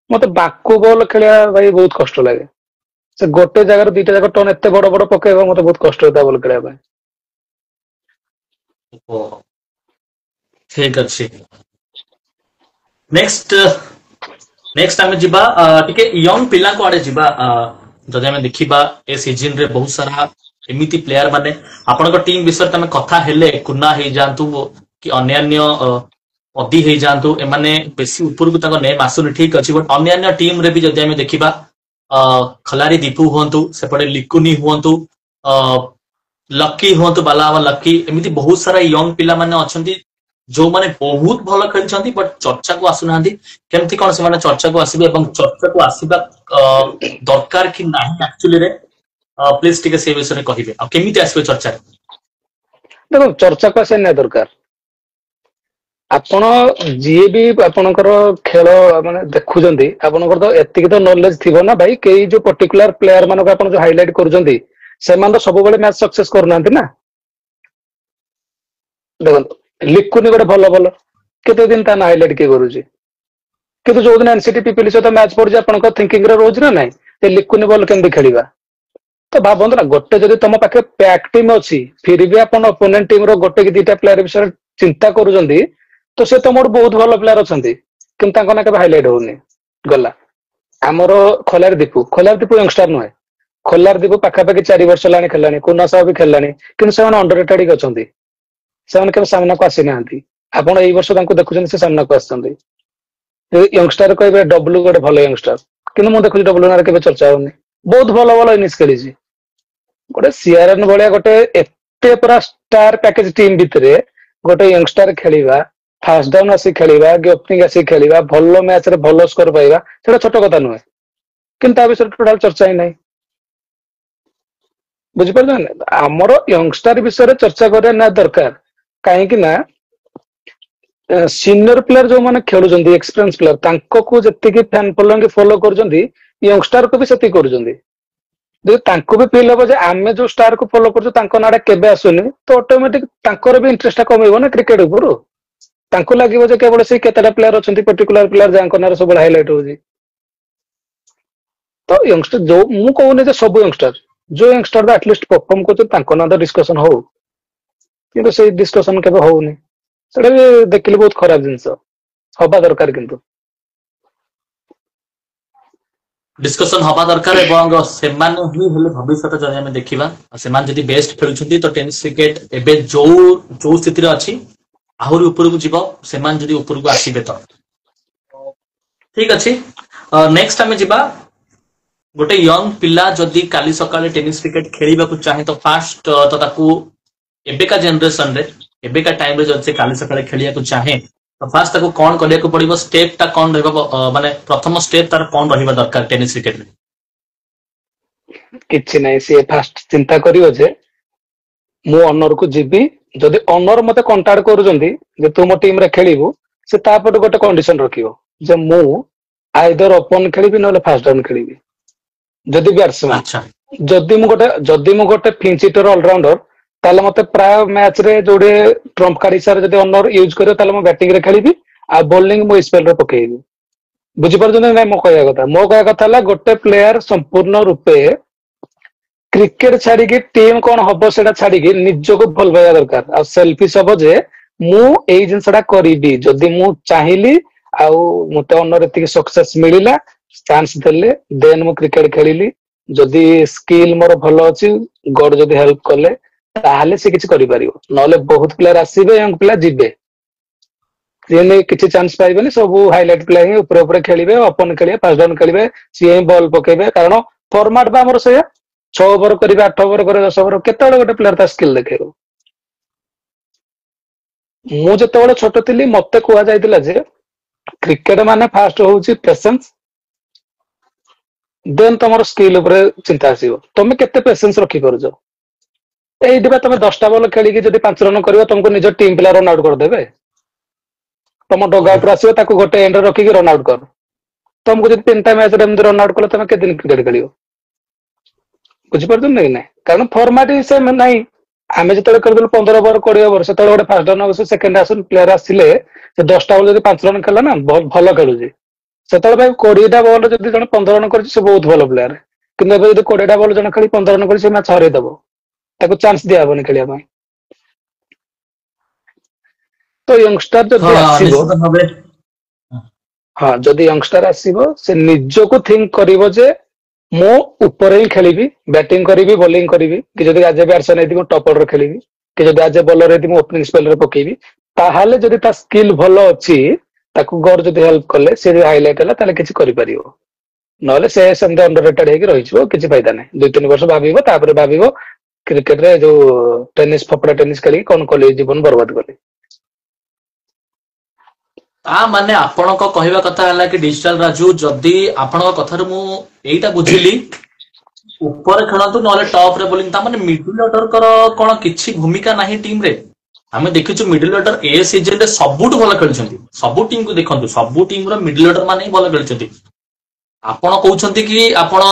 ମତେ ବାଙ୍କୁ ବଲ ଖେଳିବା ଭାଇ ବହୁତ କଷ୍ଟ ଲାଗେ। ସେ ଗୋଟେ ଜାଗାରେ 2ଟା ଯାକ ଟର୍ନ ଏତେ ବଡ ବଡ ପକେଇବ ମତେ ବହୁତ କଷ୍ଟ ହୁଏ ତା ବଲ ଖେଳିବା ପାଇଁ। ଓହୋ, ଠିକ ଅଛି। ନେକ୍ସଟ ନେକ୍ସଟ ଆମେ ଯିବା ଟିକେ ୟଙ୍ଗ ପିଲାଙ୍କ ଆଡେ ଯିବା। ଯଦି ଆମେ ଦେଖିବା ଏ ସିଜନ ରେ ବହୁତ ସାରା ଏମିତି ପ୍ଲେୟାର ମାନେ ଆପଣଙ୍କ ଟିମ୍ ବିଷୟରେ ତମେ କଥା ହେଲେ, କୁନା ହେଇଯାଆନ୍ତୁ କି ଅନ୍ୟାନ୍ୟ ଅଦି ହେଇଯାଆନ୍ତୁ, ଏମାନେ ବେଶୀ ଉପରକୁ ତାଙ୍କ ନେମ୍ ଆସୁନି, ଠିକ ଅଛି, ବଟ ଅନ୍ୟାନ୍ୟ ଟିମ ରେ ବି ଯଦି ଆମେ ଦେଖିବା ଖଲାରି ଦୀପୁ ହୁଅନ୍ତୁ, ସେପଟେ ଲିକୁନି ହୁଅନ୍ତୁ, ଲକି ହୁଅନ୍ତୁ, ବାଲାବା ଲକି, ଏମିତି ବହୁତ ସାରା ୟଙ୍ଗ ପିଲାମାନେ ଅଛନ୍ତି ଯୋଉମାନେ ବହୁତ ଭଲ ଖେଳିଛନ୍ତି ବଟ ଚର୍ଚ୍ଚାକୁ ଆସୁନାହାନ୍ତି। କେମିତି କଣ ସେମାନେ ଚର୍ଚ୍ଚାକୁ ଆସିବେ ଏବଂ ଚର୍ଚ୍ଚାକୁ ଆସିବା ଦରକାର କି ନାହିଁ ଆକ୍ଚୁଆଲିରେ, ପ୍ଲିଜ ଟିକେ ସେ ବିଷୟରେ କହିବେ ଆଉ କେମିତି ଆସିବେ ଚର୍ଚ୍ଚାରେ। ଦେଖ ଚର୍ଚ୍ଚାକୁ ଆସିବା ନିହାତି ଦରକାର। ଆପଣ ଯିଏ ବି ଆପଣଙ୍କର ଖେଳ ମାନେ ଦେଖୁଛନ୍ତି, ଆପଣଙ୍କର ତ ଏତିକି ତ ନଲେଜ ଥିବ ନା ଭାଇ, କେଇ ଯୋଉ ପର୍ଟିକୁଲାର ପ୍ଲେୟାର ମାନଙ୍କୁ ଆପଣ ଯୋଉ ହାଇଲାଇଟ କରୁଛନ୍ତି ସେମାନେ ତ ସବୁବେଳେ ମ୍ୟାଚ ସକ୍ସେସ କରୁନାହାନ୍ତି ନା। ଦେଖନ୍ତୁ ଲିକୁନି ଗୋଟେ ଭଲ ଭଲ, କେତେ ଦିନ ତା ନା ହାଇଲାଇଟ କିଏ କରୁଛି, କିନ୍ତୁ ଯୋଉଦିନ ଏନସିଟି ପିପିଲି ସହିତ ମ୍ୟାଚ ପଡୁଛି ଆପଣଙ୍କ ଥିଙ୍କିଂ ରେ ରହୁଛି ନା ନାଇଁ, ଏ ଲିକୁନି ବଲ କେମିତି ଖେଳିବା। ତ ଭାବନ୍ତୁ ନା, ଗୋଟେ ଯଦି ତମ ପାଖରେ ପ୍ୟାକ୍ ଟିମ୍ ଅଛି, ଫିର ବି ଆପଣ ଅପୋନେଣ୍ଟ ଟିମ ର ଗୋଟେ କି ଦିଟା ପ୍ଲେୟାର ବିଷୟରେ ଚିନ୍ତା କରୁଛନ୍ତି, ତ ସେ ତମର ବହୁତ ଭଲ ପ୍ଲେୟାର ଅଛନ୍ତି କିନ୍ତୁ ତାଙ୍କ ନା କେବେ ହାଇଲାଇଟ ହଉନି। ଗଲା ଆମର ଖୋଲାର ଦୀପୁ ୟଙ୍ଗଷ୍ଟାର ନୁହେଁ। ଖୋଲାର ଦୀପୁ ପାଖାପାଖି 4 ବର୍ଷ ହେଲାଣି ଖେଳିଲାଣି, କୁନା ସାହ ବି ଖେଳିଲାଣି, କିନ୍ତୁ ସେମାନେ ଅଣ୍ଡରରେଟେଡ ଅଛନ୍ତି। ସେମାନେ କେବେ ସାମ୍ନାକୁ ଆସିନାହାନ୍ତି। ଆପଣ ଏଇ ବର୍ଷ ତାଙ୍କୁ ଦେଖୁଛନ୍ତି ସେ ସାମ୍ନାକୁ ଆସିଛନ୍ତି। ୟଙ୍ଗଷ୍ଟାର କହିବେ ଡବ୍ଲୁ ଗୋଟେ ଭଲ ୟଙ୍ଗଷ୍ଟାର, କିନ୍ତୁ ମୁଁ ଦେଖୁଛି ଡବ୍ଲୁ ନାଁରେ କେବେ ଚର୍ଚ୍ଚା ହଉନି। ବହୁତ ଭଲ ଭଲ ଇନିଂସ ଖେଳିଛି। ଗୋଟେ ସିଆରଏନ୍ ଭଳିଆ ଗୋଟେ ଏତେ ପୁରା ଷ୍ଟାର ପ୍ୟାକେଜ ଟିମ୍ ଭିତରେ ଗୋଟେ ୟଙ୍ଗଷ୍ଟାର ଖେଳିବା, ଫାଷ୍ଟ ଡାଉନ୍ ଆସି ଖେଳିବା, ଓପନିଂ ଆସି ଖେଳିବା, ଭଲ ମ୍ୟାଚ ରେ ଭଲ ସ୍କୋର ପାଇବା, ସେଟା ଛୋଟ କଥା ନୁହେଁ। କିନ୍ତୁ ତା ବିଷୟରେ ଟୋଟାଲ ଚର୍ଚ୍ଚା ହିଁ ନାହିଁ। ବୁଝିପାରୁଛନ୍ତି, ଆମର ୟଙ୍ଗଷ୍ଟାର ବିଷୟରେ ଚର୍ଚ୍ଚା କରିବା ନିହାତି ଦରକାର। କାହିଁକି ନା ସିନିୟର ପ୍ଲେୟାର ଯୋଉମାନେ ଖେଳୁଛନ୍ତି, ଏକ୍ସପିରିଏନ୍ସ ପ୍ଲେୟାର, ତାଙ୍କୁ ଯେତିକି ଫ୍ୟାନ ଫଲୋଇଂ ଫଲୋ କରୁଛନ୍ତି, ୟଙ୍ଗଷ୍ଟାରକୁ ବି ସେତିକି କରୁଛନ୍ତି। ଯଦି ତାଙ୍କୁ ବି ଫିଲ୍ ହବ ଯେ ଆମେ ଯୋଉ ଷ୍ଟାର କୁ ଫଲୋ କରୁଛୁ ତାଙ୍କ ନାଁଟା କେବେ ଆସୁନି, ତ ଅଟୋମେଟିକ ତାଙ୍କର ବି ଇଣ୍ଟରେଷ୍ଟ ଟା କମିବ ନା କ୍ରିକେଟ ଉପରୁ। ତାଙ୍କୁ ଲାଗିବ ଯେ କେବଳ ସେଇ କେତେଟା ପ୍ଲେୟାର ଅଛନ୍ତି ପର୍ଟିକୁଲାର ପ୍ଲେୟାର ଯାଙ୍କ ନାଁରେ ସବୁବେଳେ ହାଇଲାଇଟ ହଉଛି। ତ ୟଙ୍ଗଷ୍ଟର ଯୋଉ, ମୁଁ କହୁନି ଯେ ସବୁ ୟଙ୍ଗଷ୍ଟର, ଯୋଉ ୟଙ୍ଗଷ୍ଟର ଆଟଲିଷ୍ଟ ପରଫର୍ମ କରୁଛନ୍ତି ତାଙ୍କ ନାଁ ତ ଡିସ୍କସନ ହଉ, କିନ୍ତୁ ସେଇ ଡିସ୍କସନ କେବେ ହଉନି। ସେଟା ବି ଦେଖିଲି ବହୁତ ଖରାପ ଜିନିଷ, ହବା ଦରକାର କିନ୍ତୁ। ଡିସ୍କସନ ହବା ଦରକାର ଏବଂ ସେମାନେ ହିଁ ହେଲେ ଭବିଷ୍ୟତ। ଯଦି ଆମେ ଦେଖିବା ସେମାନେ ଯଦି ବେଷ୍ଟ ଖେଳୁଛନ୍ତି ତ ଟେନିସ କ୍ରିକେଟ ଏବେ ଯୋଉ ଯୋଉ ସ୍ଥିତିରେ ଅଛି ଆହୁରି ଉପରକୁ ଯିବ, ସେମାନେ ଯଦି ଉପରକୁ ଆସିବେ ତ। ଠିକ ଅଛି, ନେକ୍ସଟ ଆମେ ଯିବା। ଗୋଟେ ୟଙ୍ଗ ପିଲା ଯଦି କାଲି ସକାଳେ ଟେନିସ କ୍ରିକେଟ ଖେଳିବାକୁ ଚାହେଁ ତ ଫାଷ୍ଟ ତ ତାକୁ ଏବେକା ଜେନେରେସନରେ, ଏବେକା ଟାଇମରେ ଯଦି ସେ କାଲି ସକାଳେ ଖେଳିବାକୁ ଚାହେଁ ତ ଫାଷ୍ଟ ତାକୁ କଣ କରିବାକୁ ପଡିବ, ଷ୍ଟେପ ଟା କଣ ରହିବ, ମାନେ ପ୍ରଥମ ଷ୍ଟେପ ତାର କଣ ରହିବା ଦରକାର ଟେନିସ କ୍ରିକେଟରେ। କିଛି ନାହିଁ, ସିଏ ଫାଷ୍ଟ ଚିନ୍ତା କରିବ ଯେ ମୁଁ ଅନରକୁ ଯିବି। ଯଦି ଅନର ମତେ କଣ୍ଟାକ୍ଟ କରୁଛନ୍ତି ଯେ ତୁ ମୋ ଟିମରେ ଖେଳିବୁ, ସେ ତାପଟେ ଗୋଟେ କଣ୍ଡିସନ ରଖିବ ଯେ ମୁଁ ଆଇଦର ଓପନ ଖେଳିବି ନହେଲେ ଫାଷ୍ଟ ଡାଉନ୍ ଖେଳିବି। ଯଦି ବ୍ୟାଟ୍ସମ୍ୟାନ, ଆଚ୍ଛା ଯଦି ମୁଁ ଗୋଟେ ଫିଞ୍ଚ ହିଟର ଅଲରାଉଣ୍ଡର, ତାହେଲେ ମତେ ପ୍ରାୟ ମ୍ୟାଚ ରେ ଯୋଉଠି ଟ୍ରମ୍ପ କାର୍ଡ ହିସାବରେ ଯଦି ଅନର ୟୁଜ କରିବ, ତାହେଲେ ମୁଁ ବ୍ୟାଟିଂ ରେ ଖେଳିବି ଆଉ ବୋଲିଂ ମୁଁ ସ୍ପେଲ ରେ ପକେଇବି। ବୁଝିପାରୁଛନ୍ତି ନାଇଁ ମୋ କହିବା କଥା? ମୋ କହିବା କଥା ହେଲା ଗୋଟେ ପ୍ଲେୟାର ସମ୍ପୂର୍ଣ୍ଣ ରୂପେ କ୍ରିକେଟ ଛାଡିକି ଟିମ୍ କଣ ହବ ସେଇଟା ଛାଡିକି ନିଜକୁ ଭଲ ପାଇବା ଦରକାର, ଆଉ ସେଲଫିସ ହବ ଯେ ମୁଁ ଏଇ ଜିନିଷଟା କରିବି ଯଦି ମୁଁ ଚାହିଁଲି, ଆଉ ମତେ ଅନର ଏତିକି ସକ୍ସେସ ମିଳିଲା, ଚାନ୍ସ ଦେଲେ, ଦେନ ମୁଁ କ୍ରିକେଟ ଖେଳିଲି। ଯଦି ସ୍କିଲ ମୋର ଭଲ ଅଛି, ଗଡ ଯଦି ହେଲ୍ପ କଲେ, ତାହେଲେ ସେ କିଛି କରିପାରିବ। ନହେଲେ ବହୁତ ପ୍ଲେୟାର ଆସିବେ, ୟଙ୍ଗ ପିଲା ଯିବେ, ସିଏ କିଛି ଚାନ୍ସ ପାଇବେନି। ସବୁ ହାଇଲାଇଟ ପିଲା ହିଁ ଉପରେ ଉପରେ ଖେଳିବେ, ଓପନ ଖେଳିବେ, ଫାଷ୍ଟ ଡାଉନ୍ ଖେଳିବେ, ସିଏ ହିଁ ବଲ ପକେଇବେ। କାରଣ ଫର୍ମାଟ ବା ଆମର ସେଇଆ, 6 ଓଭର କରିବେ, 8 ଓଭର କରିବେ, 10 ଓଭର, କେତେବେଳେ ଗୋଟେ ପ୍ଲେୟାର ତା ସ୍କିଲ୍ ଦେଖେଇବ। ମୁଁ ଯେତେବେଳେ ଛୋଟ ଥିଲି ମତେ କୁହାଯାଇଥିଲା ଯେ କ୍ରିକେଟ ମାନେ ଫାଷ୍ଟ ହଉଛି ପେସେନ୍ସ, ଦେନ ତମର ସ୍କିଲ୍ ଉପରେ ଚିନ୍ତା ଆସିବ, ତମେ କେତେ ପେସେନ୍ସ ରଖିପାରୁଛ। ଏଇଠି ବା ତମେ 10ଟା ବଲ ଖେଳିକି ଯଦି 5 ରନ କରିବ, ତମକୁ ନିଜ ଟିମ୍ ପିଲା ରନ ଆଉଟ କରିଦେବେ। ତମ ଡଗ ଓହୋ, ଆଉଟରେ ଆସିବ, ତାକୁ ଗୋଟେ ଏଣ୍ଡରେ ରଖିକି ରନ ଆଉଟ କର। ତମକୁ ଯଦି 3ଟା ମ୍ୟାଚରେ ଏମିତି ରନ ଆଉଟ କଲେ, ତମେ କେତେ ଦିନ କ୍ରିକେଟ ଖେଳିବ? ବୁଝିପାରୁଛନ୍ତି କି ନାଇଁ? କାରଣ ଫର୍ମାଟ ସେ ନାହିଁ। ଆମେ ଯେତେବେଳେ ଖେଳୁଥିଲୁ 15 ଓଭର 20 ଓଭର, ସେତେବେଳେ ଗୋଟେ ଫାଷ୍ଟ ଡାଉନ୍ ଆସୁଛି, ସେକେଣ୍ଡ ପ୍ଲେୟାର ଆସିଲେ ସେ 10ଟା ବଲ ଯଦି 5 ରନ ଖେଳିଲା ନା, ଭଲ ଖେଳୁଛି। ସେତେବେଳେ ଭାଇ 20ଟା ବଲ ଯଦି ଜଣେ 15 ରନ କରିଛି, ସେ ବହୁତ ଭଲ ପ୍ଲେୟାର। କିନ୍ତୁ ଏବେ ଯଦି 20ଟା ବଲ ଜଣେ ଖେଳି 15 ରନ କରି, ସେ ମ୍ୟାଚ ହରେଇଦବ, ତାକୁ ଚାନ୍ସ ଦିଆହବନି ଖେଳିବା ପାଇଁ। ତ ୟଙ୍ଗଷ୍ଟାର ଯଦି ଆସିବ, ନିଶ୍ଚିତ ଭାବେ ହଁ ଯଦି ୟଙ୍ଗଷ୍ଟାର ଆସିବ ସେ ନିଜକୁ ଥିଙ୍କ କରିବ ଯେ ମୁଁ ଉପରେ ହିଁ ଖେଳିବି, ବ୍ୟାଟିଂ କରିବି, ବୋଲିଂ କରିବି, କି ଯଦି ଆଜ ଏ ବ୍ୟାଟ୍ସମ୍ୟାନ ହେଇଥିବି ମୁଁ ଟପ ଅର୍ଡର ଖେଳିବି, କି ଯଦି ଆଜ ଏ ବୋଲର ହେଇଥିବି ମୁଁ ଓପନିଂ ସ୍ପେଲରେ ପକେଇବି। ତାହେଲେ ଯଦି ତା ସ୍କିଲ୍ ଭଲ ଅଛି, ତାକୁ ଗଡ ଯଦି ହେଲ୍ପ କଲେ, ସେ ଯଦି ହାଇଲାଇଟ ହେଲା ତାହେଲେ କିଛି କରିପାରିବ। ନହେଲେ ସେ ସେମିତି ଅଣ୍ଡରରେଟେଡ ହେଇକି ରହିଯିବ, କିଛି ଫାଇଦା ନାହିଁ। 2-3 ବର୍ଷ ଭାବିବ, ତାପରେ ଭାବିବ କ୍ରିକେଟରେ ଯୋଉ ଟେନିସ ଫପଡା ଟେନିସ ଖେଳିକି କଣ କଲି, ଜୀବନ ବର୍ବାଦ କଲି। ତା ମାନେ ଆପଣଙ୍କ କହିବା କଥା ହେଲା କି ଡିଜିଟାଲ ରାଜୁ, ଯଦି ଆପଣଙ୍କ କଥାରୁ ମୁଁ ଏଇଟା ବୁଝିଲି, ଉପରେ ଖେଳନ୍ତୁ ନହେଲେ ଟପ ରେ ବୋଲିଂ, ତା ମାନେ ମିଡିଲ ଅର୍ଡରଙ୍କର କଣ କିଛି ଭୂମିକା ନାହିଁ ଟିମ ରେ? ଆମେ ଦେଖିଛୁ ମିଡିଲ ଅର୍ଡର ଏ ସିଜନ ରେ ସବୁଠୁ ଭଲ ଖେଳିଛନ୍ତି। ସବୁ ଟିମ୍ କୁ ଦେଖନ୍ତୁ, ସବୁ ଟିମ ର ମିଡିଲ ଅର୍ଡର ମାନେ ହିଁ ଭଲ ଖେଳିଛନ୍ତି। ଆପଣ କହୁଛନ୍ତି କି ଆପଣ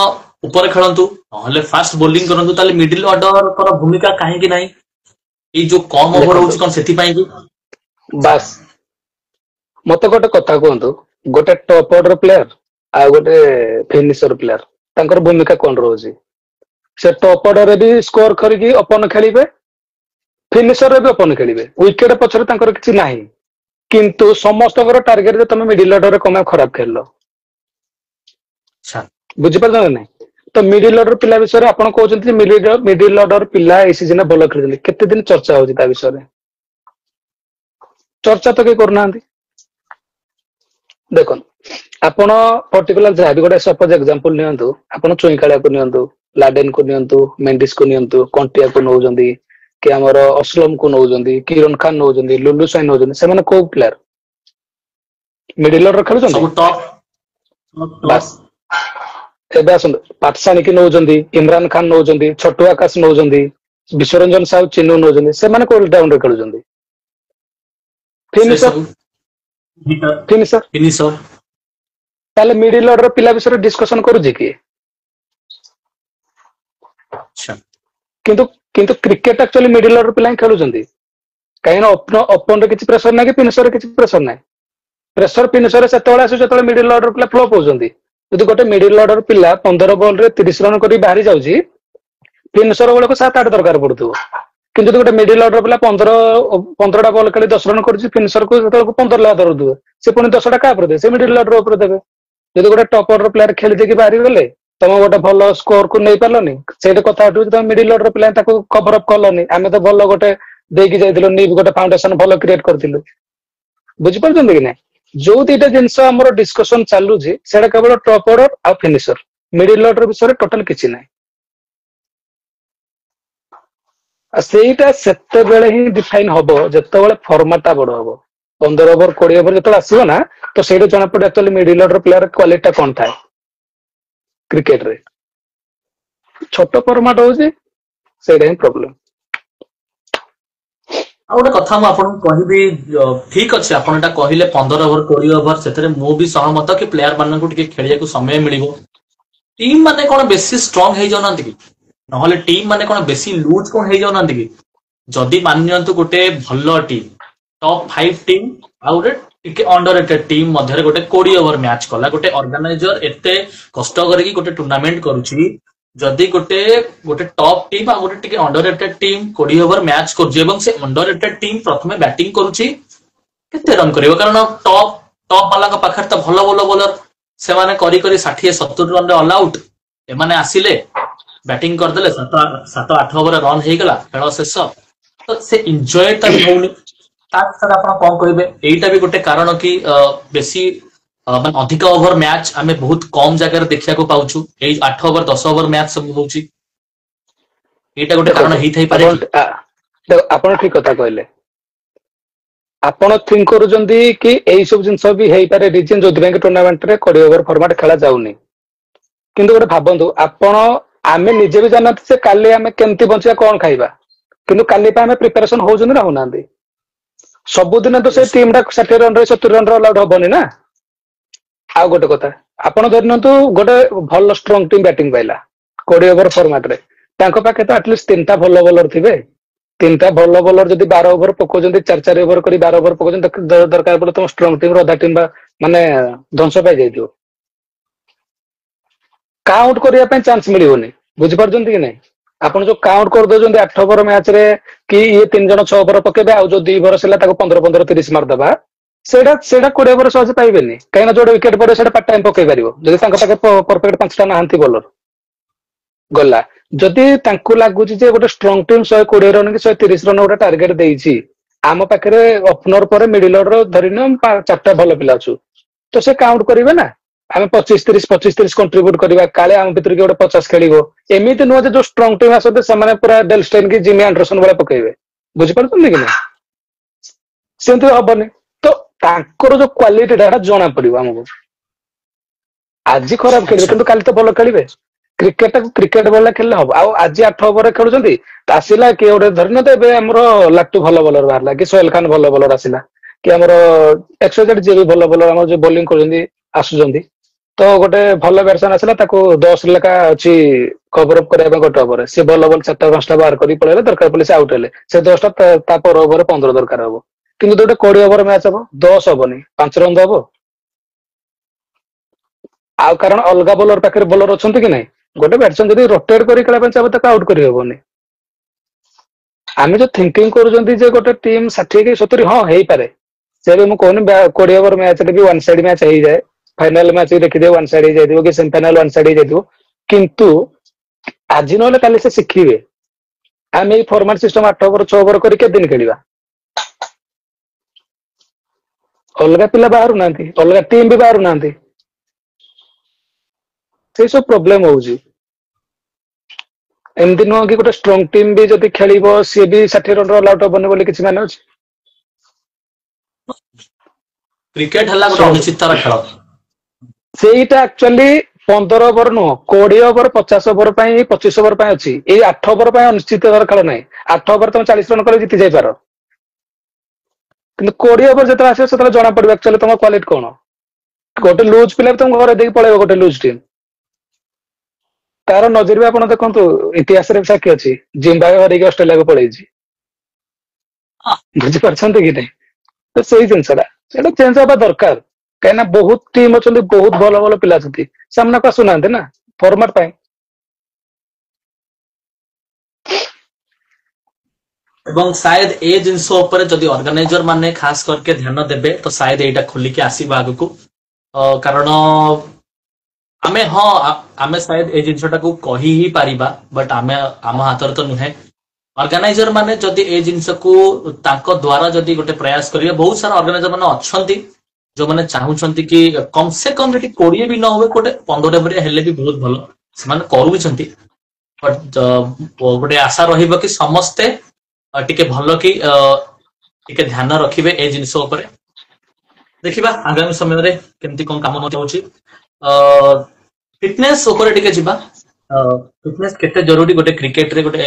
ଉପରେ ଖେଳନ୍ତୁ ନହେଲେ ଫାଷ୍ଟ ବୋଲିଂ କରନ୍ତୁ, ତାହେଲେ ମିଡିଲ ଅର୍ଡରଙ୍କର ଭୂମିକା କାହିଁକି ନାହିଁ? ଏଇ ଯୋଉ କମ ଓଭର ଦେଖନ୍ତୁ ହଉଛି କଣ ସେଥିପାଇଁ କି? ବାସ୍, ମତେ ଗୋଟେ କଥା କୁହନ୍ତୁ, ଗୋଟେ ଟପ ଅର୍ଡର ପ୍ଲେୟାର ଆଉ ଗୋଟେ ଫିନିସର ପ୍ଲେୟାର, ତାଙ୍କର ଭୂମିକା କଣ ରହୁଛି? ସେ ଟପ ଅର୍ଡରରେ ବି ସ୍କୋର କରିକି ଓପନ ଖେଳିବେ, ଫିନିସରରେ ବି ଓପନ ଖେଳିବେ, ୱିକେଟ ପଛରେ ତାଙ୍କର କିଛି ନାହିଁ। କିନ୍ତୁ ସମସ୍ତଙ୍କର ଟାର୍ଗେଟ ଯେ ତମେ ମିଡିଲ ଅର୍ଡରରେ କଣ ପାଇଁ ଖରାପ ଖେଳିଲ। ଆଚ୍ଛା, ବୁଝିପାରୁଛ ନା ନାଇଁ? ତ ମିଡିଲ ଅର୍ଡର ପିଲା ବିଷୟରେ ଆପଣ କହୁଛନ୍ତି ମିଡିଲ ଅର୍ଡର ପିଲା ଏଇ ସିଜନରେ ଭଲ ଖେଳୁଛନ୍ତି, କେତେ ଦିନ ଚର୍ଚ୍ଚା ହଉଛି ତା ବିଷୟରେ? ଚର୍ଚ୍ଚା ତ କେହି କରୁନାହାନ୍ତି। ଦେଖନ୍ତୁ, ଆପଣ ପର୍ଟିକୁଲାର ଯାହାବି ଗୋଟେ ସପୋଜ ଏକ୍ସାମ୍ପଲ ନିଅନ୍ତୁ, ଆପଣ ଚୁଇଁକାଳିଆକୁ ନିଅନ୍ତୁ, ଲାଡେନ କୁ ନିଅନ୍ତୁ, ମେଣ୍ଡିସ୍ କୁ ନିଅନ୍ତୁ, କଣ୍ଟିଆକୁ ନଉଛନ୍ତି, କି ଆମର ଅସଲମ କୁ ନଉଛନ୍ତି, କିରଣ ଖାନ ନଉଛନ୍ତି, ଲୁଲୁ ସାଇ ନଉଛନ୍ତି, ସେମାନେ କୋଉ ପ୍ଲେୟାର? ମିଡିଲ ଅର୍ଡର ଖେଳୁଛନ୍ତି? ସବୁ ଟପ୍ ଟପ୍ ବାସ୍। ଏବେ ଆସନ୍ତୁ, ପାଟସାଣୀକି ନଉଛନ୍ତି, ଇମରାନ ଖାନ ନଉଛନ୍ତି, ଛଟୁ ଆକାଶ ନଉଛନ୍ତି, ବିଶ୍ୱରଞ୍ଜନ ସାହୁ ଚିନୁ ନଉଛନ୍ତି, ସେମାନେ କୋଉ ରାଉଣ୍ଡରେ ଖେଳୁଛନ୍ତି? ସେ ଫିନିସର। ସବୁ ହିଟର ଫିନିସର। ଫିନିସର। ତାହେଲେ ମିଡିଲ ଅର୍ଡର ପିଲା ବିଷୟରେ ଡିସ୍କସନ କରୁଛି କିଏ? ଆଚ୍ଛା, କିନ୍ତୁ କିନ୍ତୁ କ୍ରିକେଟ ଆକ୍ଚୁଆଲି ମିଡିଲ ଅର୍ଡର ପିଲା ହିଁ ଖେଳୁଛନ୍ତି। କାହିଁକିନା ଓପନରେ କିଛି ପ୍ରେସର ନାହିଁ, କି ଫିନିସରରେ କିଛି ପ୍ରେସର ନାହିଁ। ପ୍ରେସର ଫିନିସରରେ ସେତେବେଳେ ଆସୁଛି ଯେତେବେଳେ ମିଡିଲ ଅର୍ଡର ପିଲା ଫ୍ଲପ୍ ହଉଛନ୍ତି। ଯଦି ଗୋଟେ ମିଡିଲ ଅର୍ଡର ପିଲା 15 ବଲରେ 30 ରନ କରି ବାହାରି ଯାଉଛି, ଫିନିସର ବେଳକୁ 7-8 ଦରକାର ପଡୁଥିବ। କିନ୍ତୁ ଯଦି ଗୋଟେ ମିଡିଲ ଅର୍ଡର ପିଲା 15ଟା ବଲ ଖେଳି 10 ରନ କରୁଛି, ଫିନିସରକୁ ସେତେବେଳକୁ 15 ଲେଖା ଧରୁଥିବ, ସେ ପୁଣି 10ଟା କାହା ଉପରେ ଦେବେ? ସେ ମିଡିଲ ଅର୍ଡର ଉପରେ ଦେବେ। ଯଦି ଗୋଟେ ଟପ ଅର୍ଡର ପ୍ଲେୟାର ଖେଳି ଦେଇକି ବାହାରି ଗଲେ, ତମେ ଗୋଟେ ଭଲ ସ୍କୋରକୁ ନେଇ ପାରିଲନି, ସେଇଠି କଥା ଉଠୁଛି ତମେ ମିଡିଲ ଅର୍ଡର ପିଲା ତାକୁ କଭର ଅପ୍ କଲନି। ଆମେ ତ ଭଲ ଗୋଟେ ଦେଇକି ଯାଇଥିଲୁ, ନିବ୍ ଗୋଟେ ଫାଉଣ୍ଡେସନ ଭଲ କ୍ରିଏଟ କରିଥିଲୁ। ବୁଝିପାରୁଛନ୍ତି କି ନାଇଁ? ଯୋଉ ଦିଟା ଜିନିଷ ଆମର ଡିସ୍କସନ ଚାଲୁଛି, ସେଇଟା କେବଳ ଟପ ଅର୍ଡର ଆଉ ଫିନିସର। ମିଡିଲ ଅର୍ଡର ବିଷୟରେ ଟୋଟାଲ କିଛି ନାହିଁ। ଆଉ ସେଇଟା ସେତେବେଳେ ହିଁ ଡିଫାଇନ ହବ ଯେତେବେଳେ ଫର୍ମାଟ ଟା ବଡ ହବ। 15 ଓଭର 20 ଓଭର ଯେତେବେଳେ ଆସିବ ନା, ତ ସେଇଠୁ ଜଣାପଡେ actually middle order player quality ଟା କଣ ଥାଏ କ୍ରିକେଟରେ। ଛୋଟ ଫର୍ମାଟ ହଉଛି ସେଇଟା ହିଁ ପ୍ରୋବ୍ଲେମ। ଆଉ ଗୋଟେ କଥା ମୁଁ ଆପଣଙ୍କୁ କହିବି, ଠିକ ଅଛି ଆପଣ ଏଟା କହିଲେ 15 ଓଭର 20 ଓଭର, ସେଥିରେ ମୁଁ ବି ସହମତ କି ପ୍ଲେୟାର ମାନଙ୍କୁ ଟିକେ ଖେଳିବାକୁ ସମୟ ମିଳିବ। ଟିମ୍ ମାନେ କଣ ବେଶୀ ଷ୍ଟ୍ରଙ୍ଗ ହେଇଯାଉନାହାନ୍ତି କି? ନହେଲେ ଟିମ୍ ମାନେ କଣ ବେଶୀ ଲୁଜ କଣ ହେଇଯାଉନାହାନ୍ତି କି? ଯଦି ମାନି ନିଅନ୍ତୁ ଗୋଟେ ଭଲ ଟିମ୍, ଟପ୍ 5 ଟିମ୍ ଆଉ ଗୋଟେ ଟିକେ ଅଣ୍ଡରରେଟେଡ ଟିମ୍ ମଧ୍ୟରେ ଗୋଟେ 20 ଓଭର ମ୍ୟାଚ୍ କଲା, ଗୋଟେ ଅର୍ଗାନାଇଜର ଏତେ କଷ୍ଟ କରିକି ଗୋଟେ ଟୁର୍ଣ୍ଣାମେଣ୍ଟ କରୁଛି, ଯଦି ଗୋଟେ ଗୋଟେ ଟପ୍ ଟିମ୍ ଆଉ ଗୋଟେ ଟିକେ ଅଣ୍ଡରରେଟେଡ ଟିମ୍ 20 ଓଭର ମ୍ୟାଚ୍ କରୁଛି, ଏବଂ ସେ ଅଣ୍ଡରରେଟେଡ ଟିମ୍ ପ୍ରଥମେ ବ୍ୟାଟିଂ କରୁଛି, କେତେ ରନ୍ କରିବ? କାରଣ ଟପ୍ ବାଲାଙ୍କ ପାଖରେ ତ ଭଲ ଭଲ ବୋଲର, ସେମାନେ କରି କରି 60-70 ରନରେ ଅଲ୍ ଆଉଟ୍। ଏମାନେ ଆସିଲେ ବ୍ୟାଟିଂ କରିଦେଲେ, 7-8 ଓଭର ରନ୍ ହେଇଗଲା, ଖେଳ ଶେଷ। ତ ସେ ଏନ୍ଜୟଟା ବି ହଉନି। ତା ବିଷୟରେ ଆପଣ କଣ କହିବେ? ଏଇଟା ବି ଗୋଟେ କାରଣ କି ବେଶୀ ମାନେ ଅଧିକ ଓଭର ମ୍ୟାଚ୍ ଆମେ ବହୁତ କମ ଜାଗାରେ ଦେଖିବାକୁ ପାଉଛୁ। ଏଇ 8 ଓଭର 10 ଓଭର ମ୍ୟାଚ୍ ସବୁ ହଉଛି। ଏଇଟା ଗୋଟେ କାରଣ ଦେଖନ୍ତୁ, ହେଇଥାଇପାରେ କି? ଆପଣ ଠିକ କଥା କହିଲେ। ଆପଣ ଥିଙ୍କ କରୁଛନ୍ତି କି ଏଇ ସବୁ ଜିନିଷ ବି ହେଇପାରେ ରିଜିନ ଯୋଉଥିପାଇଁ କି ଟୁର୍ଣ୍ଣାମେଣ୍ଟରେ 20 ଓଭର ଫର୍ମାଟ ଖେଳା ଯାଉନି। କିନ୍ତୁ ଗୋଟେ ଭାବନ୍ତୁ, ଆମେ ନିଜେ ବି ଜାଣିନାହାନ୍ତି ଯେ କାଲି ଆମେ କେମିତି ବଞ୍ଚିବା, କଣ ଖାଇବା, କିନ୍ତୁ କାଲି ପାଇଁ ଆମେ ପ୍ରିପାରେସନ ହଉଛନ୍ତି ନା ହଉନାହାନ୍ତି? ସବୁଦିନ ତ ସେଇ ଟିମ୍ ଟା 60 ରନରେ 70 ରନରେ ଅଲ୍ ଆଉଟ୍ ହବନି ନା। ଆଉ ଗୋଟେ କଥା, ଆପଣ ଧରି ନିଅନ୍ତୁ ଗୋଟେ ଭଲ ଷ୍ଟ୍ରଙ୍ଗ ଟିମ୍ ବ୍ୟାଟିଂ ପାଇଲା 20 ଓଭର ଫର୍ମାଟରେ, ତାଙ୍କ ପାଖେ ତ ଆଟଲିଷ୍ଟ 3ଟା ଭଲ ବୋଲର ଥିବେ। 3ଟା ଭଲ ବୋଲର ଯଦି 12 ଓଭର ପକଉଛନ୍ତି, 4-4 ଓଭର କରି 12 ଓଭର ପକଉଛନ୍ତି, ଦରକାର ପଡେ ତମ ଷ୍ଟ୍ରଙ୍ଗ ଟିମ୍ ର ଅଧା ଟିମ୍ ମାନେ ଧ୍ୱଂସ ପାଇଯାଇଥିବ। କାଉଣ୍ଟ କରିବା ପାଇଁ ଚାନ୍ସ ମିଳିବନି। ବୁଝିପାରୁଛନ୍ତି କି ନାଇଁ? ଆପଣ ଯୋଉ କାଉଣ୍ଟ କରିଦଉଛନ୍ତି 8 ଓଭର ମ୍ୟାଚ୍ ରେ କି ଇଏ 3 ଜଣ 6 ଓଭର ପକେଇବେ ଆଉ ଯୋଉ 2 ଓଭର ଥିଲା ତାକୁ 15 30 ମାରିଦବା, ସେଇଟା 20 ଓଭର ସହଜେ ପାଇବେନି, କାହିଁକିନା ଯୋଉଟା ୱିକେଟ ପଡେ ସେଇଟା ପାର୍ଟ ଟାଇମ ପକେଇ ପାରିବ ଯଦି ତାଙ୍କ ପାଖେ ପରଫେକ୍ଟ 5ଟା ନାହାନ୍ତି ବୋଲର। ଗଲା ଯଦି ତାଙ୍କୁ ଲାଗୁଛି ଯେ ଗୋଟେ ଷ୍ଟ୍ରଙ୍ଗ ଟିମ୍ 120 ରନ କି 130 ରନ ଗୋଟେ ଟାର୍ଗେଟ ଦେଇଛି, ଆମ ପାଖରେ ଓପନର ପରେ ମିଡିଲ ଅର୍ଡର ଧରିନିଅ 4ଟା ଭଲ ପିଲା ଅଛୁ, ତ ସେ କାଉଣ୍ଟ କରିବେ ନା ଆମେ 25 30 କଣ୍ଟ୍ରିବ୍ୟୁଟ କରିବା, କାଳେ ଆମ ଭିତରୁ କିଏ ଗୋଟେ 50 ଖେଳିବ। ଏମିତି ନୁହଁ ଯେ ଯୋଉ ଷ୍ଟ୍ରଙ୍ଗ ଟିମ୍ ଆସନ୍ତି ସେମାନେ ପୁରା ଡେଲଷ୍ଟେନ୍ କି ଜିମି ଆଣ୍ଡରସନ ଭଳିଆ ପକେଇବେ, ବୁଝିପାରୁଛନ୍ତି କି ନା? ସେମିତି ହବନି। ତ ତାଙ୍କର ଯୋଉ କ୍ୱାଲିଟି ଟା ଜଣା ପଡିବ ଆମକୁ। ଆଜି ଖରାପ ଖେଳିବେ ଆଚ୍ଛା କିନ୍ତୁ କାଲି ତ ଭଲ ଖେଳିବେ। କ୍ରିକେଟ ଟାକୁ କ୍ରିକେଟ ଭଳିଆ ଖେଳିଲେ ହବ। ଆଉ ଆଜି 8 ଓଭରରେ ଖେଳୁଛନ୍ତି, ଆସିଲା କିଏ ଗୋଟେ ଧରିନିଅ ତ ଏବେ ଆମର ଲାଟୁ ଭଲ ବୋଲର ବାହାରିଲା କି ସୋହେଲ ଖାନ ଭଲ ବୋଲର ଆସିଲା କି ଆମର XYZ ଯିଏ ବି ଭଲ ବୋଲର ଆମର ଯୋଉ ବୋଲିଂ କରୁଛନ୍ତି ଆସୁଛନ୍ତି, ତ ଗୋଟେ ଭଲ ବ୍ୟାଟ୍ସମ୍ୟାନ ଆସିଲା ତାକୁ 10 ଲେଖା ଅଛି କଭର ଅପ୍ କରିବା ପାଇଁ ଗୋଟେ ଓଭରରେ, ସେ ଭଲ ବଲ 4ଟା 5ଟା ବାହାର କରି ପଳେଇଲେ, ଦରକାର ପଡିଲେ ସେ ଆଉଟ ହେଲେ, ସେ 10ଟା ତା ପର ଓଭରରେ 15 ଦରକାର ହବ। କିନ୍ତୁ ଗୋଟେ 20 ଓଭର ମ୍ୟାଚ୍ ହବ 10 ହବନି 5 ରନ ହବ। ଆଉ କାରଣ ଅଲଗା ବୋଲର ପାଖରେ ବୋଲର ଅଛନ୍ତି କି ନାଇଁ, ଗୋଟେ ବ୍ୟାଟ୍ସମ୍ୟାନ ଯଦି ରୋଟେଟ୍ କରି ଖେଳିବା ପାଇଁ ଚାହିଁବ ତାକୁ ଆଉଟ କରିହବନି। ଆମେ ଯୋଉ ଥିଙ୍କିଂ କରୁଛନ୍ତି ଯେ ଗୋଟେ ଟିମ୍ 60 କି 70 ହଁ ହେଇପାରେ, ସେ ବି ମୁଁ କହୁନି 20 ଓଭର ମ୍ୟାଚ୍ ରେ ବି ୱାନ୍ ସାଇଡ ମ୍ୟାଚ୍ ହେଇଯାଏ, ଫାଇନାଲ ମ୍ୟାଚ୍ ବି ଦେଖିଦିଅ ୱାନ୍ ସାଇଡ ହେଇଯାଇଥିବ କି ସେମିଫାଇନାଲ ୱାନ୍ ସାଇଡ ହେଇଯାଇଥିବ, କିନ୍ତୁ ଆଜି ନହେଲେ କାଲି ସେ ଶିଖିବେ। ଆମେ ଏଇ ଫର୍ମାଟ ସିଷ୍ଟମ 8 ଓଭର 6 ଓଭର କରି କେତେ ଦିନ ଖେଳିବା? ଅଲଗା ପିଲା ବାହାରୁନାହାନ୍ତି, ଅଲଗା ଟିମ୍ ବି ବାହାରୁନାହାନ୍ତି, ସେଇ ସବୁ ପ୍ରୋବ୍ଲେମ ହଉଛି। ଏମିତି ନୁହଁ କି ଗୋଟେ ଷ୍ଟ୍ରଙ୍ଗ ଟିମ୍ ବି ଯଦି ଖେଳିବ ସିଏ ବି 60 ରନ ଅଲ ଆଉଟ୍ ହବନି ବୋଲି କିଛି ମାନେ ଅଛି? କ୍ରିକେଟ ହେଲା ଗୋଟେ ଶୁଣନ୍ତୁ ଅନିଶ୍ଚିତର ଖେଳ। ସେଇଟା ଆକ୍ଚୁଆଲି 15 ଓଭର ନୁହଁ 20 ଓଭର 50 ଓଭର ପାଇଁ 25 ଓଭର ପାଇଁ ଅଛି, ଏଇ 8 ଓଭର ପାଇଁ ଅନିଶ୍ଚିତର ଖେଳ ନାହିଁ। 8 ଓଭର ତମେ 40 ରନ କରି ଜିତି ଯାଇପାର, କିନ୍ତୁ 20 ଓଭର ଯେତେବେଳେ ଆସିବ ସେତେବେଳେ ଜଣା ପଡିବ ଆକ୍ଚୁଆଲି ତମ କ୍ୱାଲିଟି କଣ। ଗୋଟେ ଲୁଜ୍ ପିଲା ବି ତମ ଘରେ ଦେଇକି ପଳେଇବ, ଗୋଟେ ଲୁଜ୍ ଟିମ୍ ତାର ନଜର ବି ଆପଣ ଦେଖନ୍ତୁ ଇତିହାସରେ ବି ସାକ୍ଷୀ ଅଛି, ଜିମ୍ବାୱେ ହରେଇକି ଅଷ୍ଟ୍ରେଲିଆକୁ ପଳେଇଛି, ବୁଝିପାରୁଛନ୍ତି କି ନାଇଁ? ତ ସେଇ ଜିନିଷଟା ସେଇଟା ଚେଞ୍ଜ ହବା ଦରକାର, କାହିଁକିନା ବହୁତ ଟିମ୍ ଅଛନ୍ତି, ବହୁତ ଭଲ ଭଲ ପିଲା ଅଛନ୍ତି, ସାମ୍ନାକୁ ଆସୁନାହାନ୍ତି ନା ଫର୍ମାଟ ପାଇଁ। ଏବଂ ସାୟଦ ଏ ଜିନିଷ ଉପରେ ଯଦି ଅର୍ଗାନାଇଜର ମାନେ ଖାସ କରିକେ ଧ୍ୟାନ ଦେବେ ତ ସାୟଦ ଏଇଟା ଖୋଲିକି ଆସିବ ଆଗକୁ। କାରଣ ଆମେ ହଁ ଆମେ ସାୟଦ ଏ ଜିନିଷଟାକୁ କହି ହିଁ ପାରିବା, ବଟ୍ ଆମେ ଆମ ହାତରେ ତ ନୁହେଁ। ଅର୍ଗାନାଇଜର ମାନେ ଯଦି ଏ ଜିନିଷକୁ ତାଙ୍କ ଦ୍ଵାରା ଯଦି ଗୋଟେ ପ୍ରୟାସ କରିବେ, ବହୁତ ସାରା ଅର୍ଗାନାଇଜର ମାନେ ଅଛନ୍ତି ଯୋଉମାନେ ଚାହୁଁଛନ୍ତି କି କମ ସେ କମ ଯଦି 20 ବି ନ ହୁଏ ଗୋଟେ 15 ଓଭରିଆ ହେଲେ ବି ବହୁତ ଭଲ, ସେମାନେ କରୁଛନ୍ତି। ବଟ୍ ଗୋଟେ ଆଶା ରହିବ କି ସମସ୍ତେ ଟିକେ ଭଲ କି ଟିକେ ଧ୍ୟାନ ରଖିବେ ଏ ଜିନିଷ ଉପରେ। ଦେଖିବା ଆଗାମୀ ସମୟରେ କେମିତି କଣ କାମ ହଉଛି। ଫିଟନେସ ଉପରେ ଟିକେ ଯିବା। ଫିଟନେସ କେତେ ଜରୁରୀ ଗୋଟେ କ୍ରିକେଟରେ, ଗୋଟେ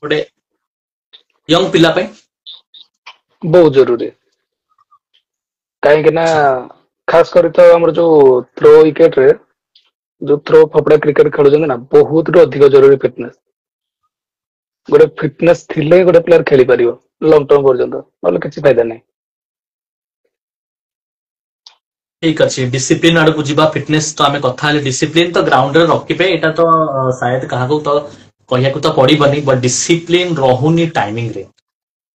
ଗୋଟେ ୟଙ୍ଗ ପିଲା ପାଇଁ? ବହୁତ ଜରୁରୀ, କାହିଁକି ନା ଆଚ୍ଛା ଖାସ କରି ତ ଆମର ଯୋଉ ଥ୍ରୋ ୱିକେଟ ରେ ଯୋଉ ଥ୍ରୋ ଫପଡା କ୍ରିକେଟ ଖେଳୁଛନ୍ତି ନା, ବହୁତ ରୁ ଅଧିକ ଜରୁରୀ ଫିଟନେସ। ଗୋଟେ ଫିଟନେସ ଥିଲେ ଗୋଟେ ପ୍ଲେୟାର ଖେଳି ପାରିବ ଲଙ୍ଗ ଟର୍ମ ପର୍ଯ୍ୟନ୍ତ, ନହେଲେ କିଛି ଫାଇଦା ନାହିଁ। ଠିକ ଅଛି, ଡିସିପ୍ଲିନ ଆଡକୁ ଯିବା। ଫିଟନେସ ତ ଆମେ କଥା ହେଲେ, ଡିସିପ୍ଲିନ ତ ଗ୍ରାଉଣ୍ଡରେ ରଖିବେ ଏଇଟା ତ ସାୟଦ କାହାକୁ ତ କହିବାକୁ ତ ପଡିବନି, ବଟ୍ ଡିସିପ୍ଲିନ ରହୁନି ଟାଇମିଂରେ।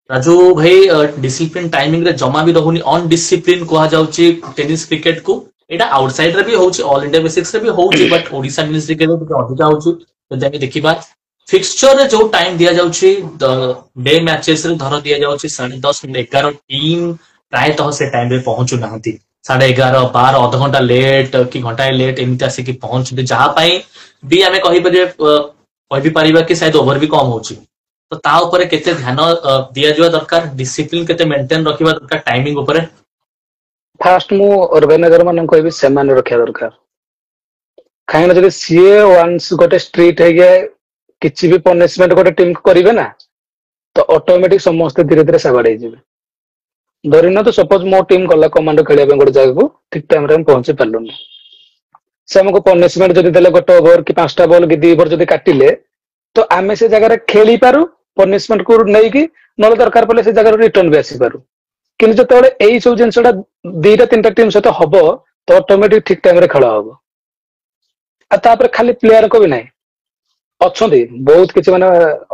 ରାଜୁ ଭାଇ ଡିସିପ୍ଲିନ ଟାଇମିଂରେ ଜମା ବି ରହୁନି, ଅନଡିସିପ୍ଲିନ କୁହାଯାଉଛି ଟେନିସ କ୍ରିକେଟ କୁ। ଏଇଟା ଆଉଟସାଇଡ ରେ ବି ହଉଛି, ଅଲ ଇଣ୍ଡିଆ ବେସିକ୍ସ ରେ ବି ହଉଛି, ବଟ୍ ଓଡିଶା ଟେନିସ କ୍ରିକେଟ ଟିକେ ଅଧିକା ହଉଛି। ଯଦି ଆମେ ଦେଖିବା ଫିକ୍ସଚରରେ ଯୋଉ ଟାଇମ ଦିଆଯାଉଛି, ଡେ ମ୍ୟାଚେସରେ ଧର ଦିଆଯାଉଛି 10:30 11 ଟିମ୍ ପ୍ରାୟତଃ ସେ ଟାଇମରେ ପହଞ୍ଚୁନାହାନ୍ତି। 11:30 12 ଅଧଘଣ୍ଟା ଲେଟ୍ କି ଘଣ୍ଟାଏ ଲେଟ୍ ଏମିତି ଆସିକି ପହଞ୍ଚୁଛନ୍ତି, ଯାହା ପାଇଁ ବି ଆମେ କହିପାରିବା କି ସାୟଦ ଓଭର ବି କମ ହଉଛି। ତ ତା ଉପରେ କେତେ ଧ୍ୟାନ ଦିଆଯିବା ଦରକାର, ଡିସିପ୍ଲିନ କେତେ ମେଣ୍ଟେନ ରଖିବା ଦରକାର ଟାଇମିଂ ଉପରେ? ଫାଷ୍ଟ ମୁଁ ଅର୍ଗାନାଇଜର ମାନଙ୍କୁ କହିବି ସେମାନେ ରଖିବା ଦରକାର, କାହିଁକିନା ଯଦି ସିଏ ୱାନ୍ସ ଗୋଟେ ଷ୍ଟ୍ରିଟ୍ ହେଇଯାଏ, କିଛି ବି ପନିଶମେଣ୍ଟ ଗୋଟେ ଟିମ୍ କରିବେ ନା, ତ ଅଟୋମେଟିକ ସମସ୍ତେ ଧୀରେ ଧୀରେ ସାବାଡ ହେଇଯିବେ। ଧରିନିଅନ୍ତୁ ସପୋଜ ମୋ ଟିମ୍ ଗଲା କମାଣ୍ଡୋ ଖେଳିବା ପାଇଁ ଗୋଟେ ଜାଗାକୁ, ଠିକ ଟାଇମରେ ଆମେ ପହଞ୍ଚି ପାରିଲୁନି, ସେ ଆମକୁ ପନିଶମେଣ୍ଟ ଯଦି ଦେଲେ ଗୋଟେ ଓଭର କି 5ଟା ବଲ କି 2 ଓଭର ଯଦି କାଟିଲେ, ତ ଆମେ ସେ ଜାଗାରେ ଖେଳି ପାରୁ ପନିଶମେଣ୍ଟ କୁ ନେଇକି, ନହେଲେ ଦରକାର ପଡ଼ିଲେ ସେ ଜାଗାରୁ ରିଟର୍ନ ବି ଆସିପାରୁ। କିନ୍ତୁ ଯେତେବେଳେ ଏଇ ସବୁ ଜିନିଷଟା 2ଟା 3ଟା ଟିମ୍ ସହିତ ହବ, ତ ଅଟୋମେଟିକ ଠିକ ଟାଇମରେ ଖେଳ ହବ। ଆଉ ତାପରେ ଖାଲି ପ୍ଲେୟାରଙ୍କ ବି ନାହିଁ, ଅଛନ୍ତି ବହୁତ କିଛି ମାନେ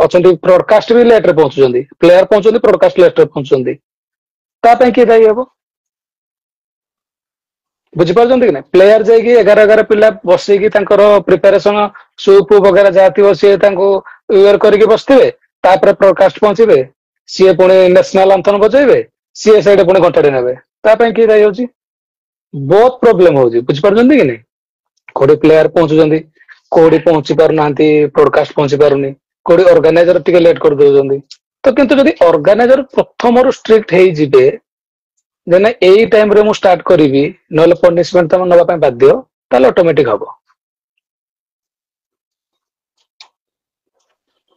ଅଛନ୍ତି ବ୍ରଡକାଷ୍ଟ ବି ଲେଟ ରେ ପହଞ୍ଚୁଛନ୍ତି, ପ୍ଲେୟାର ପହଞ୍ଚୁଛନ୍ତି ବ୍ରଡକାଷ୍ଟ ଲେଟ ରେ ପହଞ୍ଚୁଛନ୍ତି, ତା ପାଇଁ କିଏ ଦାୟୀ ହବ? ବୁଝିପାରୁଛନ୍ତି କି ନା? ପ୍ଲେୟାର ଯାଇକି 11 ପିଲା ବସିକି ତାଙ୍କର ପ୍ରିପାରେସନ ସୁପ୍ ବଗେରା ଯାହା ଥିବ ସିଏ ତାଙ୍କୁ ୱେର କରିକି ବସିଥିବେ, ତାପରେ ବ୍ରଡକାଷ୍ଟ ପହଞ୍ଚିବେ, ସିଏ ପୁଣି ନ୍ୟାସନାଲ ଆନ୍ଥନ ବଜେଇବେ, ସିଏ ସେଇଠି ପୁଣି ଘଣ୍ଟାଟେ ନେବେ, ତା ପାଇଁ କିଏ ଦାୟୀ ହଉଛି? ବହୁତ ପ୍ରୋବ୍ଲେମ ହଉଛି, ବୁଝିପାରୁଛନ୍ତି କି ନାଇଁ? କୋଉଠି ପ୍ଲେୟାର ପହଞ୍ଚୁଛନ୍ତି, କୋଉଠି ପହଞ୍ଚି ପାରୁନାହାନ୍ତି, ବ୍ରଡକାଷ୍ଟ ପହଞ୍ଚି ପାରୁନି, କୋଉଠି ଅର୍ଗାନାଇଜର ଟିକେ ଲେଟ୍ କରିଦଉଛନ୍ତି। ତ କିନ୍ତୁ ଯଦି ଅର୍ଗାନାଇଜର ପ୍ରଥମରୁ ଷ୍ଟ୍ରିକ୍ଟ ହେଇଯିବେ ଯେ ନାଇଁ ଏଇ ଟାଇମ ରେ ମୁଁ ଷ୍ଟାର୍ଟ କରିବି, ନହେଲେ ପନିଶମେଣ୍ଟ ତମେ ନେବା ପାଇଁ ବାଧ୍ୟ, ତାହେଲେ ଅଟୋମେଟିକ ହବ।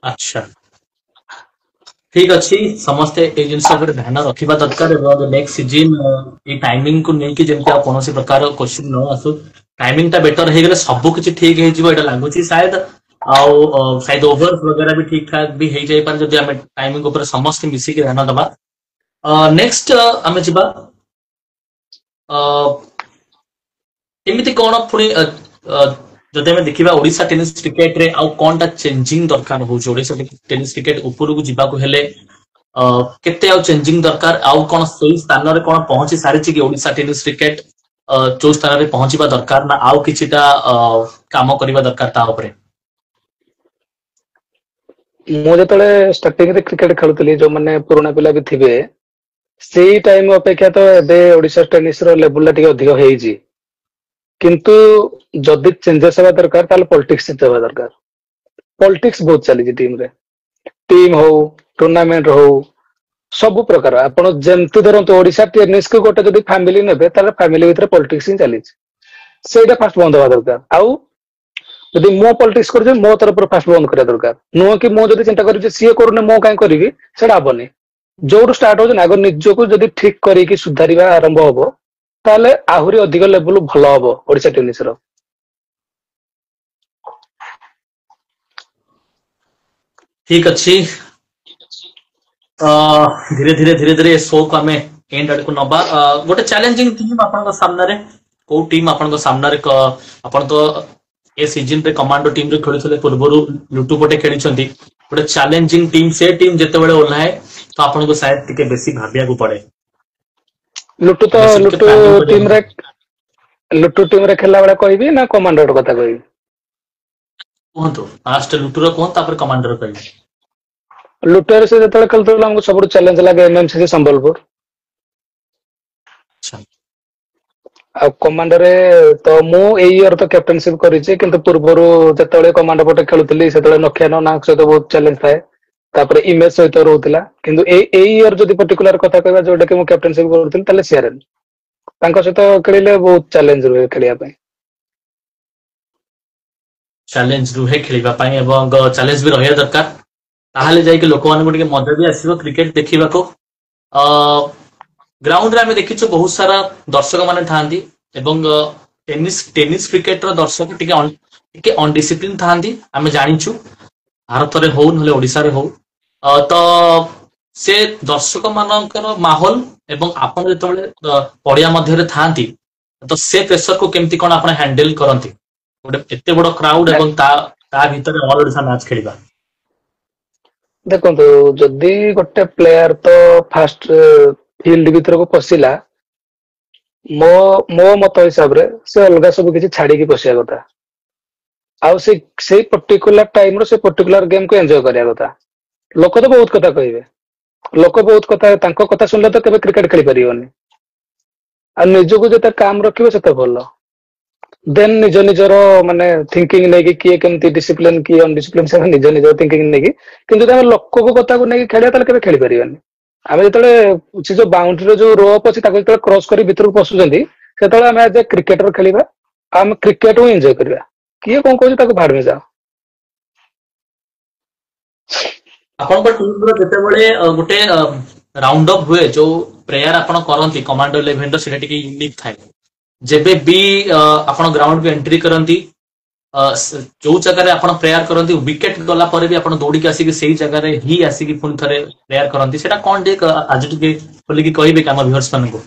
ଆଚ୍ଛା, ଠିକ ଅଛି। ସମସ୍ତେ ଏଇ ଜିନିଷ ଉପରେ ଧ୍ୟାନ ରଖିବା ଦରକାର ଏବଂ ନେକ୍ସଟ ସିଜିନ ଏଇ ଟାଇମିଂ କୁ ନେଇକି ଯେମିତି ଆଉ କୌଣସି ପ୍ରକାର କ୍ୱେଶ୍ଚିନ୍ ନ ଆସୁ, ଟାଇମିଂ ଟା ବେଟର ହେଇଗଲେ ସବୁ କିଛି ଠିକ ହେଇଯିବ ଏଇଟା ଲାଗୁଛି ସାୟଦ। ଆଉ ସାୟଦ ଓଭର ବଗେରା ବି ଠିକ ଠାକ ବି ହେଇଯାଇପାରେ ଯଦି ଆମେ ଟାଇମିଂ ଉପରେ ସମସ୍ତେ ମିଶିକି ଧ୍ୟାନ ଦବା। ନେକ୍ସଟ ଆମେ ଯିବା ଏମିତି କଣ ପୁଣି ଯଦି ଆମେ ଦେଖିବା ଓଡିଶା ଟେନିସ କ୍ରିକେଟ ରେ ଆଉ କଣଟା ଚେଞ୍ଜିଂ ଦରକାର ହଉଛି, ଓଡିଶା ଟେନିସ କ୍ରିକେଟ ଉପରକୁ ଯିବାକୁ ହେଲେ କେତେ ଆଉ ଚେଞ୍ଜିଂ ଦରକାର, ଆଉ କଣ ସେଇ ସ୍ଥାନରେ କଣ ପହଞ୍ଚି ସାରିଛି କି ଓଡିଶା ଟେନିସ କ୍ରିକେଟ ଯୋଉ ସ୍ଥାନରେ ପହଞ୍ଚିବା ଦରକାର, ନା ଆଉ କିଛିଟା କାମ କରିବା ଦରକାର ତା ଉପରେ? ମୁଁ ଯେତେବେଳେ ଷ୍ଟାର୍ଟିଂ ରେ କ୍ରିକେଟ ଖେଳୁଥିଲି, ଯୋଉମାନେ ପୁରୁଣା ପିଲା ବି ଥିବେ, ସେଇ ଟାଇମ ଅପେକ୍ଷା ତ ଏବେ ଓଡିଶା ଟେନିସ ର ଲେବୁଲ ଟା ଟିକେ ଅଧିକ ହେଇଛି। କିନ୍ତୁ ଯଦି ଚେଞ୍ଜେସ ହେବା ଦରକାର ତାହେଲେ ପଲିଟିକ୍ସ ଚେଞ୍ଜ ହେବା ଦରକାର। ପଲିଟିକ୍ସ ବହୁତ ଚାଲିଛି ଟିମରେ, ଟିମ୍ ହଉ ଟୁର୍ଣ୍ଣାମେଣ୍ଟ ହଉ ସବୁ ପ୍ରକାର। ଆପଣ ଯେମିତି ଧରନ୍ତୁ ଓଡିଶା ଟେନିସ କୁ ଗୋଟେ ଯଦି ଫ୍ୟାମିଲି ନେବେ, ତାହେଲେ ଫ୍ୟାମିଲି ଭିତରେ ପଲିଟିକ୍ସ ହିଁ ଚାଲିଛି। ସେଇଟା ଫାଷ୍ଟ ବନ୍ଦ ହବା ଦରକାର। ଆଉ ଯଦି ମୁଁ ପଲିଟିକ୍ସ କରୁଛି, ମୋ ତରଫରୁ ଫାଷ୍ଟ ବନ୍ଦ କରିବା ଦରକାର। ନୁହଁ କି ମୁଁ ଯଦି ଚିନ୍ତା କରିବି ସିଏ କରୁନି ମୁଁ କାଇଁ କରିବି, ସେଇଟା ହବନି। ଯୋଉଠୁ ଷ୍ଟାର୍ଟ ହଉଛି ନା, ଆଗ ନିଜକୁ ଯଦି ଠିକ କରିକି ସୁଧାରିବା ଆରମ୍ଭ ହବ, ତାହେଲେ ଆହୁରି ଅଧିକ ଲେବୁଲ ଭଲ ହବ ଓଡିଶା ଟେନିସ ର। ଠିକ ଅଛି। ଧୀରେ ଧୀରେ ଶୋକୁ ଆମେ ଏଣ୍ଡ ଆଡକୁ ନବା। ଗୋଟେ ଚ୍ୟାଲେଞ୍ଜିଂ ଟିମ୍ ଆପଣଙ୍କ ସାମ୍ନାରେ, କୋଉ ଟିମ୍ ଆପଣଙ୍କ ସାମ୍ନାରେ? ଆପଣ ତ ଏ ସିଜନ ରେ କମାଣ୍ଡୋ ଟିମ ରେ ଖେଳୁଥିଲେ, ପୂର୍ବରୁ ଲୁଟୁ ପଟେ ଖେଳିଛନ୍ତି। ଗୋଟେ ଚ୍ୟାଲେଞ୍ଜିଂ ଟିମ୍, ସେ ଟିମ୍ ଯେତେବେଳେ ଓହ୍ଲାଏ ତ ଆପଣଙ୍କୁ ସାୟଦ ଟିକେ ବେଶୀ ଭାବିବାକୁ ପଡେ। ଆମେ କ୍ରିକେଟ ଫ୍ୟାମିଲି କୁ ଟିମ ରେ ଲୁଟୁ ଟିମ ରେ ଖେଳିଲା ବେଳେ କହିବି ନା କମାଣ୍ଡୋର କଥା କହିବି? କୁହନ୍ତୁ, ଫାଷ୍ଟ ଲୁଟୁର କୁହନ୍ତୁ, ତାପରେ କମାଣ୍ଡର କହିବେ। ଲୁଟୁରେ ସେ ଯେତେବେଳେ ଖେଳୁଥିଲା, ଆମକୁ ସବୁଠୁ ଚ୍ୟାଲେଞ୍ଜ ଲାଗେ ଏମଏମସିସି ସମ୍ବଲପୁର। ଆଚ୍ଛା। ଆଉ କମାଣ୍ଡରେ ତ ମୁଁ ଏଇ ଇୟର ତ କ୍ୟାପ୍ଟେନସିପ କରିଛି, କିନ୍ତୁ ପୂର୍ବରୁ ଯେତେବେଳେ କମାଣ୍ଡୋ ପଟେ ଖେଳୁଥିଲି, ସେତେବେଳେ ନଖିଆ ନାଙ୍କ ସହିତ ବହୁତ ଚ୍ୟାଲେଞ୍ଜ ଥାଏ। ତାପରେ ଇମେଜ ସହିତ ରହୁଥିଲା। କିନ୍ତୁ ଏଇ ଇୟର ଯଦି ପର୍ଟିକୁଲାର କଥା କହିବା, ଯୋଉଟା କି ମୁଁ କ୍ୟାପ୍ଟେନସିପ କରୁଥିଲି, ତାହେଲେ ସିଆରଏଲ। ତାଙ୍କ ସହିତ ଖେଳିଲେ ବହୁତ ଚ୍ୟାଲେଞ୍ଜ ରୁହେ ଖେଳିବା ପାଇଁ। ଚ୍ୟାଲେଞ୍ଜ ରୁହେ ଖେଳିବା ପାଇଁ ଏବଂ ଚ୍ୟାଲେଞ୍ଜ ବି ରହିବା ଦରକାର। ତାହେଲେ ଯାଇକି ଲୋକମାନଙ୍କୁ ଟିକେ ମଜା ବି ଆସିବ କ୍ରିକେଟ ଦେଖିବାକୁ। ଗ୍ରାଉଣ୍ଡରେ ଆମେ ଦେଖିଛୁ ବହୁତ ସାରା ଦର୍ଶକ ମାନେ ଥାଆନ୍ତି ଏବଂ ଟେନିସ କ୍ରିକେଟର ଦର୍ଶକ ଟିକେ ଅନଡିସିପ୍ଲିନ ଥାଆନ୍ତି, ଆମେ ଜାଣିଛୁ। ଭାରତରେ ହଉ ନହେଲେ ଓଡିଶାରେ ହଉ, ତ ସେ ଦର୍ଶକ ମାନଙ୍କର ମାହୋଲ ଏବଂ ଆପଣ ଯେତେବେଳେ ପଡିଆ ମଧ୍ୟରେ ଥାଆନ୍ତି, ତ ସେ ପ୍ରେସରକୁ କେମିତି କଣ ଆପଣ ହ୍ୟାଣ୍ଡେଲ କରନ୍ତି? ଗୋଟେ ଏତେ ବଡ କ୍ରାଉଡ ଏବଂ ତା ଭିତରେ ଅଲ ଓଡିଶା ମ୍ୟାଚ୍ ଖେଳିବା। ଦେଖନ୍ତୁ, ଯଦି ଗୋଟେ ପ୍ଲେୟାର ତ ଫାଷ୍ଟ ଫିଲ୍ଡ ଭିତରକୁ ପଶିଲା, ମୋ ମତ ହିସାବରେ ସେ ଅଲଗା ସବୁ କିଛି ଛାଡିକି ପଶିବା କଥା। ଆଉ ସେଇ ପର୍ଟିକୁଲାର ଟାଇମ ର ସେ ପର୍ଟିକୁଲାର ଗେମକୁ ଏଞ୍ଜୟ କରିବା କଥା। ଲୋକ ତ ବହୁତ କଥା କହିବେ, ଲୋକ ବହୁତ କଥା, ତାଙ୍କ କଥା ଶୁଣିଲେ ତ କେବେ କ୍ରିକେଟ ଖେଳି ପାରିବନି। ଆଉ ନିଜକୁ ଯେତେ କାମ ରଖିବ ସେତେ ଭଲ। ଦେନ୍ ନିଜ ନିଜର ମାନେ ଥିଙ୍କିଙ୍ଗ ନେଇକି, କିଏ କେମିତି ଡିସିପ୍ଲିନ କିଏ ଅନଡିସିପ୍ଲିନ, ନିଜ ନିଜର ଥିଙ୍କିଙ୍ଗ ନେଇକି। କିନ୍ତୁ ଯଦି ଆମେ ଲୋକକୁ କଥାକୁ ନେଇକି ଖେଳିବା, ତାହେଲେ କେବେ ଖେଳି ପାରିବାନି। ଆମେ ଯେତେବେଳେ ସେ ଯୋଉ ବାଉଣ୍ଡରୀର ଯୋଉ ରୋପ ଅଛି, ତାକୁ ଯେତେବେଳେ କ୍ରସ କରି ଭିତରକୁ ପଶୁଛନ୍ତି, ସେତେବେଳେ ଆମେ ଆଜ ଏ କ୍ରିକେଟର ଖେଳିବା। ଆମେ କ୍ରିକେଟକୁ ଏଞ୍ଜୟ କରିବା। କିଏ କଣ କହୁଛି ତାକୁ ଭାଡ ମେ ଯାଅ। ଆପଣଙ୍କ ଟିମର ଯେତେବେଳେ ଗୋଟେ ରାଉଣ୍ଡ ଅପ୍ ହୁଏ, ଯୋଉ ପ୍ରେୟାର ଆପଣ କରନ୍ତି କମାଣ୍ଡୋ ଇଲେଭେନ ର, ସେଇଟା ଟିକେ ୟୁନିକ୍ ଥାଏ। ଯେବେ ବି ଆପଣ ଗ୍ରାଉଣ୍ଡକୁ ଏଣ୍ଟ୍ରି କରନ୍ତି, ଯୋଉ ଜାଗାରେ ଆପଣ ପ୍ରେୟାର କରନ୍ତି, ୱିକେଟ ଗଲା ପରେ ବି ଆପଣ ଦୌଡିକି ଆସିକି ସେଇ ଜାଗାରେ ହିଁ ଆସିକି ପୁଣି ଥରେ ପ୍ରେୟାର କରନ୍ତି, ସେଇଟା କଣ ଟିକେ ଆଜି ଟିକେ ଖୋଲିକି କହିବେ କି ଆମ ଭିଉଅର୍ସ ମାନଙ୍କୁ?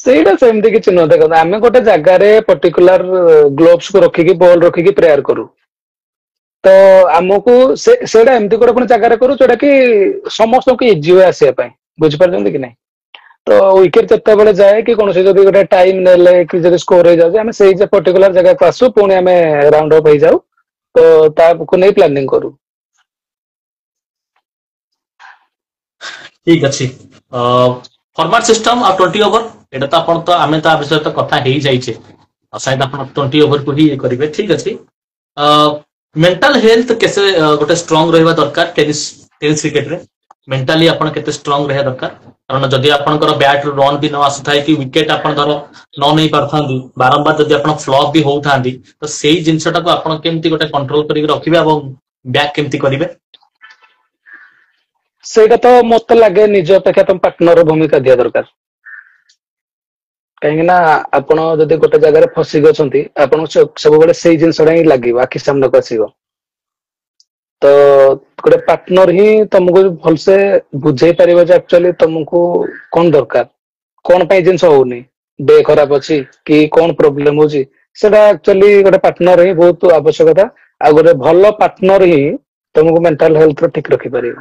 ସେଇଟା ସେମିତି କିଛି ନୁହଁ। ଦେଖନ୍ତୁ, ଆମେ ଗୋଟେ ଜାଗାରେ ପର୍ଟିକୁଲାର ଗ୍ଲୋଭସ କୁ ରଖିକି, ବଲ ରଖିକି ପ୍ରେୟାର କରୁ। ତ ଆମକୁ ସେଇଟା ଏମିତି ଗୋଟେ ପୁଣି ଜାଗାରେ କରୁ ଯୋଉଟା କି ସମସ୍ତଙ୍କୁ ଇଜି ହୁଏ ଆସିବା ପାଇଁ, ବୁଝିପାରୁଛନ୍ତି କି ନାଇଁ? ତ ୱିକେଟ ଯେତେବେଳେ ଯାଏ କି କୌଣସି ଯଦି ଗୋଟେ ଟାଇମ ନେଲେ କି ଯଦି ସ୍କୋର ହେଇଯାଉଛି, ଆମେ ସେଇ ଯେ ପର୍ଟିକୁଲାର ଜାଗାକୁ ଆସୁ, ପୁଣି ଆମେ ରାଉଣ୍ଡ ଅଫ୍ ହେଇଯାଉ। ତ ତାକୁ ନେଇ ପ୍ଲାନିଂ କରୁ। ଠିକ ଅଛି। ଫର୍ମାଟ ସିଷ୍ଟମ ଆଉ 20 ଓଭର, ଏଇଟା ତ ଆପଣ ତ ଆମେ ତା ବିଷୟରେ ତ କଥା ହେଇଯାଇଛେ, ଆଉ ସାୟଦ ଆପଣ 20 ଓଭରକୁ ହିଁ ଇଏ କରିବେ। ଠିକ ଅଛି। ମେଣ୍ଟାଲ ହେଲ୍ଥ କେତେ ଗୋଟେ ଷ୍ଟ୍ରଙ୍ଗ ରହିବା ଦରକାର ଟେନିସ୍ କ୍ରିକେଟରେ? ମେଣ୍ଟାଲି ଆପଣ କେତେ ଷ୍ଟ୍ରଙ୍ଗ ରହିବା ଦରକାର? କାରଣ ଯଦି ଆପଣଙ୍କର ବ୍ୟାଟ ରୁ ରନ୍ ବି ନ ଆସୁଥାଏ କି ୱିକେଟ ଆପଣ ଧର ନ ନେଇ ପାରୁଥାନ୍ତି, ବାରମ୍ବାର ଯଦି ଆପଣ ଫ୍ଲପ୍ ବି ହଉଥାନ୍ତି, ତ ସେଇ ଜିନିଷଟାକୁ ଆପଣ କେମିତି ଗୋଟେ କଣ୍ଟ୍ରୋଲ କରିକି ରଖିବେ ଏବଂ ବ୍ୟାକ୍ କେମିତି କରିବେ? ସେଇଟା ତ ମତେ ଲାଗେ ନିଜ ଅପେକ୍ଷା ତମ ପାର୍ଟନର ଭୂମିକା ଦିଆ ଦରକାର। କାହିଁକି ନା ଆପଣ ଯଦି ଗୋଟେ ଜାଗାରେ ଫସିକି ଅଛନ୍ତି, ଆପଣଙ୍କୁ ସବୁବେଳେ ସେଇ ଜିନିଷଟା ହିଁ ଲାଗିବ, ଆଖି ସାମ୍ନାକୁ ଆସିବ। ତ ଗୋଟେ ପାର୍ଟନର ହିଁ ତମକୁ ଭଲସେ ବୁଝେଇ ପାରିବ ଯେ ଆକ୍ଚୁଆଲି ତମକୁ କଣ ଦରକାର, କଣ ପାଇଁ ଜିନିଷ ହଉନି, ଡେ ଖରାପ ଅଛି କି କଣ ପ୍ରୋବ୍ଲେମ ହଉଛି, ସେଟା ଆକ୍ଚୁଆଲି ଗୋଟେ ପାର୍ଟନର ହିଁ ବହୁତ ଆବଶ୍ୟକତା। ଆଉ ଗୋଟେ ଭଲ ପାର୍ଟନର ହିଁ ତମକୁ ମେଣ୍ଟାଲ ହେଲ୍ଥ ଠିକ ରଖିପାରିବ।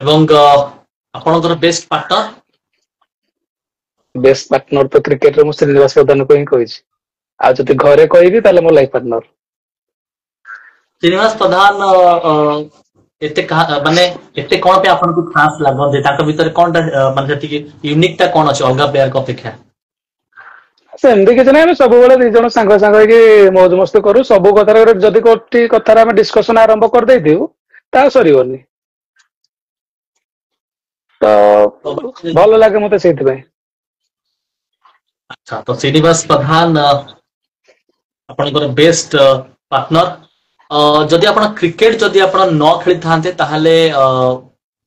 ଏବଂ ଆପଣଙ୍କର ବେଷ୍ଟ ପାର୍ଟନର? ବେଷ୍ଟ ପାର୍ଟନର ତ କ୍ରିକେଟରେ ମୁଁ ଶ୍ରୀନିବାସ ପ୍ରଧାନକୁ ହିଁ କହିଛି। ଆଉ ଯଦି ଘରେ କହିବି ତାହେଲେ ମୋ ଲାଇଫ ପାର୍ଟନର। ଶ୍ରୀନିବାସ ପ୍ରଧାନ ଏତେ ମାନେ ଏତେ କଣ ପାଇଁ ଆପଣଙ୍କୁ ଖାସ୍ ଲାଗନ୍ତି? ତାଙ୍କ ଭିତରେ କଣଟା ମାନେ ସେତିକି ୟୁନିକ୍ ଟା କଣ ଅଛି ଅଲଗା ପ୍ଲେୟାରଙ୍କ ଅପେକ୍ଷା? ସେମିତି କିଛି ନାହିଁ, ଆମେ ସବୁବେଳେ ଦି ଜଣ ସାଙ୍ଗ ହେଇକି ମୌଜ ମସ୍ତି କରୁ। ସବୁ କଥାରେ ଗୋଟେ ଯଦି କୋଉଠି କଥାରେ ଆମେ ଡିସ୍କସନ ଆରମ୍ଭ କରିଦେଇଥିବୁ, ତାହା ସରିବନି। ତ ଭଲ ଲାଗେ ମତେ ସେଇଥିପାଇଁ। ଆଚ୍ଛା, ତ ଶ୍ରୀନିବାସ ପ୍ରଧାନ ଆପଣଙ୍କର ବେଷ୍ଟ ପାର୍ଟନର। ଯଦି ଆପଣ କ୍ରିକେଟ ଯଦି ଆପଣ ନ ଖେଳିଥାନ୍ତେ, ତାହେଲେ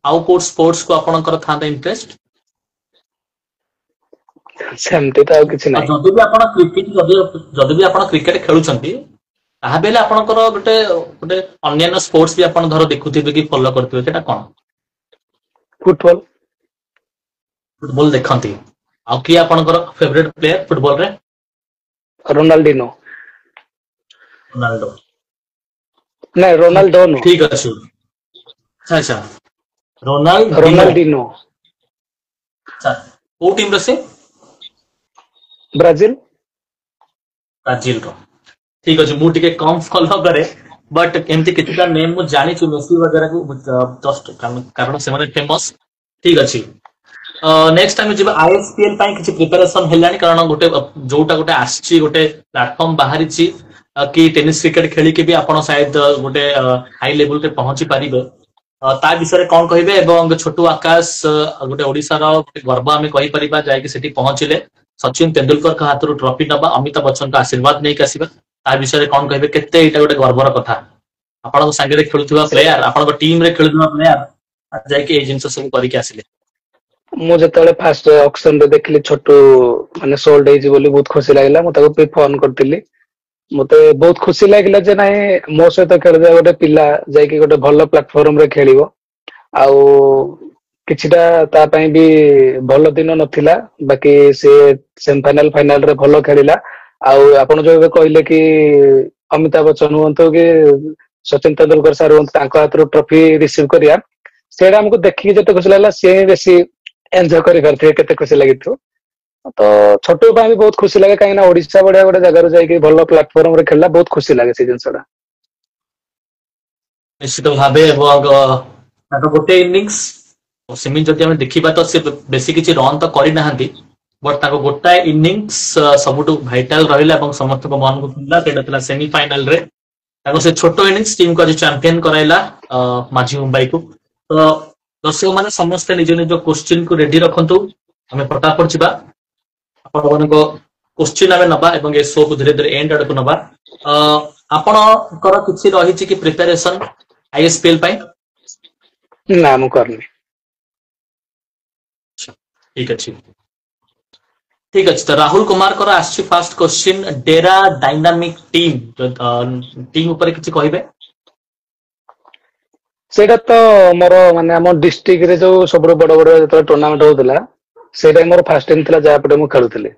ଆଉ କୋଉ ସ୍ପୋର୍ଟସ କୁ ଆପଣଙ୍କର ଥାନ୍ତା ଇଣ୍ଟରେଷ୍ଟ? ସେମିତି ତ ଆଉ କିଛି ଆଉ ନାହିଁ। ଯଦି ବି ଆପଣ କ୍ରିକେଟ ଯଦି ବି ଆପଣ କ୍ରିକେଟ ଖେଳୁଛନ୍ତି, ତାହା ବି ହେଲେ ଆପଣଙ୍କର ଗୋଟେ ଗୋଟେ ଅନ୍ୟାନ୍ୟ ସ୍ପୋର୍ଟସ ବି ଆପଣ ଧର ଦେଖୁଥିବେ କି ଫଲୋ କରୁଥିବେ, ସେଇଟା କଣ? ଫୁଟବଲ। ଫୁଟବଲ ଦେଖନ୍ତି। ଆଉ କିଏ ଆପଣଙ୍କର ଫେଭରେଟ ପ୍ଲେୟାର ଫୁଟବଲରେ? ରୋନାଲ୍ଡିନୋ। ରୋନାଲ୍ଡୋ। ନାଇଁ ରୋନାଲ୍ଡୋ ନୁହଁ, ଠିକ ଅଛି। ଆଚ୍ଛା ଆଚ୍ଛା, ରୋନାଲ୍ଡିନୋ। ରୋନାଲ୍ଡିନୋ। ଆଚ୍ଛା, କୋଉ ଟିମର ସେ? ବ୍ରାଜିଲ। ବ୍ରାଜିଲର। ଠିକ ଅଛି, ମୁଁ ଟିକେ କମ ଫଲୋ କରେ, ବଟ୍ ଏମିତି କିଛିଟା ନେମ୍ ମୁଁ ଜାଣିଛି ମେସି ବଗେରାକୁ ଜଷ୍ଟ କାରଣ ସେମାନେ ଫେମସ। ଠିକ ଅଛି। ନେକ୍ସଟ ଆମେ ଯିବା ଆଇଏସପିଏଲ ପାଇଁ କିଛି ପ୍ରିପାରେସନ ହେଲାଣି? କାରଣ ଗୋଟେ ଯୋଉଟା ଗୋଟେ ଆସିଛି, ଗୋଟେ ପ୍ଲାଟଫର୍ମ ବାହାରିଛି କି ଟେନିସ କ୍ରିକେଟ ଖେଳିକି ବି ଆପଣ ସାୟଦ ଗୋଟେ ହାଇ ଲେଭେଲରେ ପହଞ୍ଚି ପାରିବେ। ତା ବିଷୟରେ କଣ କହିବେ? ଏବଂ ଛୋଟୁ ଆକାଶ ଗୋଟେ ଓଡିଶାର ଗର୍ବ ଆମେ କହିପାରିବା, ଯାଇକି ସେଠି ପହଞ୍ଚିଲେ ସଚିନ ତେନ୍ଦୁଲକରଙ୍କ ହାତରୁ ଟ୍ରଫି ନବା, ଅମିତାଭ ବଚ୍ଚନଙ୍କ ଆଶୀର୍ବାଦ ନେଇକି ଆସିବା। ତା ବିଷୟରେ କଣ କହିବେ? କେତେ ଏଇଟା ଗୋଟେ ଗର୍ବର କଥା। ଆପଣଙ୍କ ସାଙ୍ଗରେ ଖେଳୁଥିବା ପ୍ଲେୟାର, ଆପଣଙ୍କ ଟିମରେ ଖେଳୁଥିବା ପ୍ଲେୟାର ଯାଇକି ଏଇ ଜିନିଷ ସବୁ କରିକି ଆସିଲେ। ମୁଁ ଯେତେବେଳେ ଫାଷ୍ଟ ଅକ୍ସନରେ ଦେଖିଲି ଛୋଟୁ ମାନେ ସୋଲ୍ଡ ହେଇଛି ବୋଲି ବହୁତ ଖୁସି ଲାଗିଲା। ମୁଁ ତାକୁ ବି ଫୋନ କରିଥିଲି। ମତେ ବହୁତ ଖୁସି ଲାଗିଲା ଯେ ନାଇଁ ମୋ ସହିତ ଖେଳୁଥିବା ଗୋଟେ ପିଲା ଯାଇକି ଗୋଟେ ଭଲ ପ୍ଲାଟଫର୍ମରେ ଖେଳିବ। ଆଉ କିଛିଟା ତା ପାଇଁ ବି ଭଲ ଦିନ ନଥିଲା, ବାକି ସେ ସେମିଫାଇନାଲ ଫାଇନାଲରେ ଭଲ ଖେଳିଲା। ଆଉ ଆପଣ ଯୋଉ ଏବେ କହିଲେ କି ଅମିତାଭ ବଚ୍ଚନ ହୁଅନ୍ତୁ କି ସଚିନ ତେନ୍ଦୁଲକର ସାର୍ ହୁଅନ୍ତୁ, ତାଙ୍କ ହାତରୁ ଟ୍ରଫି ରିସିଭ କରିବା, ସେଇଟା ଆମକୁ ଦେଖିକି ଯେତେ ଖୁସି ଲାଗିଲା, ସିଏ ହିଁ ବେଶୀ ଏନ୍ଜୟ କରିପାରୁଥିବେ, କେତେ ଖୁସି ଲାଗିଥିବ। ତ ଛୋଟୁ ପାଇଁ ବି ବହୁତ ଖୁସି ଲାଗେ, କାହିଁକି ନା ଓଡିଶା ଭଳିଆ ଗୋଟେ ଜାଗାରୁ ଯାଇକି ଭଲ ପ୍ଲାଟଫର୍ମରେ ଖେଳିଲା, ବହୁତ ଖୁସି ଲାଗେ ସେଇ ଜିନିଷଟା। ନିଶ୍ଚିତ ଭାବେ। ଏବଂ ତାଙ୍କ ଗୋଟେ ଇନିଂସ, ସେମିତି ଯଦି ଆମେ ଦେଖିବା ତ ସେ ବେଶୀ କିଛି ରନ୍ ତ କରିନାହାନ୍ତି, ବଟ୍ ତାଙ୍କ ଗୋଟାଏ ଇନିଂସ ସବୁଠୁ ଭାଇଟାଲ ରହିଲା ଏବଂ ସମସ୍ତଙ୍କ ମନକୁ କିଣିଲା। ସେଇଟା ଥିଲା ସେମିଫାଇନାଲରେ ତାଙ୍କ ସେ ଛୋଟ ଇନିଂସ ଟିମକୁ ଆଜି ଚାମ୍ପିୟନ କରାଇଲା ମାଝି ମୁମ୍ବାଇକୁ। ତ ଦର୍ଶକ ମାନେ ସମସ୍ତେ ନିଜ ନିଜ କୋଶ୍ଚିନ୍କୁ ରେଡି ରଖନ୍ତୁ, ଆମେ ଫଟାଫଟ ଯିବା। ଆପଣମାନଙ୍କ କୋଶ୍ଚିନ୍ ଆମେ ନବା ଏବଂ ଏ ଶୋକୁ ଧୀରେ ଧୀରେ ଏଣ୍ଡ ଆଡକୁ ନବା। ଆପଣଙ୍କର କିଛି ରହିଛି କି ପ୍ରିପାରେସନ ଆଇଏସପିଏଲ ପାଇଁ? ନା ମୁଁ କରିନି। ଠିକ ଅଛି। ଠିକ ଅଛି, ତ ରାହୁଲ କୁମାରଙ୍କର ଆସିଛି ଫାର୍ଷ୍ଟ କୋଶ୍ଚିନ୍, ଡେରା ଡାଇନାମିକ ଟିମ୍ ଉପରେ କିଛି କହିବେ? ସେଇଟା ତ ମୋର ମାନେ ଆମ ଡିଷ୍ଟ୍ରିକ୍ଟରେ ଯୋଉ ସବୁଠୁ ବଡ ବଡ ଯେତେବେଳେ ଟୁର୍ଣ୍ଣାମେଣ୍ଟ ହଉଥିଲା, ସେଇଟା ମୋର ଫାଷ୍ଟ ଟାଇମ ଥିଲା ଯାହାପଟେ ମୁଁ ଖେଳୁଥିଲି।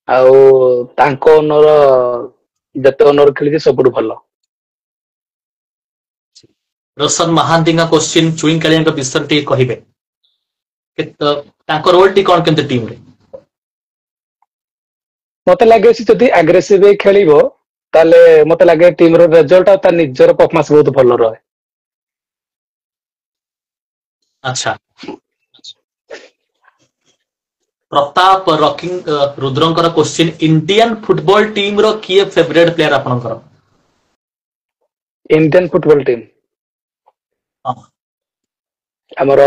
ଆଉ ତାଙ୍କ ଓନର ଯେତେ ଓନର ଖେଳିଛି ସବୁଠୁ ଭଲ। ରୋଶନ ମହାନ୍ତିଙ୍କ କ୍ୱେଶ୍ଚିନ୍ ଚୁଇଁ କାଳିଆଙ୍କ ବିଷୟରେ ଟିକେ କହିବେ ତାଙ୍କ ରୋଲ ଟି କଣ କେମିତି ଟିମରେ? ମତେ ଲାଗେ ସେ ଯଦି ଆଗ୍ରେସିଭ ହେଇ ଖେଳିବ ତାହେଲେ ମତେ ଲାଗେ ଟିମ ର ରେଜଲ୍ଟ ଆଉ ତା ନିଜର ପରଫର୍ମାନ୍ସ ବହୁତ ଭଲ ରହେ। ଆଚ୍ଛା ପ୍ରତାପ ରୁଦ୍ରଙ୍କର କ୍ୱେଶ୍ଚିନ୍ ଇଣ୍ଡିଆନ ଫୁଟବଲ ଟିମ ର କିଏ ଫେଭରେଟ ପ୍ଲେୟାର ଆପଣଙ୍କର? ଇଣ୍ଡିଆନ ଫୁଟବଲ ଟିମ୍ ହଁ। ଆମର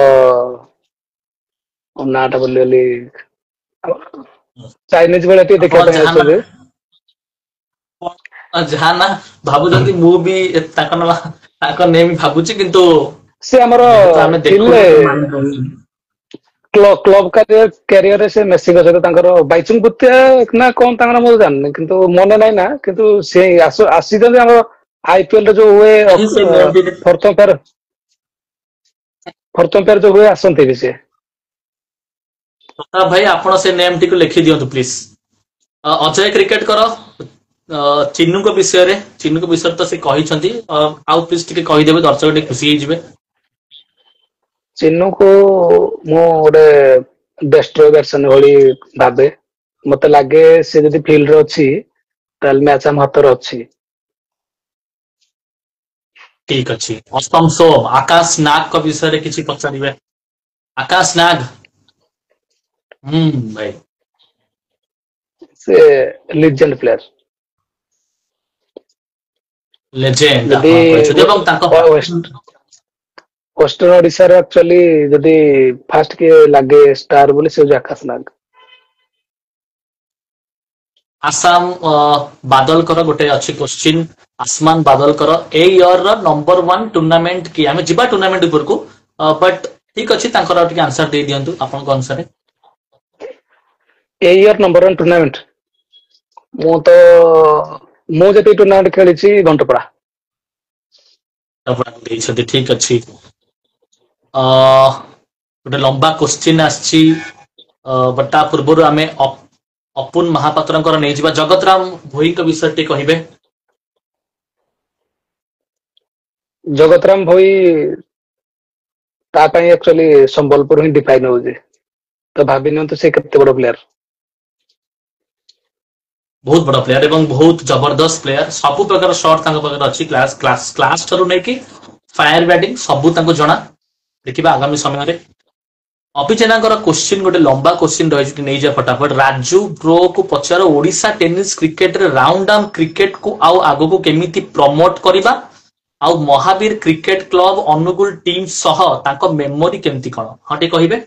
ନାଟା ଭୁଲିଗଲି ଚାଇନିଜ ଭଳିଆ ଟିକେ ଆପଣ ଦେଖିବା ପାଇଁ ଯାହା ନା ଆସୁଛନ୍ତି। ଯାହା ନା ଭାବୁଛନ୍ତି ମୁଁ ବି ତାଙ୍କ ନେମ ଭାବୁଛି କିନ୍ତୁ ସେ ଆମର ଯେହେତୁ ଆମେ ଥିଲେ ଦେଖୁନୁ ତ ମାଇଣ୍ଡ ରହୁନି। କ୍ଲବ କ୍ୟାରିୟରରେ ସେ ମେସିଙ୍କ ସହିତ ତାଙ୍କର ବାଇଚୁଙ୍ଗ ଭୁତିଆ ନା କଣ ତାଙ୍କର ମୁଁ ଜାଣିନି କିନ୍ତୁ ମନେ ନାହିଁ ନା କିନ୍ତୁ ସେ ଆସିଛନ୍ତି ଆମର ଆଇପିଏଲ ରେ ଯୋଉ ହୁଏ କାହିଁ ସେ ନେମ୍ ଟି ଫର୍ଥମ୍ପେୟାର ଯୋଉ ହୁଏ ଆସନ୍ତି ବି ସେ। ପ୍ରତାପ ଭାଇ ଆପଣ ସେ ନେମ ଟିକୁ ଲେଖି ଦିଅନ୍ତୁ ପ୍ଲିଜ। ଅଜୟ କ୍ରିକେଟ କର ଚିନୁଙ୍କ ବିଷୟରେ ତ ସେ କହିଛନ୍ତି ଆଉ ପ୍ଲିଜ ଟିକେ କହିଦେବେ ଦର୍ଶକ ଟିକେ ଖୁସି ହେଇଯିବେ। ଚିନୁକୁ ମୁଁ ଗୋଟେ ଡେଷ୍ଟ୍ରୟ ଭର୍ସନ ଭଳି ଭାବେ। ମତେ ଲାଗେ ସେ ଯଦି ଫିଲ୍ଡରେ ଅଛି ତାହେଲେ ମ୍ୟାଚ ଆମ ହାତରେ ଅଛି। ଠିକ ଅଛି ଅଷ୍ଟମ ସୋମ ଆକାଶ ନାଗଙ୍କ ବିଷୟରେ କିଛି ପଚାରିବେ? ଆକାଶ ନାଗ ଭାଇ ସେ ଲିଜେଣ୍ଡ ପ୍ଲେୟାର। ଲେଜେଣ୍ଡ ଯଦି ଆପଣ କହିଛନ୍ତି ଏବଂ ତାଙ୍କ ୱେଷ୍ଟର୍ଣ୍ଣ ଓଡିଶାରେ ଆକ୍ଚୁଆଲି ଯଦି ଫାଷ୍ଟ କିଏ ଲାଗେ ଷ୍ଟାର ବୋଲି ସେ ହଉଛି ଆକାଶ ନାଗ। ଆସାମ ବାଦଲକର ଗୋଟେ ଅଛି କ୍ୱେଶ୍ଚିନ୍ ଆସମାନ ବାଦଲକର ଏଇ ଇୟର ର ନମ୍ବର 1 ଟୁର୍ଣ୍ଣାମେଣ୍ଟ କି ଆମେ ଯିବା ଟୁର୍ଣ୍ଣାମେଣ୍ଟ ଉପରକୁ ବଟ୍ ଠିକ ଅଛି ତାଙ୍କର ଟିକେ ଆନ୍ସର ଦେଇ ଦିଅନ୍ତୁ ଆପଣଙ୍କ ଅନୁସାରେ। ଏଇ ଇୟର ନମ୍ବର 1 ଟୁର୍ଣ୍ଣାମେଣ୍ଟ ମୁଁ ଯେତିକି ଟୁର୍ଣ୍ଣାମେଣ୍ଟ ଖେଳିଛି ଘଣ୍ଟପଡା। ଦେଇଛନ୍ତି ଠିକ ଅଛି। ଗୋଟେ ଲମ୍ବା କ୍ୱେଶ୍ଚିନ୍ ଆସିଛି ବଟ୍ ତା ପୂର୍ବରୁ ଆମେ ଅପୁନ ମହାପାତ୍ରଙ୍କର ନେଇଯିବା ଜଗତରାମ ଭୋଇଙ୍କ ବିଷୟରେ ଟିକେ କହିବେ? ଜଗତରାମ ଭୋଇ ତା ପାଇଁ ଆକ୍ଚୁଆଲି ସମ୍ବଲପୁର ହିଁ ଡିଫାଇନ୍ ହଉଛି ତ ଭାବି ନିଅନ୍ତୁ ସେ କେତେ ବଡ ପ୍ଲେୟାର। ବହୁତ ବଡ ପ୍ଲେୟାର ଏବଂ ବହୁତ ଜବରଦସ୍ତ ପ୍ଲେୟାର ସବୁ ପ୍ରକାର ସଟ୍ ତାଙ୍କ ପାଖରେ ଅଛି କ୍ଲାସ ଠାରୁ ନେଇକି ଫାୟାର ବ୍ୟାଟିଂ ସବୁ ତାଙ୍କୁ ଜଣା ଦେଖିବା ଆଗାମୀ ସମୟରେ। ଅଭିଚେନାଙ୍କର କ୍ୱେଶ୍ଚିନ୍ ଗୋଟେ ଲମ୍ବା କ୍ୱେଶ୍ଚିନ୍ ରହିଛି ନେଇଯା ଫଟାଫଟ ରାଜୁ ବ୍ରୋ କୁ ପଚାର ଓଡିଶା ଟେନିସ କ୍ରିକେଟରେ ରାଉଣ୍ଡ କ୍ରିକେଟ କୁ ଆଉ ଆଗକୁ କେମିତି ପ୍ରମୋଟ କରିବା ଆଉ Mahavir cricket club Angul team ସହ ତାଙ୍କ ମେମୋରି କେମିତି କଣ ହଁ ଟିକେ କହିବେ?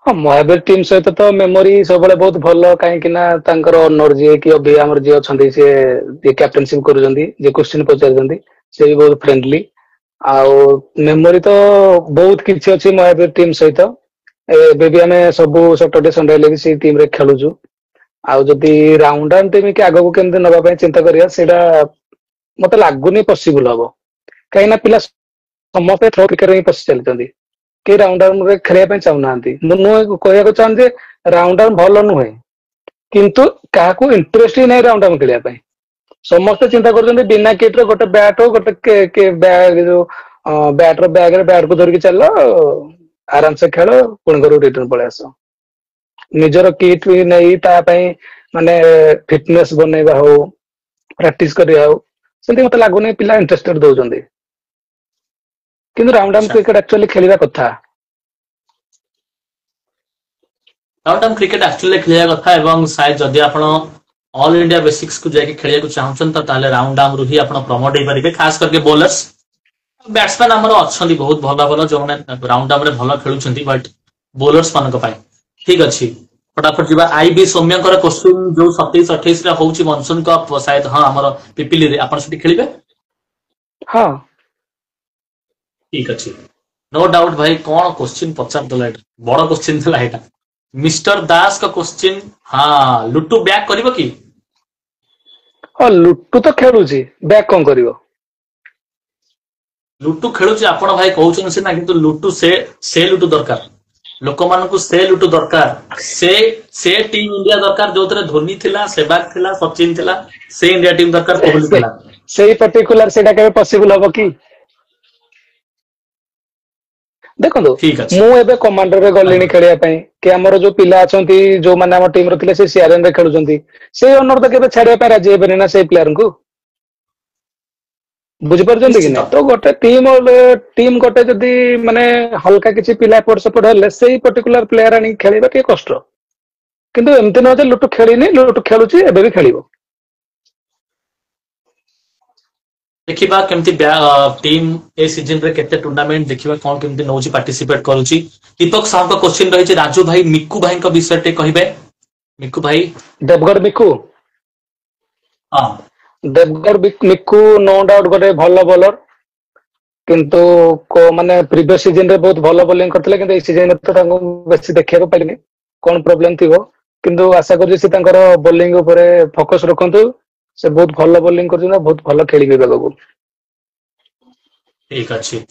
ହଁ ମହାବୀର ଟିମ୍ ସହିତ ତ ମେମୋରି ସବୁବେଳେ ବହୁତ ଭଲ କାହିଁକି ନା ତାଙ୍କର ଅନର ଯିଏ କି ଆମର ଯିଏ ଅଛନ୍ତି ସିଏ କ୍ୟାପ୍ଟେନସିପ କରୁଛନ୍ତି ଯିଏ କ୍ୱେଶ୍ଚିନ୍ ପଚାରୁଛନ୍ତି ସେ ବି ବହୁତ ଫ୍ରେଣ୍ଡଲି। ଆଉ ମେମୋରି ତ ବହୁତ କିଛି ଅଛି ମହାବୀର ଟିମ୍ ସହିତ। ଏବେ ବି ଆମେ ସବୁ ସଟରଡେ ସଣ୍ଡେ ହେଲେ ବି ସେଇ ଟିମ ରେ ଖେଳୁଛୁ। ଆଉ ଯଦି ରାଉଣ୍ଡ ଟିମ ଆଗକୁ କେମିତି ନବା ପାଇଁ ଚିନ୍ତା କରିବା ସେଇଟା ମତେ ଲାଗୁନି ପସିବୁଲ ହବ କାହିଁକି ନା ପିଲା ସମସ୍ତେ ହିଁ ପଶି ଚାଲିଛନ୍ତି କେହି ରାଉଣ୍ଡ ରେ ଖେଳିବା ପାଇଁ ଚାହୁଁନାହାନ୍ତି ମୁଁ କହିବାକୁ ଚାହୁଁଛି ଯେ ରାଉଣ୍ଡ ଭଲ ନୁହେଁ କିନ୍ତୁ କାହାକୁ ଇଣ୍ଟରେଷ୍ଟ ହିଁ ନାହିଁ ରାଉଣ୍ଡ ଖେଳିବା ପାଇଁ। ସମସ୍ତେ ଚିନ୍ତା କରୁଛନ୍ତି ବିନା କିଟ ର ଗୋଟେ ବ୍ୟାଟ୍ ହଉ ଗୋଟେ ଯୋଉ ବ୍ୟାଟ ବ୍ୟାଗରେ ବ୍ୟାଟ କୁ ଧରିକି ଚାଲ ଆରାମସେ ଖେଳ ପୁଣି ଘରକୁ ରିଟର୍ନ ପଳେଇ ଆସ। ନିଜର କିଟ ନେଇ ତା ପାଇଁ ମାନେ ଫିଟନେସ ବନେଇବା ହଉ ପ୍ରାକ୍ଟିସ କରିବା ଆଉ ସେମିତି ମତେ ଲାଗୁନି ପିଲା ଇଣ୍ଟରେଷ୍ଟେଡ ଦଉଛନ୍ତି। କିନ୍ତୁ ରାଉଣ୍ଡ ଆଚ୍ଛା କ୍ରିକେଟ ଆକ୍ଚୁଆଲି ଖେଳିବା କଥା। କ୍ରିକେଟ ଆକ୍ଚୁଆଲି ଖେଳିବା କଥା ଏବଂ ସାୟଦ ଯଦି ଆପଣ ଅଲ୍ ଇଣ୍ଡିଆ ବେସିକ୍ସକୁ ଯାଇକି ଖେଳିବାକୁ ଚାହୁଁଛନ୍ତି ତାହେଲେ ରାଉଣ୍ଡ ହିଁ ଆପଣ ପ୍ରମୋଟ ହେଇପାରିବେ ଖାସ କରିକି ବୋଲର୍ସ ବ୍ୟାଟ୍ସମ୍ୟାନ ଆମର ଅଛନ୍ତି ବହୁତ ଭଲ ଭଲ ଯୋଉମାନେ ରାଉଣ୍ଡ ଭଲ ଖେଳୁଛନ୍ତି ବଟ୍ ବୋଲର୍ସ ମାନଙ୍କ ପାଇଁ ଠିକ ଅଛି। ଫଟାଫଟ ଯିବା ଆଇ ବି ସୌମ୍ୟଙ୍କର କୋଶ୍ଚିନ୍ ଯୋଉ 27-28 ରେ ହଉଛି ମନସୁନ କପ୍ ସାୟଦ ହଁ ଆମର ପିପିଲିରେ ଆପଣ ସେଠି ଖେଳିବେ? ହଁ। ଠିକ ଅଛି ନୋ ଡାଉଟ ଭାଇ କଣ କୋଶ୍ଚିନ୍ ପଚାରିଦେଲା ଏଇଟା ବଡ କୋଶ୍ଚିନ୍ ଥିଲା ଏଇଟା। ମିଷ୍ଟର ଦାସଙ୍କ କୋଶ୍ଚିନ୍ ହଁ ଲୁଟୁ ବ୍ୟାକ୍ କରିବ କି? ହଁ ଲୁଟୁ ତ ଖେଳୁଛି ବ୍ୟାକ୍ କଣ କରିବ? ଲୁଟୁ ଖେଳୁଛି ଆପଣ ଭାଇ କହୁଛନ୍ତି ସିନା କିନ୍ତୁ ଲୁଟୁ ସେ ଲୁଟୁ ଦରକାର। लोक मानकु से लुटु दरकार से टीम इंडिया दरकार जो धोनी थिला सेहवाग थिला सचिन थिला से इंडिया टीम दरकार कोहली थिला सेही पर्टिकुलर सेटा केबे पॉसिबल हबो कि देखो ठीक अछि मु एबे कमांडर रे गलिनी खेलिया पई कि हमर जो पिला अछंती जो माने हम टीम रो थिले से सीआरएन रे खेलुचंती से ओनर तो केबे छाड़िया पई राजी हेबे ना से प्लेयर को बुझी पारछंती कि निश्चित नै तो गोटे टीम गोटे जदी माने हल्का किछि पिला एपट सेपट हेले सेही पर्टिकुलर प्लेयर आनी खेलिबा के कष्ट किंतु एमति न जे लुटु खेलिनी लुटु खेलुची एबे भी खेलिबो देखिबा केमती टीम ए सीजन रे केते टूर्नामेंट देखिबा कोन केमती नौची पार्टिसिपेट करूची दीपक साहब का क्वेश्चन रही राजू भाई मिक्कू भाई का विषय टे कहिबे मिक्कू भाई देवगढ़ मिक्कू हां देवगढ़ मिक्कू नो डाउट गोटे भल बॉलर किंतु को माने प्रीवियस सीजन रे बहुत भल बॉलिंग करथिले किंतु ए सीजन तो तांको बेसी देखिया को पाइनी कोन प्रॉब्लम थिबो किंतु आशा करू से तांकर बॉलिंग ऊपर फोकस रखंतु से बहुत भल बॉलिंग करछन बहुत भल खेलिबे बाबू ठीक अछि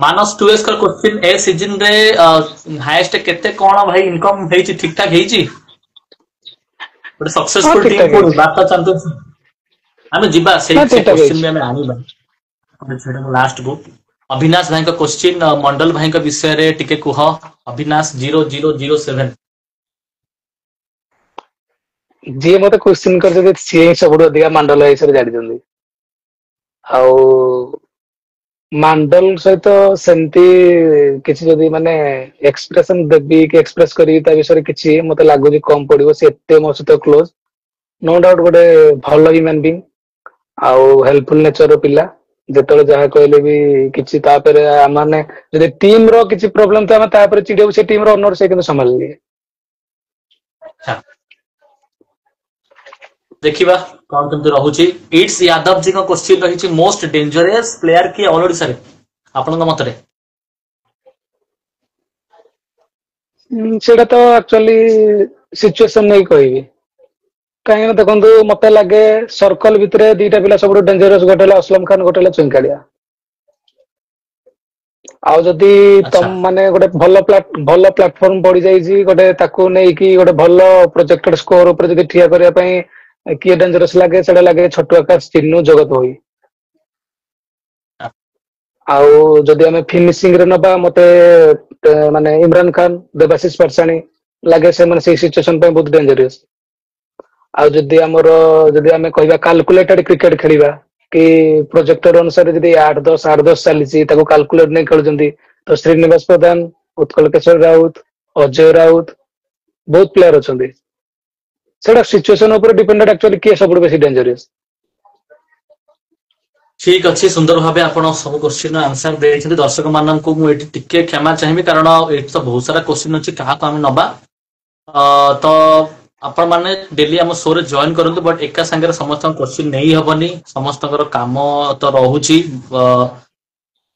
मानस 2s का क्वेश्चन ए सीजन रे हाईएस्ट केते कोन भाई इनकम हेची ठीक ठाक हेची बट सक्सेसफुल टीम कोन बात चाहतो हमें जिबा से क्वेश्चन में हमें आनीबा हम लास्ट बुक अविनाश भाई का क्वेश्चन मंडल भाई का विषय रे टिके कुह अविनाश 0007 जी मते क्वेश्चन कर जे सी सबुड अधिका मंडल हिसाब जानि जंदी आउ मंडल सहित सेंती किछि जदी माने एक्सप्रेशन देबी कि एक्सप्रेस करी ता विषय किछि मते लागु जे कम पड़िबो से एते मो सहित क्लोज नो डाउट गोटे भल ह्यूमन बीइंग आउ हेल्पफुल नेचर पिला जेतले जहा कहले भी किछि तापरे माने जदि टीम रो किछि प्रॉब्लम त हम तापरे चिडियो से टीम रो ओनर से किन संभाल लिए देखिबा कोन केमते रहूची इट्स यादव जी का क्वेश्चन रही मोस्ट डेंजरस प्लेयर की ऑल ओडिसा रे आपन मत रे सेटा तो एक्चुअली सिचुएशन नहीं कहबी कहीं देखो मत लगे सर्कल भितर दीटा पिला सब डेंजरस गोटे असलम खान गोटे चुंकाड़िया आउ जदि तुम माने गोटे भल प्लेटफॉर्म पड़ी जाइए गोटे ताकू नहीं कि गोटे भल प्रोजेक्टेड स्कोर ऊपर जदि ठिया करिया पई किए डेंजरस लगे सेटा लगे छोटू आकाश चिन्नू जगत होई आउ जदि हमें फिनिशिंग रे नबा मते माने इमरान खान देवाशीष परसाणी लगे से माने से सिचुएशन पे बहुत डेंजरस आ जदि हमर जदि हमें कहबा कैलकुलेटेड क्रिकेट खेलिबा कि प्रोजेक्टर अनुसार जदि 8-10 चली ताको कैलकुलेट नहीं खेलुचंदी तो श्रीनिवास प्रधान उत्कल केशर राउत अजय राउत बहुत प्लेयर अछंदी सेटा सिचुएशन ऊपर डिपेंडेंट एक्चुअली के सब बेसी डेंजरस ठीक अच्छी सुंदर भावे आपण सब क्वेश्चन आंसर देछथि दर्शक मानन को मु एटी टिके क्षमा चाहिबी कारण एटी तो बहुत सारा क्वेश्चन अछि कहा को हम नबा तो आपण माने डेली हम शो रे जॉइन करंतु बट एका संगे समस्त क्वेश्चन नहीं हबनी समस्त काम तो रहूची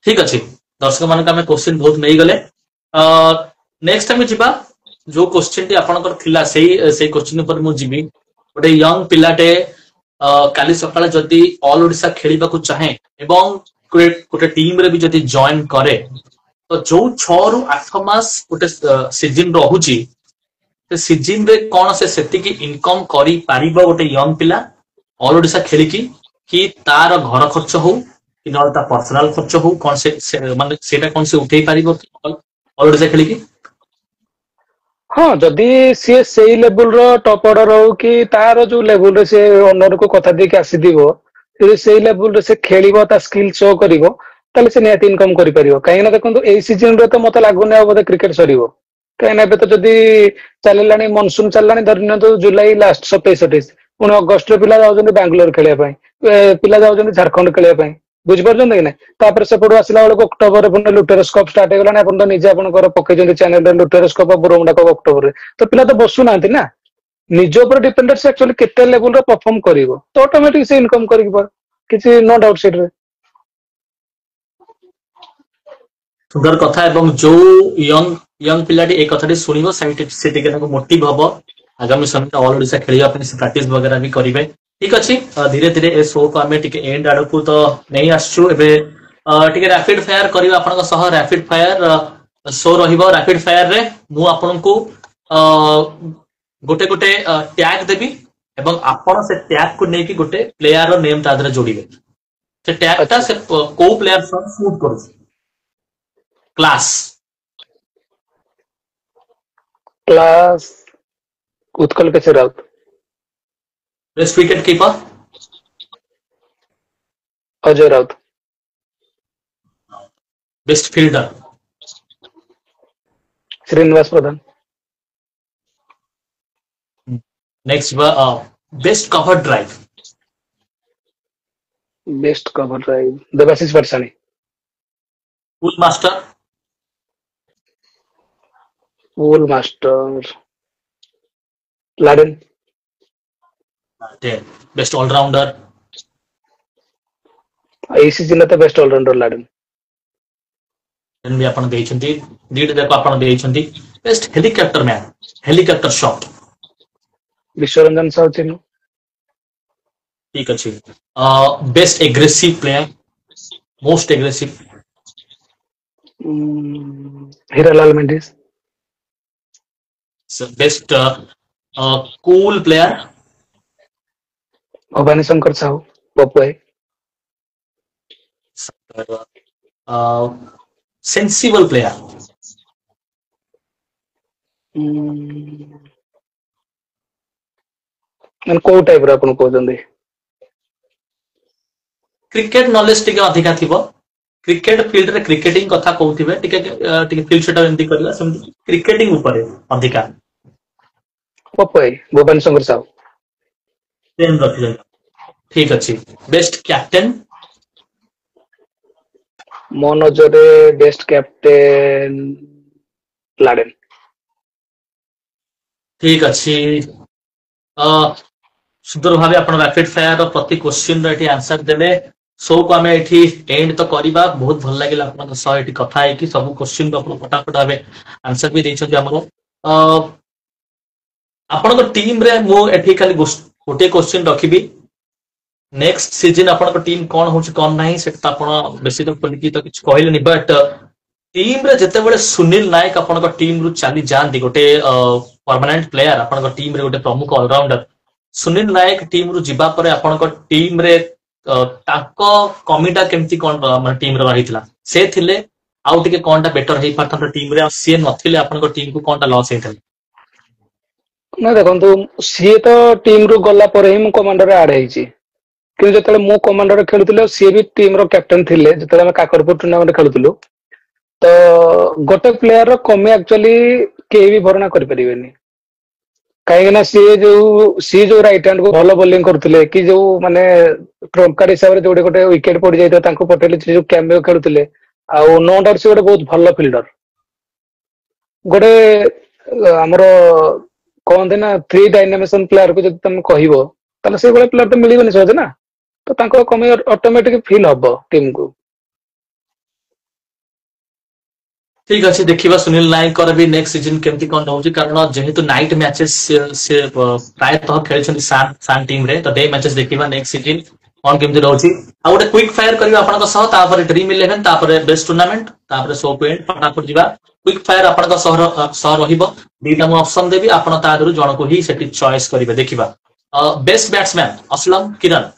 ठीक अछि दर्शक मानन का क्वेश्चन बहुत नहीं गले नेक्स्ट टाइम जिबा जो क्वेश्चन टी आपण कर थिला सेही क्वेश्चन ऊपर मु जिबी गोटे यंग पिलाटे काली सकाळे जदि ऑल ओडिसा खेलिबा को चाहे एवं गोटे टीम रे भी जदि जॉइन करे तो जो 6 रु 8 मास गोटे सीजन रहूची से सीजन रे कोन से सेति की इनकम करी पारिबो गोटे यंग पिला ऑल ओडिसा खेली कि तार घर खर्च हो कि न ता पर्सनल खर्च हो कोन से माने सेटा कोन से उठेई पारिबो ऑल ओडिसा खेली की हाँ जदि सी सेई लेवल रो टॉप ऑर्डर हो कि तार जो लेवल रे से ओनर को कथा दे के आसी दिबो यदि सेई लेवल रे से खेलिबो ता स्किल शो करिवो ताले से नियत इनकम करि परिवो काहे ना देखंतु एई सीजन रे तो मते लागुने अब क्रिकेट सरिवो काहे ना एबे तो जदि चलिलानी मानसून चललानी धरन तो जुलाई लास्ट 27-28 पुणी अगस्त रे पिला जाउजनी बेंगलोर खेलिया पई पिला जाउजनी झारखंड खेलिया पई बुझ परछन कि नै तापर से पडो आसिला बेले अक्टोबर रे लुटेरस कप स्टार्ट हे गलानी अपन तो निजे अपन कर पकेजंदी चैनल रे लुटेरस कप बुरोमुंडा कप अक्टोबर रे तो पिला तो बसु नांती ना निज ऊपर डिपेंडेंट से एक्चुअली केते लेवल रे परफॉर्म करिवो तो ऑटोमेटिक से इनकम करि पर किछि नो डाउट सेट रे सुंदर कथा एवं जो यंग पिलाटी एक कथाटी सुनिबो से टिके मोटिव हबो आगामी समय ऑल ओडिसा खेलिया पे प्रैक्टिस वगैरह भी करिवे ठीक अछि धीरे धीरे ए शो को हमें टिके एंड आडकू तो नहीं आसछु एबे टिके रैपिड फायर करिवा आपन सह रैपिड फायर सो रहिबो रैपिड फायर रे मु आपनको गोटे गोटे टैग देबी एवं आपण से टैग को नेकी गोटे प्लेयर रो नेम ता जोड़े से टैग टा अच्छा से को प्लेयर सह सूट करू class class Utkal Kesari Raut best wicket keeper Ajay Raut best fielder Srinivas Pradhan next best cover drive best cover drive Debashish Parsani pull master वुल मास्टर लाडेन बेस्ट ऑलराउंडर एसीसी ने तो बेस्ट ऑलराउंडर लाडेन भी आपण देइछंती लीड देखो आपण देइछंती best helicopter man helicopter shot Biswaranjan Sahu चिन्ह ठीक अछि best aggressive player most aggressive Hiralal Mendis best cool player Bhabani Shankar Sahu Papuai sensible player ମାନେ କୋଉ ଟାଇପ ର ଆପଣ କହୁଛନ୍ତି क्रिकेट नॉलेज टिके अधिका थिबो क्रिकेट फील्ड रे क्रिकेटिंग कथा कहउथिबे टिके टिके फील्ड सेट एंती करला सेमति क्रिकेटिंग ऊपर अधिका पपुआई भवानी शंकर साहू टेन रखिले ठीक अछि बेस्ट कैप्टन ମୋ ନଜରରେ ବେଷ୍ଟ କ୍ୟାପ୍ଟେନ୍ ଲାଡେନ୍ ठीक अछि सुंदर भावे आपण रैपिड फायर रो प्रति क्वेश्चन रो एठी आंसर देले सो को हमें एठी एंड तो करिबा बहुत भल लागिला आपण सह एठी कथा है कि सब क्वेश्चन को आपण फटाफट भावे आंसर भी दैछ जे हमरो आपण को टीम रे मो एठी खाली गोटे क्वेश्चन रखिबी नेक्स्ट सीजन आपण को टीम कोन होछ कोन नाही सेटा आपण बेसी तो पलिकी तो किछ कहलेनी बट टीम रे जते बेले सुनील नायक आपण को टीम रु चली जानती गोटे परमानेंट प्लेयर आपण को टीम रे गोटे प्रमुख ऑलराउंडर सुनील नायक टीम रु जिबा परे आपण को टीम रे ताको कमिटा केमती कोन मन टीम रे रहितला से थिले आउ टिके कोनटा बेटर हेई पारथन टीम रे आ से नथिले आपण को टीम को कोनटा लॉस हेतल ନା ଦେଖନ୍ତୁ ସିଏ ତ ଟିମ ରୁ ଗଲା ପରେ ହିଁ ମୁଁ କମାଣ୍ଡରରେ ଆଡ ହେଇଛି କିନ୍ତୁ ଯେତେବେଳେ ମୁଁ କମାଣ୍ଡରରେ ଖେଳୁଥିଲି ଆଉ ସିଏ ବି ଟିମ ର କ୍ୟାପ୍ଟେନ ଥିଲେ ଯେତେବେଳେ ଆମେ କାକରପୁର ଟୁର୍ଣ୍ଣାମେଣ୍ଟ ଖେଳୁଥିଲୁ ତ ଗୋଟେ ପ୍ଲେୟାର ର କମି ଆକ୍ଚୁଆଲି କେହି ବି ଭରଣା କରିପାରିବେନି କାହିଁକି ନା ସିଏ ଯୋଉ ରାଇଟ ହ୍ୟାଣ୍ଡ କୁ ଭଲ ବୋଲିଂ କରୁଥିଲେ କି ଯୋଉ ମାନେ ଟ୍ରମ୍ପ କାର୍ଡ ହିସାବରେ ଯୋଉଠି ଗୋଟେ ୱିକେଟ ପଡି ଯାଇଥିବ ତାଙ୍କୁ ପଠେଇଲେ ସେ ଯୋଉ କ୍ୟାମ୍ପିୟନ ଖେଳୁଥିଲେ ଆଉ नो डाउट ସେ ଗୋଟେ ବହୁତ ଭଲ ଫିଲ୍ଡର ଗୋଟେ ଆମର କହନ୍ତି ନା थ्री डायनामेशन प्लेयर को ଯଦି ତମେ କହିବ ତାହେଲେ ସେଇଭଳିଆ ପ୍ଲେୟାର ତ ମିଳିବନି ସହଜେ ନା ତ ତାଙ୍କ କମି ଅଟୋମେଟିକ ଫିଲ୍ ହବ टीम को ठीक अच्छे देखिबा सुनील नायक कर भी नेक्स्ट सीजन केमती कोन होउची कारण जेहेतु नाइट मैचेस से प्रायतः खेलछन सान टीम रे तो डे मैचेस देखिबा नेक्स्ट सीजन कोन केमती रहउची आ गोटे क्विक फायर करबा आपन को सह तापर ड्रीम 11 तापर बेस्ट टूर्नामेंट तापर सो पॉइंट फटाफट जिबा क्विक फायर आपन को सह रहिबो दीटा मु ऑप्शन देबी आपन ता दरु जण को ही सेटी चॉइस करिवे देखिबा best batsman Aslam Kiran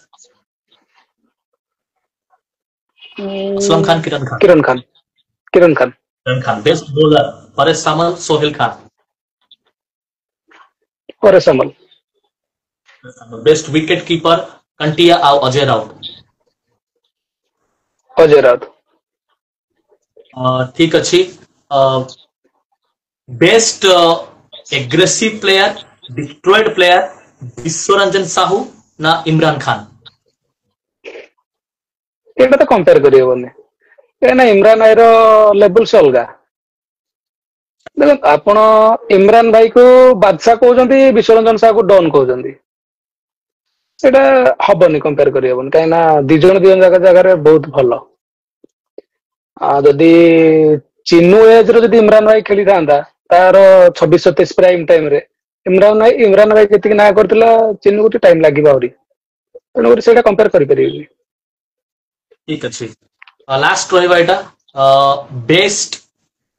Aslam Khan Kiran Khan Kiran Khan Kiran Khan Kiran Khan best bowler Paresh Samal Sohail Khan और समल बेस्ट विकेट कीपर कंटिया आउ अजय राउत अजय राउत ठीक अच्छी best aggressive player destroyed player Biswaranjan Sahu ना इमरान खान ଏଇଟା ତ କମ୍ପେୟାର କରିହେବନି କାହିଁକିନା ଇମରାନ ଭାଇର ଲେବୁଲ ସେ ଅଲଗା ଦେଖନ୍ତୁ ଆପଣ ଇମରାନ ଭାଇକୁ ବାଦଶାହ କହୁଛନ୍ତି ବିଶ୍ୱରଞ୍ଜନ ସାହୁକୁ ଡନ୍ କହୁଛନ୍ତି ସେଇଟା ହବନି କମ୍ପେୟାର କରିହେବନି କାହିଁକିନା ଦି ଜଣ ଜାଗାରେ ବହୁତ ଭଲ ଯଦି ଚିନୁ ଏଜରେ ଯଦି ଇମରାନ ଭାଇ ଖେଳିଥାନ୍ତା ତାର 26-27 ପ୍ରାଇମ ଟାଇମ ରେ ଇମରାନ ଭାଇ ଯେତିକି ନାଁ କରିଥିଲା ଚିନୁକୁ ଟିକେ ଟାଇମ ଲାଗିବ ଆହୁରି ତେଣୁକରି ସେଇଟା କମ୍ପେୟାର କରିପାରିବେନି ठीक अच्छे लास्ट रहा बेस्ट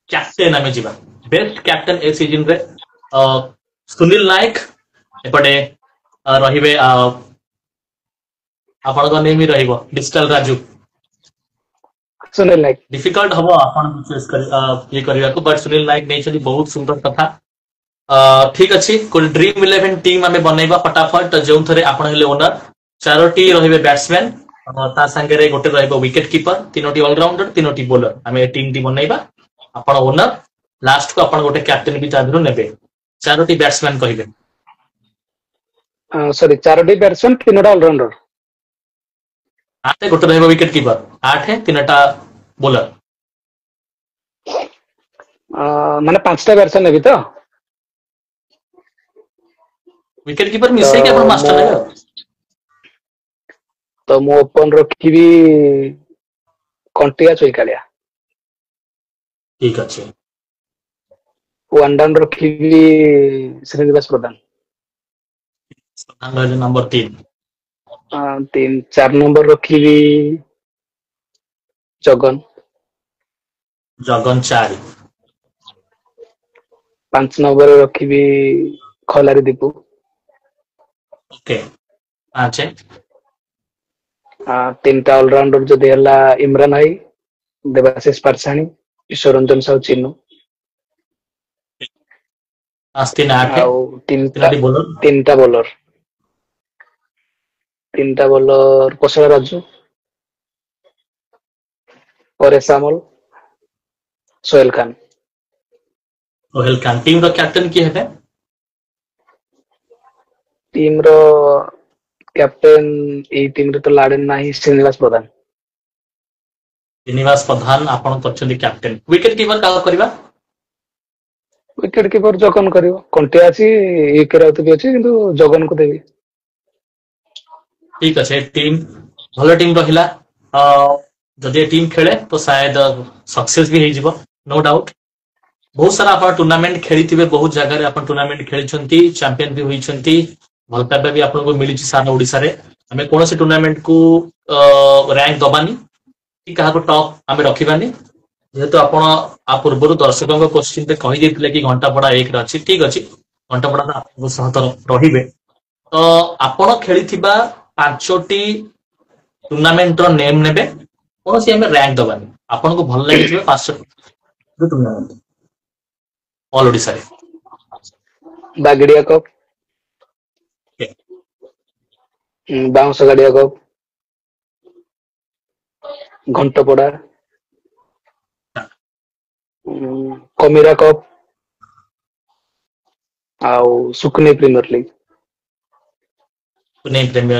କ୍ୟାପ୍ଟେନ୍ ଆମେ ଯିବା ବେଷ୍ଟ କ୍ୟାପ୍ଟେନ୍ ଏ ସିଜନ ରେ ସୁନୀଲ ନାୟକ ଏପଟେ ରହିବେ ଆପଣଙ୍କ ନେମ୍ ହିଁ ରହିବ ଡିଜିଟାଲ ରାଜୁ ସୁନିଲ ନାୟକ। डिफिकल्ट हम आपन ये କରିବାକୁ बट सुनील नायक नहीं बहुत सुंदर कथा ठीक अच्छी कोई ड्रीम 11 टीम आम बनैबा फटाफट जो थे आप ओनर चारोटी रही बैट्समैन ता संगे गोटे विकेट कीपर 3टी ऑलराउंडर 3टी बोलर आम टीम टी बनैबा आप ओनर लास्ट को आप गोटे कैप्टेन भी तादू ने 4टी बैट्समैन कहे सॉरी 4टी बैट्समैन 3टा ऑलराउंडर 8 गोटे रही विकेट कीपर 8 3टा बोलर माने 5टा बैट्समैन नेबी विकेट कीपर मिसे के अपन मास्टर है तो मु ओपन रखिबी कंटिया चोइकालिया ठीक अच्छे वन डाउन रखिबी श्रीनिवास प्रधान नंबर 3 4 नंबर रखिबी जगन 4 5 नंबर रखिबी खलारी दीपू ओके 5 3टा ऑलराउंडर जो देला इमरान भाई देवाशीष पारसाणी ईश्वर रंजन साहू चिन्नू 3टा बोलर कोशल राजू परेश सामल सोहेल खान टीम रो कैप्टन की है टीम रो कैप्टन ए टीम रे तो लाडेन नाही श्रीनिवास प्रधान आपण करछन्ती कैप्टन विकेट कीपर का करबा विकेट कीपर जगन करियो कंटिया अछि एक राउत भी अछि किंतु जगन को देबी ठीक अच्छे टीम भलो टीम रहिला जदि टीम खेले तो शायद सक्सेस भी हो नो डाउट बहुत सारा आप टूर्नामेंट खेली बहुत जगह आप टूर्नामेंट खेली चैंपियन भी होती भल पाइबा भी आपको मिली सारा ओडिशा रे आम कौन टूर्नामेंट को रैंक दबानी कि क्या टॉप आम रखानी जेहेतु आप पूर्व दर्शकों क्वेश्चन कहीदे कि घंटापड़ा 1 अच्छी ठीक अच्छे घंटापड़ा आपको सह रे तो आपण खेली 5टी टूर्नामेंट रो नेम नेबे कौन सी हमें रैंक दबानी आपन को भल लगे 5 टूर्नामेंट ऑल ओडिशा रे बागड़िया कप बाउंस गाड़िया कप घंटपड़ा कमीरा कप आउ सुकनी प्रीमियर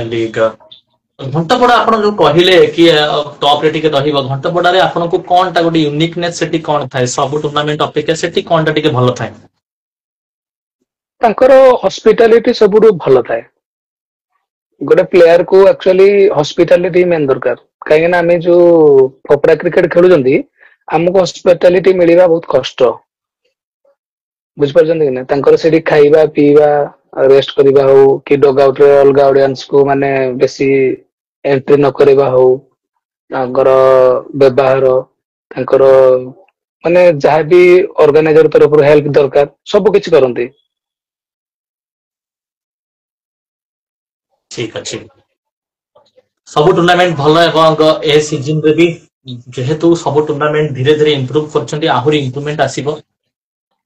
लीग घंटपड़ा आपण जो कहले कि टॉप रे टिके रहिबो घंटपड़ा रे आपण को कोन ता गोटे यूनिकनेस सेठी कोन थाए सब टूर्नामेंट अपेक्षा सेठी कोन ता टिके भलो थाए तांकर हॉस्पिटैलिटी सबुडु भलो थाए गोटे प्लेयर को एक्चुअली हॉस्पिटैलिटी मेन दरकार कहीं ना आमे जो फपड़ा क्रिकेट खेलु जंदी हमको हॉस्पिटैलिटी मिलिबा बहुत कष्ट बुझ परजंदी कि ना तांकर सेठी खाइबा पीबा रेस्ट करिबा हो कि डॉग आउट रे अलगा ऑडियंस को माने बेसी एंट्री न करिबा हो तांकर व्यवहार तांकर माने जहाँ भी ऑर्गेनाइजर तरफ हेल्प दरकार सब किछि करंती ठीक अच्छे सब टूर्नामेंट भल एवं ए सीजन रे भी जेहेतु सब टूर्नामेंट धीरे धीरे इंप्रूव करछन्ती आहुरी इंप्रूवमेंट आसीबो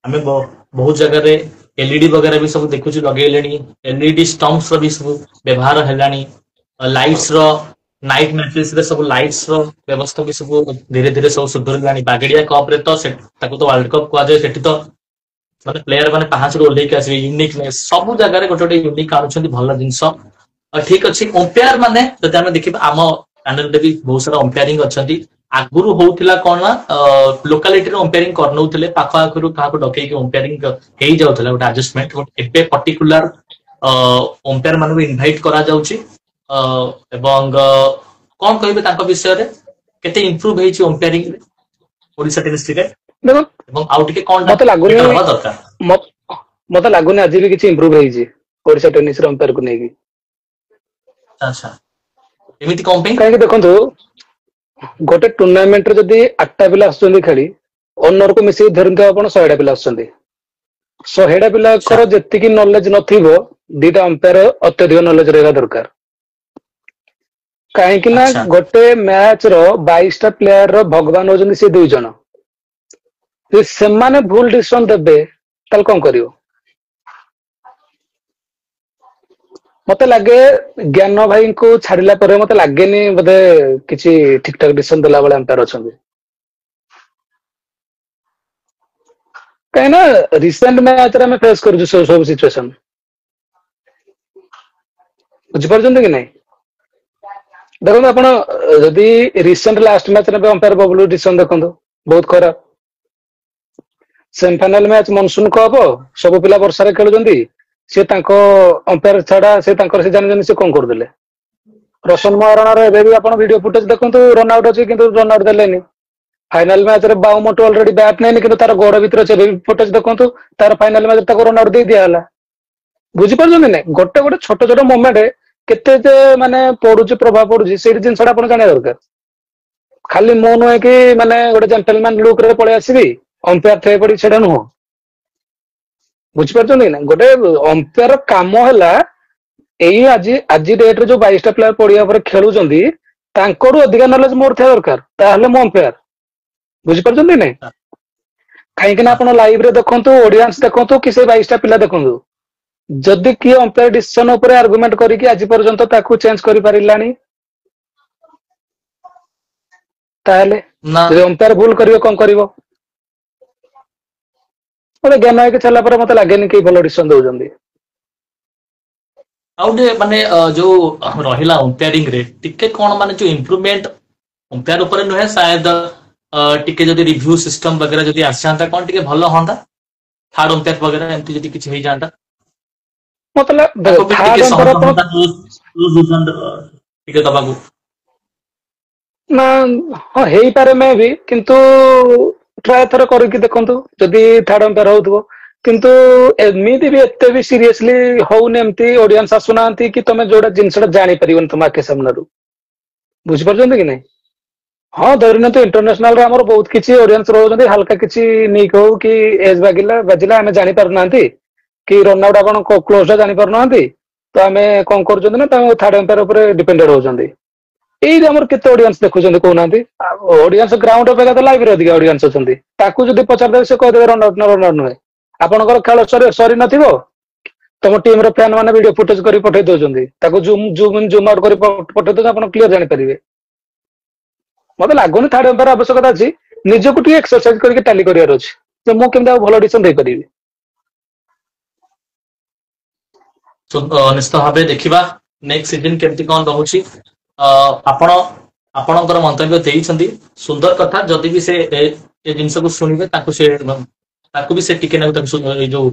आमे बहुत जगह रे एलईडी वगैरह भी सब देखुछु लगेलेनी एलईडी स्टम्प्स रो भी सब व्यवहार हेलानी लाइट्स रो नाइट मैचेस रे सब लाइट्स रो व्यवस्था भी सब धीरे धीरे सब सुधरलानी बागड़िया कप रे तो ताको तो वर्ल्ड कप को जाय सेठी तो माने प्लेयर माने पाहाच रो लेके आसी यूनिकनेस सब जगह रे गोटे यूनिक आनुछन्ती भल जिंस ठीक अच्छे अंपायर माने जदि आमे देखिबा आम चैनल रे भी बहुत सारा अंपायरिंग अछंती आगुरु होउथिला कोन ना लोकालिटी रो अंपायरिंग करनउथिले पाखा आखरु काको डकै के अंपायरिंग हेई जाउथिला गोटे एडजस्टमेंट एबे पर्टिकुलर अंपायर मानु इनवाइट करा जाउची एवं कोन कहबे ताको विषय रे केते इंप्रूव हेची अंपायरिंग रे ओडिसा टेनिस क्रिकेट देखो एवं आउट के कोन मते लागुनी करबा दरकार मते लागुनी आज भी किछि इंप्रूव हेची ओडिसा टेनिस रो अंपायर को नेकी अच्छा एमिति कम पे काहे देखंतु गोटे टूर्नामेंट रे जदी 8टा पिला आसुनी खेली ଅନର को मिसी धरते आपण 100टा पिला आछंती 100टा पिलाकर जेतिकी नॉलेज नथिबो दीटा अंपायर अत्यधिक नॉलेज रहबा दरकार काहे कि ना अच्छा गोटे मैच रो 22टा प्लेयर रो भगवान होजनी से दुई जण जे सेमाने भूल डिसीजन देबे ताल कोन करियो मते लागे ज्ञान भाई को छाड़िला पर मते लागेनी बदे किछि ठीक ठाक डिसीजन देला बेले अंपायर अछंती कहीं ना रिसेंट मैच रे फेस कर सब सिचुएशन बुझिपार्छन्ति कि नहीं देखो आपण जदि रिसेंट लास्ट मैच रे अंपायर बबलू डिसीजन देखो बहुत खराब सेमीफाइनल मैच मनसून कप सब पिला वर्षा रे खेलुजंती से तांको अंपायर छाड़ा से तांकर से जानि से कोन कर देले रोशन महाराणा रे एबे भी आपण वीडियो फुटेज देखंतु रन आउट अछि किंतु रन आउट देलेनी फाइनल मैच रे बाउमोट ऑलरेडी बैट नहीं किंतु तार गोड़ भीतर छे फुटेज देखंतु तार फाइनल मैच ताको रन आउट दे दिया हला बुझि परछन नै गोटे गोटे छोट छोट मोमेंट केते जे माने पडुची प्रभाव पडुची सेही जिंसडा आपण जाने दरकार खाली मो नुहे कि माने गोटे जेंटलमैन लुक रे पळे आसीबी अंपायर थे पड़ी छेडा नु बुझि परछन नै गोटे अंपायर काम हला एई आज डेट रे जो 22टा प्लेयर पड़िया पर खेलुचंदी तांकोरु अधिक नॉलेज मोर थे दरकार ताहले मो अंपायर बुझि परछन नै कहीं ना आपण लाइव रे देखंतु ऑडियंस देखंतु कि से 22टा पिला देखंतु जदि कि अंपायर डिसीजन ऊपर आर्गुमेंट करी कि आज पर्यंत ताकू चेंज करि परिलानी ताहले ना जे अंपायर भूल करियो कोन करिवो ओले ज्ञान है कि चला पर मते लागेनी कि भलो डिसीजन दउजंदी आउटे माने जो रहिला अंपायरिंग रे टिके कोन माने जो इंप्रूवमेंट अंपायर ऊपर नुहे शायद टिके जदि रिव्यू सिस्टम वगैरह जदि आसांता कोन टिके भलो होंदा थर्ड अंपायर वगैरह एमती जदि किछ हेई जांता मतलब ताको भी थर्ड टिके अंपायर सहज आपण होंदा लूज डिसीजन टिके दबागु ना हां हेई पारे में भी किंतु ट्राई थर करके देखंतु जदि थर्ड अंपायर होउथबो किंतु एमिति भी एते भी सीरियसली होउन एमती ऑडियंस आसुनांती कि तमे जोडा जिंसडा जानि परिबन तमा के सामनारू बुझि परछन्ते कि नहीं हाँ धरने तो इंटरनेशनल रे हमर बहुत किछि ऑडियंस रहउछन्ती हल्का किछि नीक हो कि एज बाजिला हमें जानि पारनांती कि रन आउट आपण क्लोज जानि पारनांती तो हमें कोन करछन्ती ना त थर्ड अंपायर ऊपर डिपेंडेड होछन्ती एई रे हमर केते ऑडियंस देखुछन्ती कोनांती ऑडियंस ग्राउंड अपेक्षा तो लाइव रे अधिक ऑडियंस अछन्ती ताकू जदि पचार दे से कह देबे रन आउट नुहे आपनकर खेल सरी नथिबो तम टीम रे फैन माने वीडियो फुटेज करी पठै दोछन्ती ताकू जूम आउट करी पठै दो आपण क्लियर जानि परिबे मते लागोनी थर्ड अंपायर आवश्यकता अछि निजको टी एक्सरसाइज करके टैली करियर अछि जे मो केमदा भलो डिसीजन दे परिबे निश्चित भावे देखिबा नेक्स्ट सीजन केमती कोन रहउची आपण आपणकर मंतव्य देइछन्ती सुंदर कथा जदि भी से ए जिंस को सुनिबे ताकू भी से टिके ना जो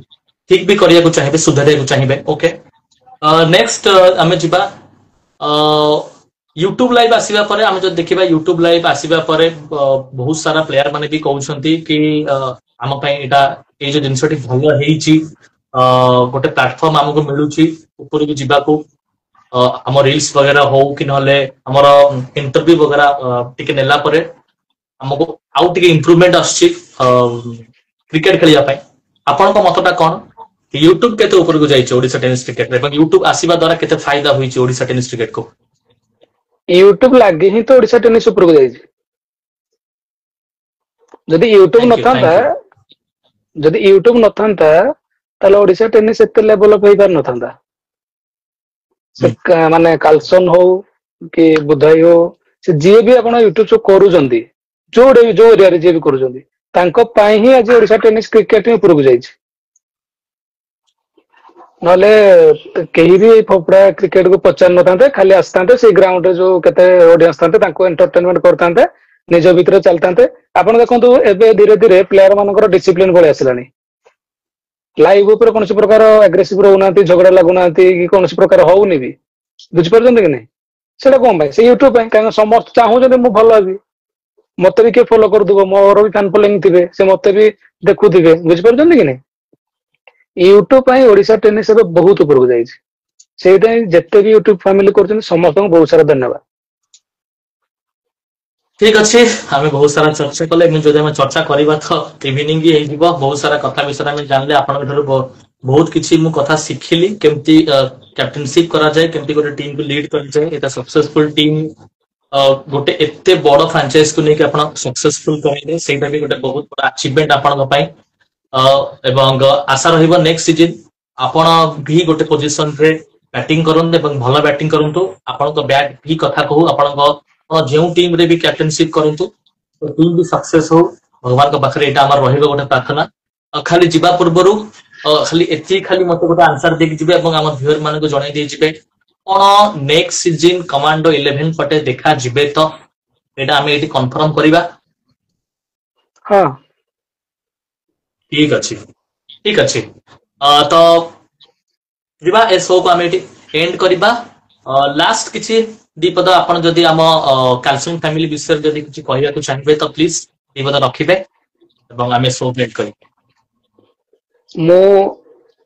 ठीक भी करिया को चाहिए सुधारिया को चाहिए ओके नेक्स्ट आमे जिबा यूट्यूब लाइव आसीबा परे आमे जो देखिबा यूट्यूब लाइव आसीबा परे बहुत सारा प्लेयर माने भी कहउछन्ती कि आम पई एटा ए जो जिंसटी भलो हेइची गोटे प्लेटफॉर्म हमको मिलुची ऊपर भी जिबा को हम रील्स वगैरह हो कि नहले हमर इंटरव्यू वगैरह टिके नेला परे हमको आउ टिके इंप्रूवमेंट आछि क्रिकेट खेलिया पई आपन को मतटा कोन यूट्यूब केते ऊपर को जाइछ ओडिसा टेनिस क्रिकेट रे यूट्यूब आसीबा द्वारा केते फायदा होईछ ओडिसा टेनिस क्रिकेट को यूट्यूब लागे ही तो ओडिसा टेनिस ऊपर को जाइछ जदि यूट्यूब नथांता जदि यूट्यूब नथांता ताले ओडिसा टेनिस एते लेवल अप होई पार नथांता से माने कालसन हो कि बुधाई हो से जे भी आपण यूट्यूब शो करूजंती जो एरिया रे जे भी करूजंती तांको पाई ही आज ओडिसा टेनिस क्रिकेट ऊपर को जाइछ नले कहीं भी फोपड़ा क्रिकेट को पचार नथांते खाली आस्तांते से ग्राउंड रे जो केते ऑडियंस थांते तांको एंटरटेनमेंट करतांते निज भीतर चलतांते आपण देखंतु एबे धीरे धीरे प्लेयर मानकर डिसिप्लिन बोले आसलानी लाइव ऊपर कौन प्रकार एग्रेसिव रहना झगड़ा लगुना कि कौन प्रकार होनी भी बुझिपार कि नहीं से कौन भाई से यूट्यूब कहीं समस्त चाहूँ मुझे भल हेबी मत भी किए फॉलो करदे मोर भी फैन फॉलोइंग थे से मत भी देखुवे बुझिपार कि नहीं यूट्यूब ओडिशा टेनिस बहुत ऊपर को जाते भी यूट्यूब फैमिली कर समस्त बहुत सारा धन्यवाद। ठीक अच्छे आम बहुत सारा चर्चा कले जो आम चर्चा करवा तो इवनिंग हो बहुत सारा कथा विषय में जानले आपन बहुत किसी मु कथा शिखिली केमती कैप्टेनशिप करा जाए केमती गोटे टीम को लीड कर जाए एटा सक्सेसफुल टीम गोटे एते बड़ फ्रांचाइज को लेके आपण सक्सेसफुल करेंगे सेटा भी गोटे बहुत बड़ा अचीवमेंट आपण पई एवं आशा रहिबो नेक्स्ट सीजन आपण भी गोटे पोजीशन रे बैटिंग करन एवं भलो बैटिंग करंतु आपण को बैट भी कथा कहू आपण को जो टीम रे भी कैप्टेनशिप करंतु तो टीम भी सक्सेस हो भगवान का पाखरे एटा हमर रहिबो गोटे प्रार्थना खाली जिबा पूर्वरु खाली एति खाली मते गोटे आंसर देक जिबे एवं हमर व्यूअर माने को जणाई दे जिबे कोन नेक्स्ट सीजन कमांडो 11 पटे देखा जिबे तो एटा हमें एटी कंफर्म करिबा हाँ ठीक अछि तो जिबा ए शो को हमें एटी एंड करिबा लास्ट किछि दीपद आपण जदि हम कैल्शियम फैमिली विषय जदि किछि कहिया को चाहिबे तो प्लीज दीपद रखिबे एवं हमें शो प्लेट करी मो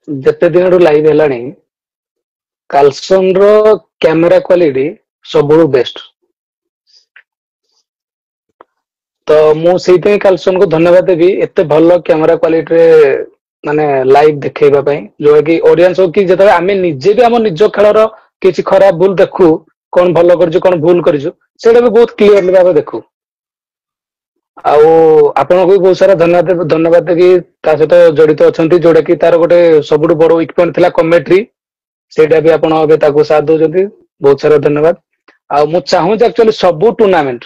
जते दिन लाइव हेलानी काल्सन रो कैमेरा क्वालिटी सब बेस्ट तो मु सेइते काल्सन को धन्यवाद देबी एते भलो कैमेरा क्वालिटी रे माने लाइव देखैबा पई जो कि ऑडियंस हो कि जतले आमे निजे भी हम निज खेलर किछि खराब भूल देखू कोन भलो करजु कोन भूल करजु सेटा भी बहुत क्लियरली भाबे देखू आउ आपन को बहुत सारा धन्यवाद देबी ता सहित जड़ित अछंती जोडा कि तार गोटे सबुठ बड़ वीक पॉइंट थिला कमेंट्री सेटा भी आपण अबे ताको साथ दो जंती बहुत सारा धन्यवाद आ मु चाहू जे एक्चुअली सब टूर्नामेंट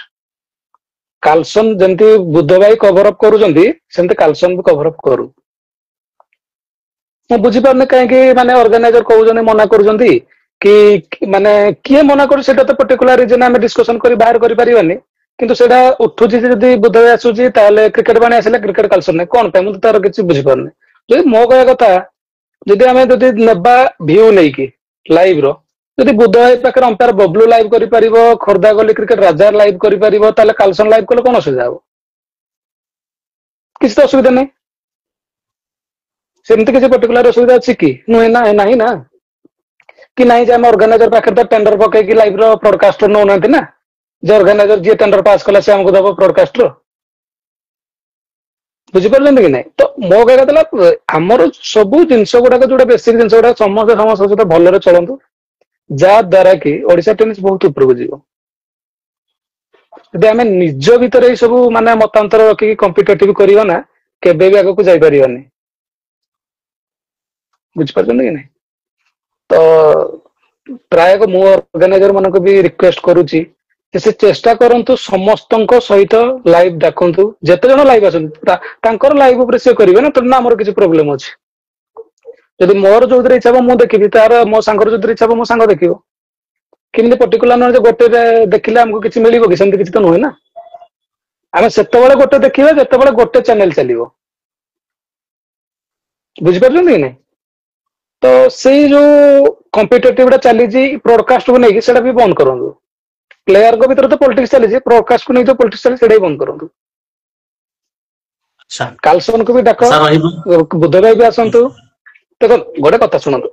काल्सन जंती बुद्ध भाई कवर अप करू जंती सेंते काल्सन भी कवर अप करू मु बुझी पारने काहे कि माने ऑर्गेनाइजर कहू जने मना करू जंती कि माने किए मना करू सेटा तो पर्टिकुलर रीजन हमें डिस्कशन करी बाहर करि परिबानी किंतु सेटा उठुची जदी बुद्ध भाई आसुची ताले क्रिकेट बाने आसिले क्रिकेट काल्सन नै कोन पे मु तार किछि बुझी पारने जदी मो कहया कथा जदि आमे जदि नेबा व्यू नै कि लाइव रो जदि बुद्ध भाई पाकर अंपायर बबलू लाइव करि परिबो खोरदा गली क्रिकेट राजा लाइव करि परिबो ताले काल्सन लाइव कले कोन असुविधा हो किछि तो असुविधा नै सेमति किछि पर्टिकुलर असुविधा अछि कि नुहे ना नाही ना कि नाही जे हम ऑर्गेनाइजर पाकर तो टेंडर पके कि लाइव रो ब्रॉडकास्टर नो नांति ना जे ऑर्गेनाइजर जे टेंडर पास कला से हमको दबो ब्रॉडकास्टर बुझी पारलेन कि नै तो मो कहया तला हमर सब जिंस गुडा जोडा बेसिक जिंस गुडा समस्त सहित भलरे चलंतु जा द्वारा कि ओडिसा टेनिस बहुत ऊपर को जीवो यदि आमे निज भीतर ए सब माने मतांतर रखि कॉम्पिटिटिव करियो ना केबे भी आगो को जाई परियोनी बुझ पारछन कि नै तो प्राय को मु ऑर्गेनाइजर मन को भी रिक्वेस्ट करूची से चेष्टा करंतु समस्तंको सहित लाइव देखंतु जते जण लाइव आछन तांकर लाइव ऊपर से करिवे ना तो ना हमर किछि प्रॉब्लम अछि यदि मोर जोदरे इच्छा मु देखिबी तार मो सांगर जोदरे इच्छा मो सांग देखिबो किमि पर्टिकुलर न जे गोटे देखिले हमको किछि मिलिबो कि सेंति किछि तो नहोय ना आमे सेते बेले गोटे देखिबे जते बेले गोटे चैनल चलिबो बुझि परछन कि नै तो सेई जो कॉम्पिटिटिव चली जी ब्रॉडकास्ट को नहीं सेटा भी बंद करंतु प्लेयर को भीतर तो पॉलिटिक्स चली जी ब्रॉडकास्ट को नहीं जो पॉलिटिक्स चली सेटा भी बंद करंतु अच्छा काल्सन को भी डाको बुद्ध भाई भी आसंतु देखो गोटे कथा सुनंतु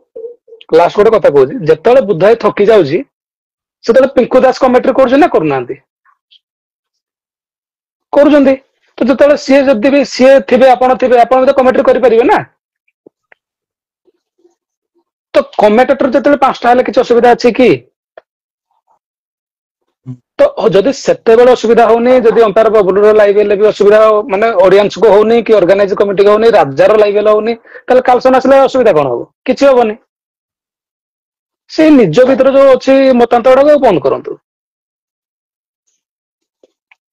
लास्ट गोटे कथा कहूँ जेतेबेले बुद्ध भाई थकी जाउची सेतेबेले पिंकू दास कमेंट्री करूछ ना करूनांती करूछंती तो जेतेबेले सी जदी भी सी थिबे आपण भी तो कमेंट्री करि परिबे ना तो कमेंटेटर जेतेबेले पांचटा हेले किछ असुविधा अछि कि तो जदि सेते बेले असुविधा होनी जदि अंपायर बबलू लाइव हेले भी असुविधा माने ऑडियंस को होनी कि ऑर्गेनाइज कमिटी को होनी राजार लाइव हेले होनी ताले काल्सन आसले असुविधा कोन हो किछि होबनी से निज भीतर जो अछि मतांतर को बंद करंतु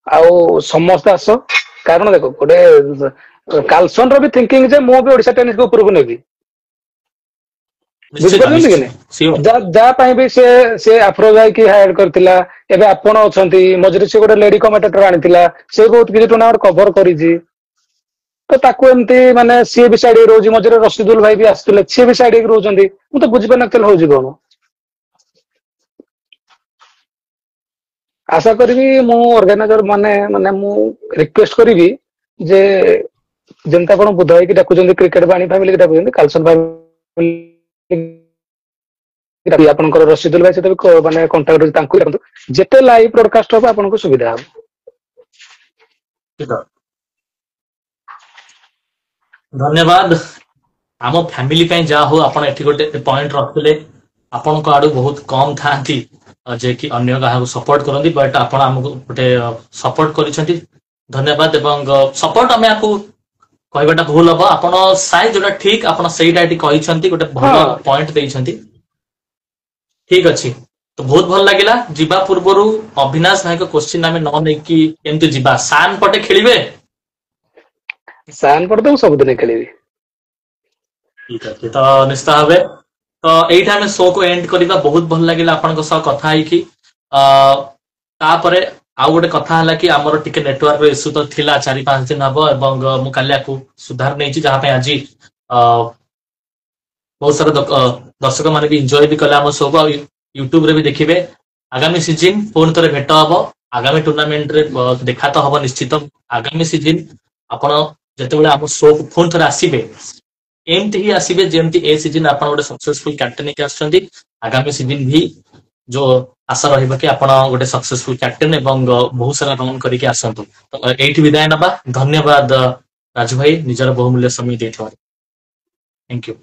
आउ समस्त आस कारण देखो गोटे काल्सन रो भी थिंकिंग जे मो भी ओडिसा टेनिस को ऊपर को नेबी बुझिपारछन कि नै जा पई भी से अफ्रोजाई की हायर करथिला एबे आपण अछंती मजरी से गोटे लेडी कमेंटेटर आनिथिला से बहुत किछि टूर्नामेंट कवर करिजी तो ताको एमती माने सी भी साइड रोजी मजरे रशीदुल भाई भी आस्थिले सी भी साइड रोजंती मु तो बुझिपार नथल होजी कोन आशा करबी मु ऑर्गेनाइजर माने माने मु रिक्वेस्ट करबी जे जनता कोन बुद्ध भाई की डाकुचंती क्रिकेट बाणी फैमिली की डाकुचंती काल्सन भाई आपनकर रशीदुल भाई से माने कांटेक्ट तांकु जेते लाइव ब्रॉडकास्ट हो आपनको सुविधा हो ନିଶ୍ଚିତ ଧନ୍ୟବାଦ ଆମ ଫ୍ୟାମିଲି ପାଇଁ ଯାହା ହଉ ଆପଣ ଏଠି ଗୋଟେ ପଏଣ୍ଟ ରଖିଲେ ଆପଣଙ୍କ ଆଡୁ ବହୁତ କମ ଥାନ୍ତି ଯେ କି ଅନ୍ୟ କାହାକୁ ସପୋର୍ଟ କରନ୍ତି ବଟ୍ ଆପଣ ଆମକୁ ଗୋଟେ ସପୋର୍ଟ କରିଛନ୍ତି ଧନ୍ୟବାଦ ଏବଂ ସପୋର୍ଟ ଆମେ ଆକୁ କହିବାଟା ଭୁଲ ହବ ଆପଣ ସାଇ ଯୋଉଟା ଠିକ ଆପଣ ସେଇଟା ଏଠି କହିଛନ୍ତି ଗୋଟେ ଭଲ ହଁ ପଏଣ୍ଟ ଦେଇଛନ୍ତି ଠିକ ଅଛି ତ ବହୁତ ଭଲ ଲାଗିଲା ଯିବା ପୂର୍ବରୁ ଅଭିନାଶ ଭାଇଙ୍କ କୋଶ୍ଚିନ୍ ଆମେ ନ ନେଇକି କେମିତି ଯିବା ସାନ୍ ପଟେ ଖେଳିବେ ସାନ୍ ପଟେ ତ ମୁଁ ସବୁଦିନ ଖେଳିବି। ଠିକ ଅଛି ତ ନିଶ୍ଚିତ ଭାବେ ତ ଏଇଠି ଆମେ ଶୋ କୁ ଏଣ୍ଡ କରିବା ବହୁତ ଭଲ ଲାଗିଲା ଆପଣଙ୍କ ସହ କଥା ହେଇକି ଅ ତାପରେ ଆଉ ଗୋଟେ କଥା ହେଲା କି ଆମର ଟିକେ ନେଟୱାର୍କ ଇସ୍ୟୁ ତ ଥିଲା 4-5 ଦିନ ହବ ଏବଂ ମୁଁ କାଲି ଆକୁ ସୁଧାର ନେଇଛି ଯାହା ପାଇଁ ଆଜି ଅ ବହୁତ ସାରା ଦର୍ଶକ ମାନେ ବି ଏନ୍ଜୟ ବି କଲେ ଆମ ଶୋକୁ ଆଉ ୟୁଟ୍ୟୁବ ରେ ବି ଦେଖିବେ ଆଗାମୀ ସିଜିନ୍ ପୁଣି ଥରେ ଭେଟ ହବ ଆଗାମୀ ଟୁର୍ଣ୍ଣାମେଣ୍ଟରେ ଦେଖା ତ ହବ ନିଶ୍ଚିତ ଆଗାମୀ ସିଜିନ୍ ଆପଣ ଯେତେବେଳେ ଆମ ଶୋକୁ ପୁଣି ଥରେ ଆସିବେ ଏମିତି ହିଁ ଆସିବେ ଯେମିତି ଏ ସିଜିନ୍ ଆପଣ ଗୋଟେ ସକ୍ସେସଫୁଲ କ୍ୟାପ୍ଟେନ ହେଇକି ଆସୁଛନ୍ତି ଆଗାମୀ ସିଜିନ୍ ବି ଯୋଉ ଆଶା ରହିବ କି ଆପଣ ଗୋଟେ ସକ୍ସେସଫୁଲ କ୍ୟାପ୍ଟେନ ଏବଂ ବହୁତ ସାରା ରନ୍ କରିକି ଆସନ୍ତୁ ତ ଏଇଠି ବିଦାୟ ନବା ଧନ୍ୟବାଦ ରାଜୁ ଭାଇ ନିଜର ବହୁମୂଲ୍ୟ ସମୟ ଦେଇଥିବାରୁ ଥ୍ୟାଙ୍କ ୟୁ